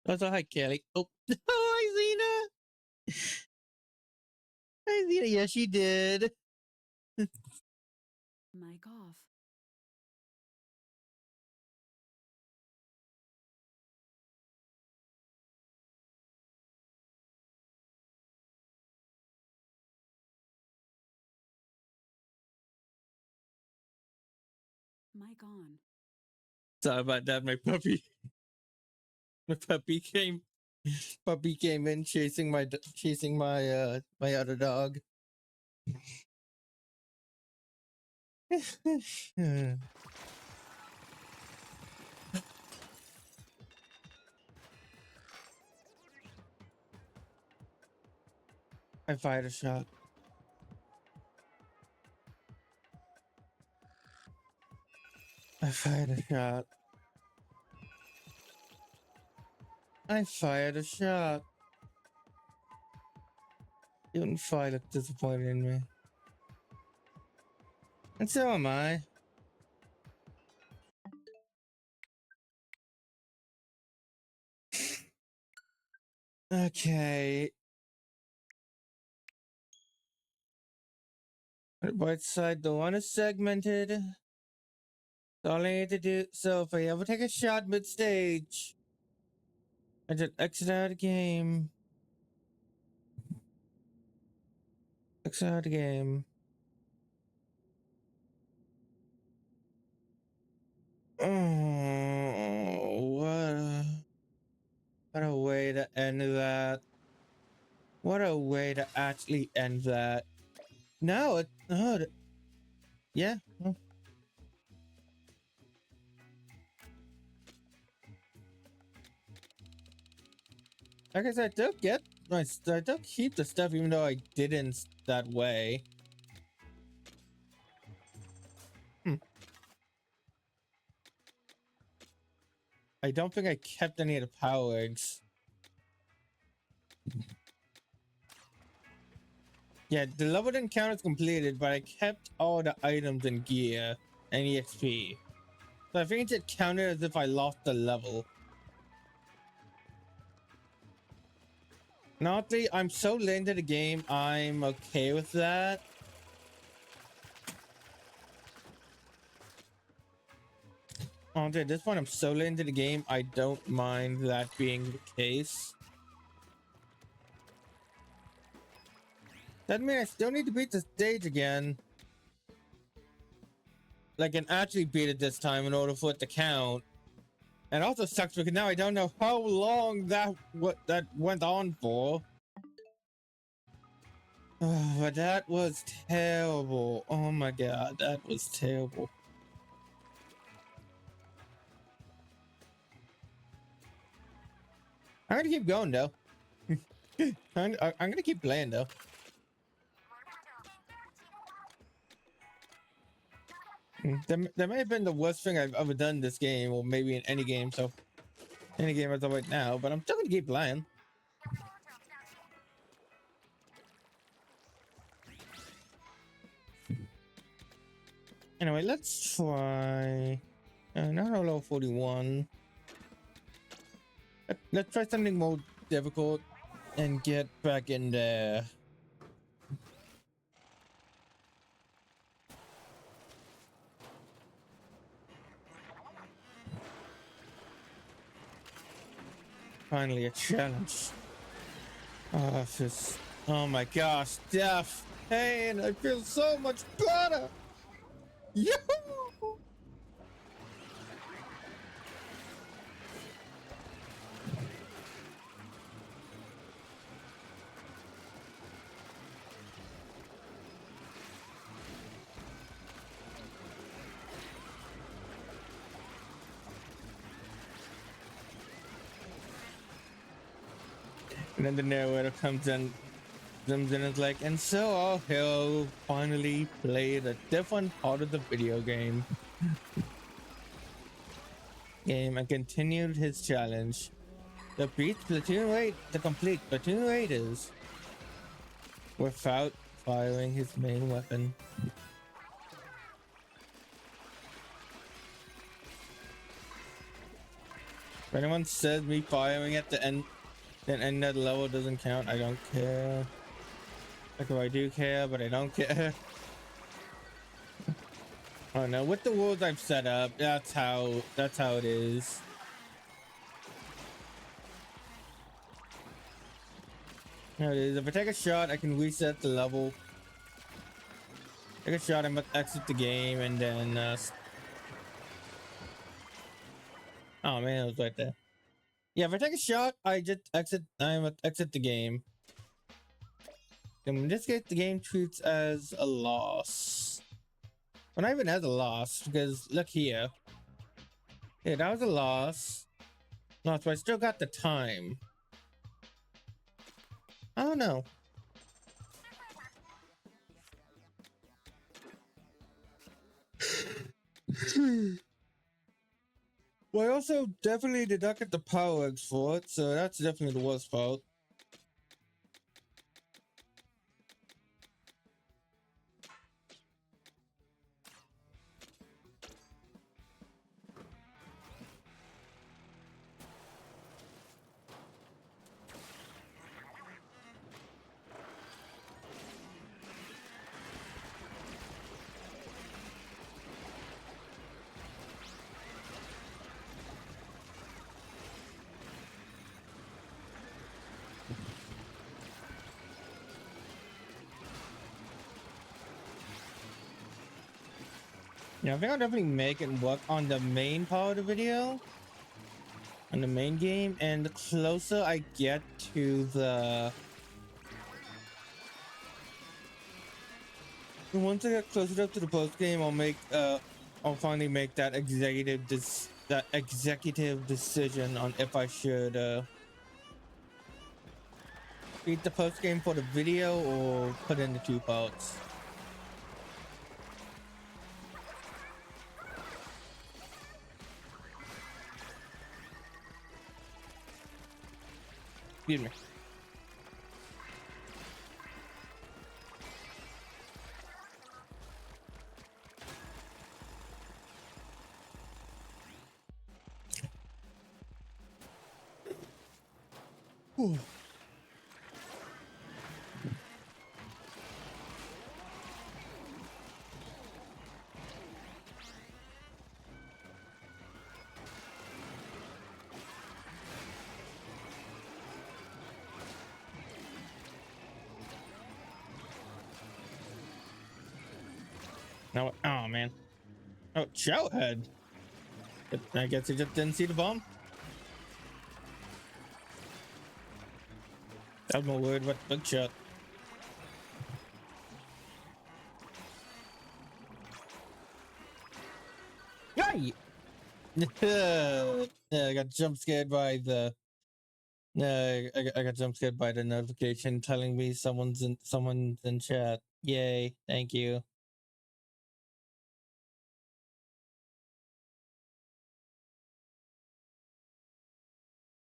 Speaker 2: Also, hi, Kelly. Oh, hi, Xena. Hi, Xena. Yeah, she did.
Speaker 1: Mic off. Mic on.
Speaker 2: Sorry about that. My puppy. My puppy came in chasing my other dog. I fired a shot. I fired a shot. I fired a shot. Even Fi looked disappointed in me. And so am I. Okay. Right side, the one is segmented. That's all I need to do. So if I ever take a shot mid stage, I just exit out of the game. Exit out of the game. Oh, what a way to end that. What a way to actually end that. No, yeah. I guess I do get I do keep the stuff even though I didn't that way. I don't think I kept any of the power eggs. Yeah, the level didn't count as completed, but I kept all the items and gear and EXP. So I think it counted as if I lost the level. And honestly, I'm so late into the game, I'm okay with that. Honestly, at this point, I'm so late into the game, I don't mind that being the case. That means I still need to beat the stage again. Like, and actually beat it this time in order for it to count. And also sucks because now I don't know how long that went on for. Oh, but that was terrible. Oh my god, that was terrible. I'm gonna keep going though. I'm gonna keep playing though. That may have been the worst thing I've ever done in this game, or maybe in any game. So any game as of right now, but I'm still gonna keep playing. Anyway, let's try. Not level 41. Let's try something more difficult and get back in there. Finally, a challenge. Oh my gosh, death, pain. I feel so much better. Yahoo! And then the narrator comes in and is like, and so all hell finally played a different part of the video game. And continued his challenge. The complete Splatoon Raiders without firing his main weapon. If anyone says me firing at the end, then that level doesn't count, I don't care. Like, I do care, but I don't care. Oh no, with the rules I've set up, that's how it is. There it is. If I take a shot, I can reset the level. Take a shot, I must exit the game, and then oh man, it was right there. Yeah, if I take a shot, I must exit the game. In this case, the game treats as a loss. Well, not even as a loss, because look here. Yeah, that was a loss. Loss, but I still got the time. I don't know. Well, I also definitely deducted the power X for it, so that's definitely the worst part. Yeah, I think I'll definitely make it work on the main part of the video. On the main game, and the closer I get to the... Once I get closer up to the post game, I'll finally make that executive decision on if I should beat the post game for the video or put in the 2 parts. Excuse me. Whew. No, oh man. Oh, Shouthead. I guess he just didn't see the bomb. I was more worried about the big shot. Yay! I got jump scared by the I got jump scared by the notification telling me someone's in chat. Yay! Thank you.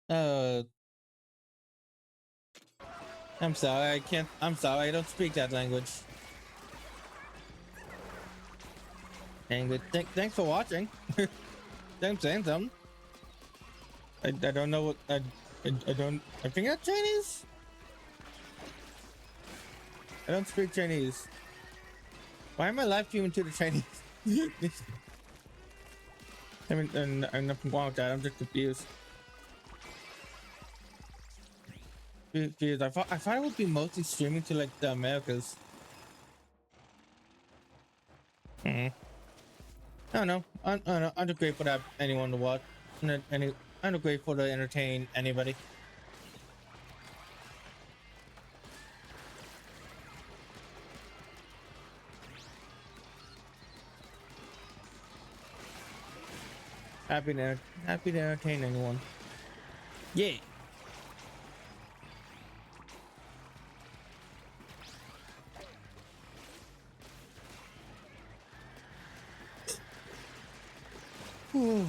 Speaker 2: Uh, I'm sorry. I can't. I'm sorry. I don't speak that language. And thanks for watching. Thanks saying something. I don't know what I don't. I think that's Chinese. I don't speak Chinese. Why am I live streaming to the Chinese? I mean, and nothing wrong with that. I'm just confused. Because I thought I would be mostly streaming to like the Americas. I don't know. I don't know. I'm just grateful to have anyone to watch. I'm just grateful to entertain anybody. Happy to entertain anyone. Yeah. Oh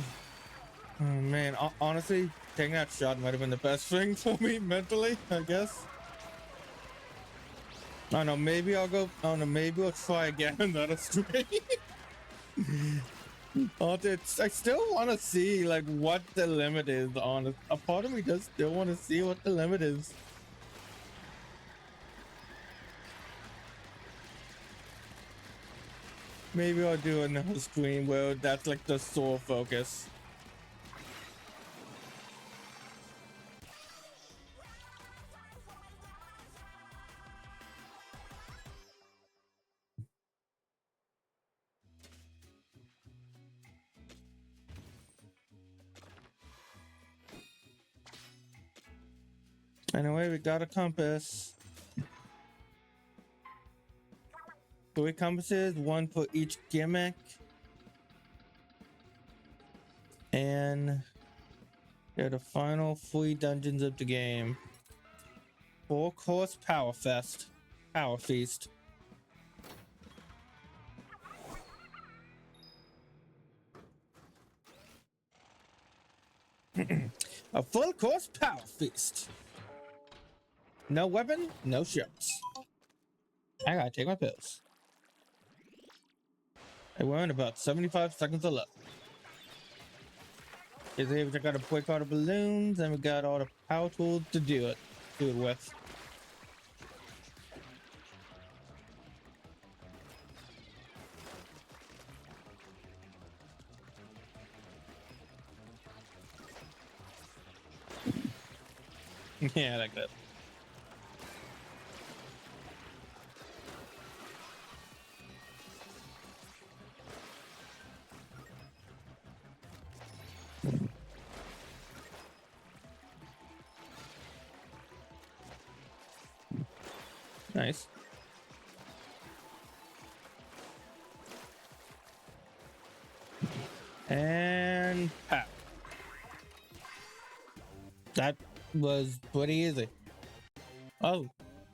Speaker 2: man, honestly, taking that shot might have been the best thing for me mentally, I guess. I don't know, maybe I'll go, I don't know, maybe I'll try again another stream. I still want to see like what the limit is on it. A part of me does still want to see what the limit is. Maybe I'll do another stream where that's like the sole focus. Anyway, we got a compass. 3 compasses, 1 for each gimmick. And they're the final 3 dungeons of the game. 4-course Power Feast. A full course Power Feast. No weapon, no ships. I gotta take my pills. We're in about 75 seconds of left. Is here we got to break all the balloons, and we got all the power tools to do it with. Yeah, like that. Nice. And pop. That was pretty easy. Oh,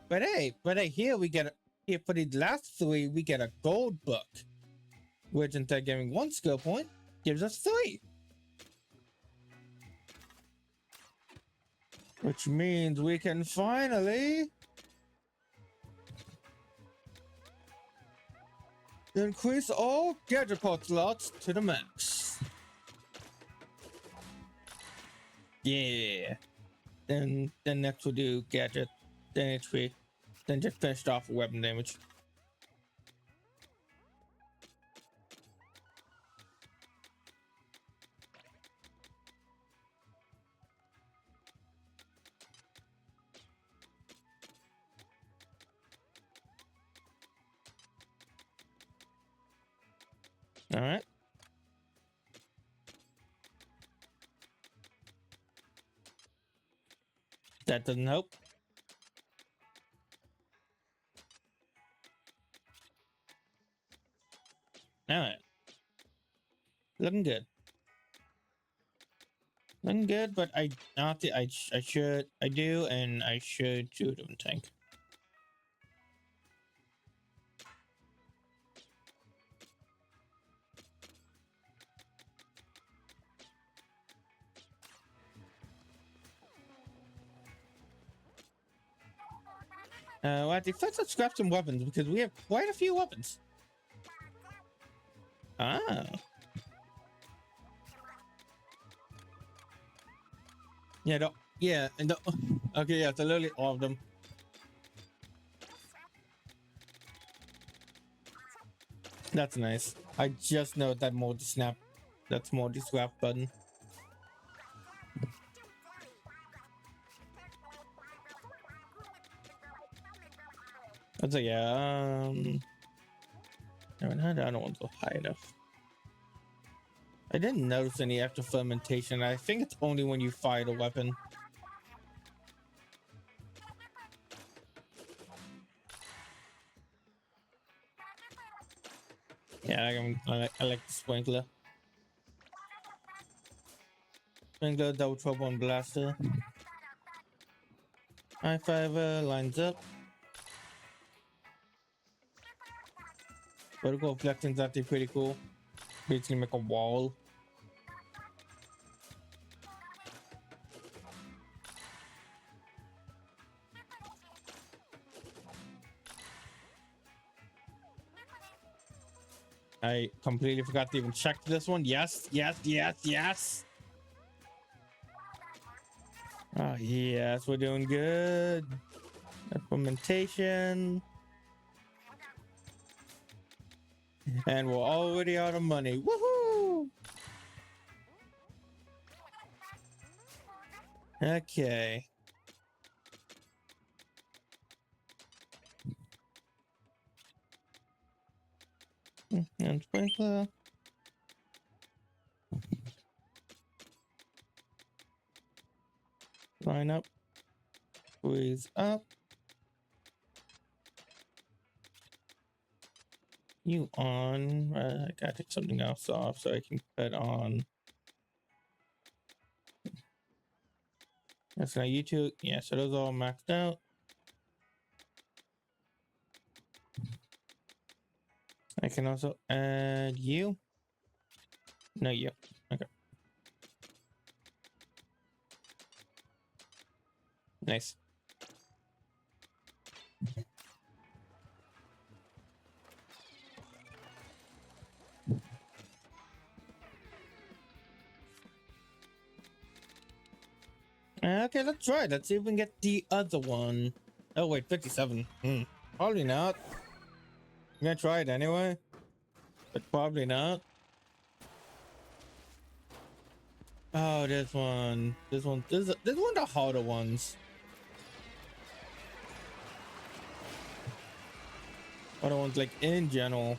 Speaker 2: but hey, here we get here for the last 3 we get a gold book, which instead of giving 1 skill point gives us 3. Which means we can finally increase all gadget pot slots to the max. Yeah. Then next we'll do gadget, then HP, then just finished off with weapon damage. All right. That doesn't help. All right. Looking good. I'm good, but I not the I do, and I should shoot him tank. Well, I think let's scrap some weapons because we have quite a few weapons. Ah. Yeah, yeah, and okay, yeah, so literally all of them. That's nice. I just know that multi snap, that's multi swap button. So yeah, I don't want to high enough. I didn't notice any after fermentation. I think it's only when you fire the weapon. Yeah, I like the sprinkler. Sprinkler, double trouble, and blaster. High fiber lines up. Vertical reflecting's actually pretty cool. Basically make a wall. I completely forgot to even check this one. Yes, yes, yes, yes. Oh, yes, we're doing good. Implementation. And we're already out of money. Woohoo! Okay. And sprinkler. Line up. Squeeze up. You on. I gotta take something else off so I can put on. That's now you two. Yeah, so those all maxed out. I can also add you. No, you. Okay. Nice. Okay, let's try it. Let's see if we can get the other one. Oh, wait, 57. Probably not. I'm gonna try it anyway, but probably not. Oh, this one. This one of the harder ones. Harder ones, like, in general.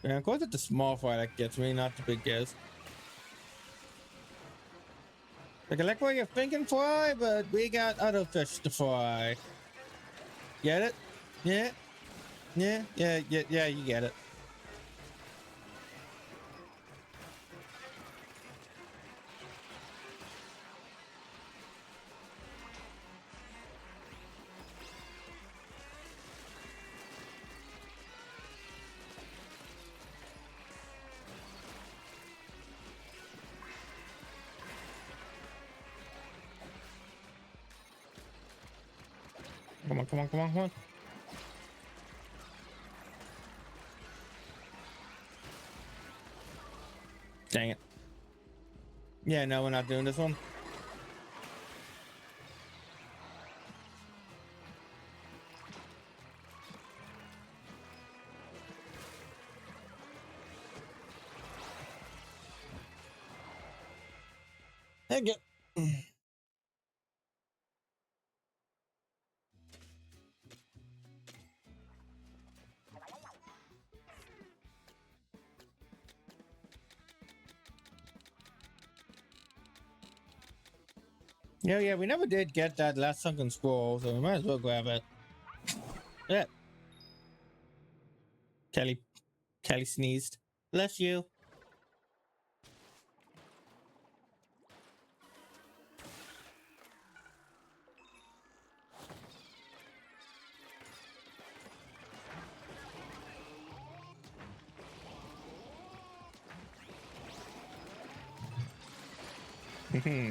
Speaker 2: Yeah, of course it's the small fry that gets me, not the big guys. Like, I like what you're thinking, fry, but we got other fish to fry. Get it? Yeah? Yeah, you get it. Come on, come on, come on, come on. Dang it. Yeah, no, we're not doing this one. Heck yeah. Yeah, we never did get that last sunken scroll, so we might as well grab it. Yeah. Kelly sneezed. Bless you.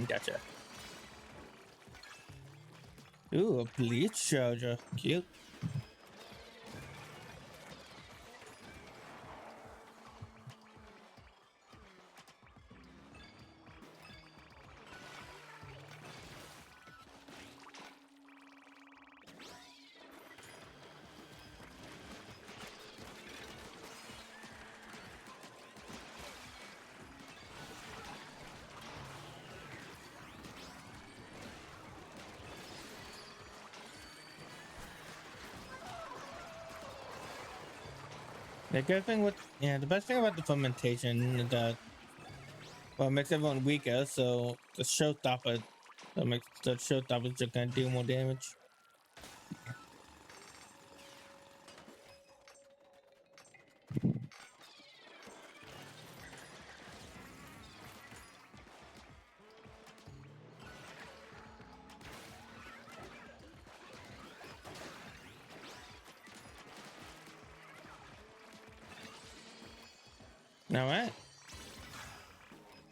Speaker 2: Gotcha. Ooh, a bleach charger. Cute. The good thing with the best thing about the fermentation is that well, it makes everyone weaker, so the showstopper that makes the showstoppers just gonna do more damage. All right.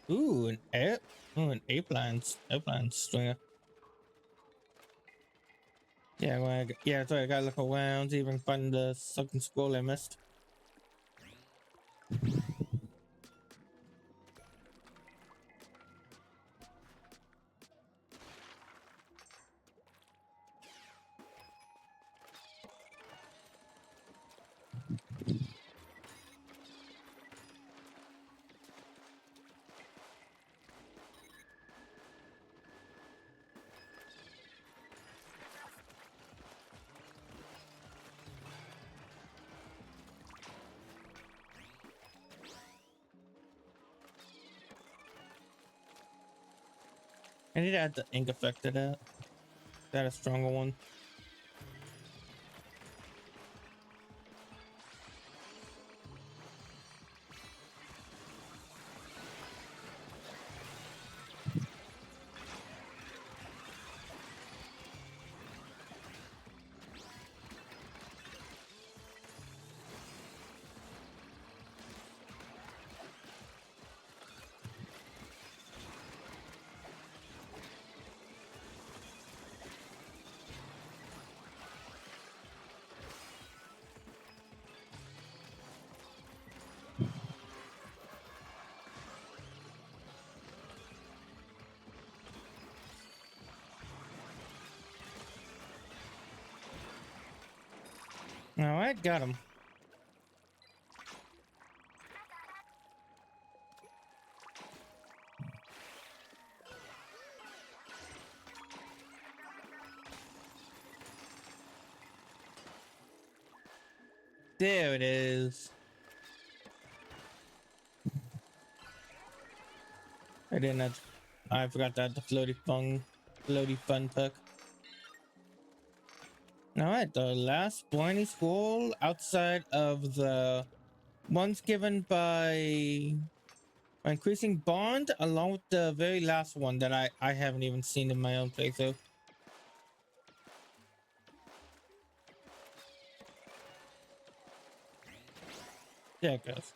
Speaker 2: Ooh, an air. Oh, an airplane stringer. Yeah, well, so I gotta look around, see if I can find the sunken scroll I missed. I need to add the ink effect to that. That a stronger one. All right, got him. There it is. I didn't have. I forgot that the floaty fun perk. All right, the last blindy scroll outside of the ones given by increasing bond, along with the very last one that I haven't even seen in my own playthrough. There it goes.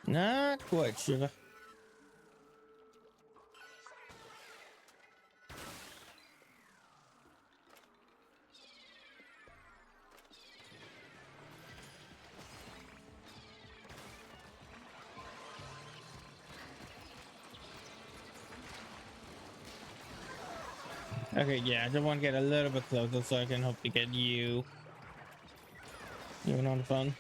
Speaker 2: Not quite sure. Okay, yeah, I just want to get a little bit closer so I can hopefully get you even on the phone.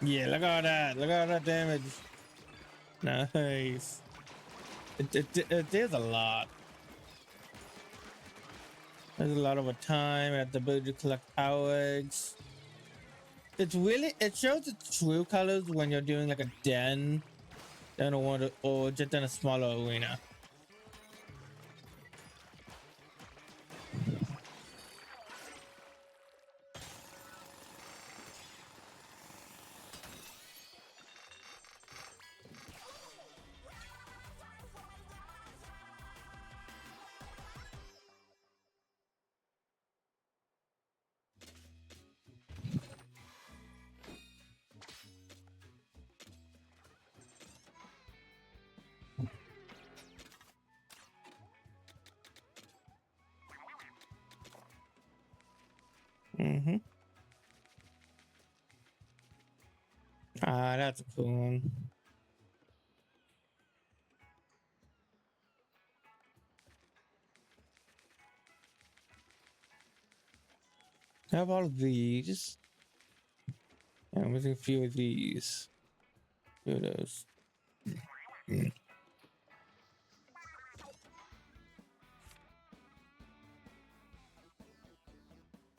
Speaker 2: Yeah, look at all that. Look at all that damage. Nice. There's a lot. There's a lot of time at the ability to collect power eggs. It shows its true colors when you're doing like a den, then or just in a smaller arena. Mm-hmm. Ah, that's a cool one. I have all of these. Yeah, I'm missing a few of these. Few of those.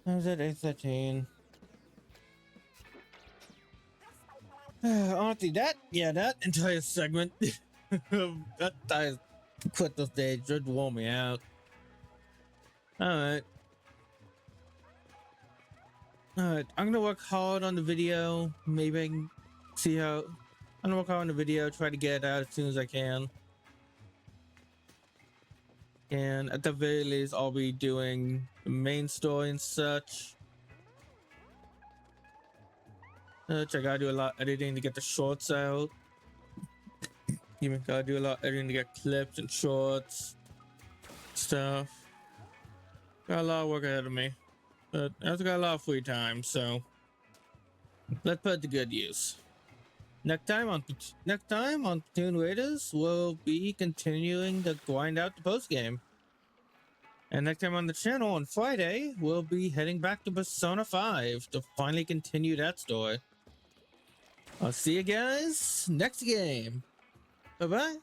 Speaker 2: I was at 813. Honestly, that entire segment, that I quit the stage, just wore me out. Alright. Alright, I'm gonna work hard on the video. Maybe I can see how. I'm gonna work hard on the video, try to get it out as soon as I can. And at the very least, I'll be doing the main story and such. I gotta do a lot of editing to get the shorts out. Even gotta do a lot of editing to get clips and shorts stuff. Got a lot of work ahead of me, but I've got a lot of free time, so let's put it to good use. Next time on Platoon Raiders, we'll be continuing to grind out the post game. And next time on the channel on Friday, we'll be heading back to Persona 5 to finally continue that story. I'll see you guys next game. Bye bye.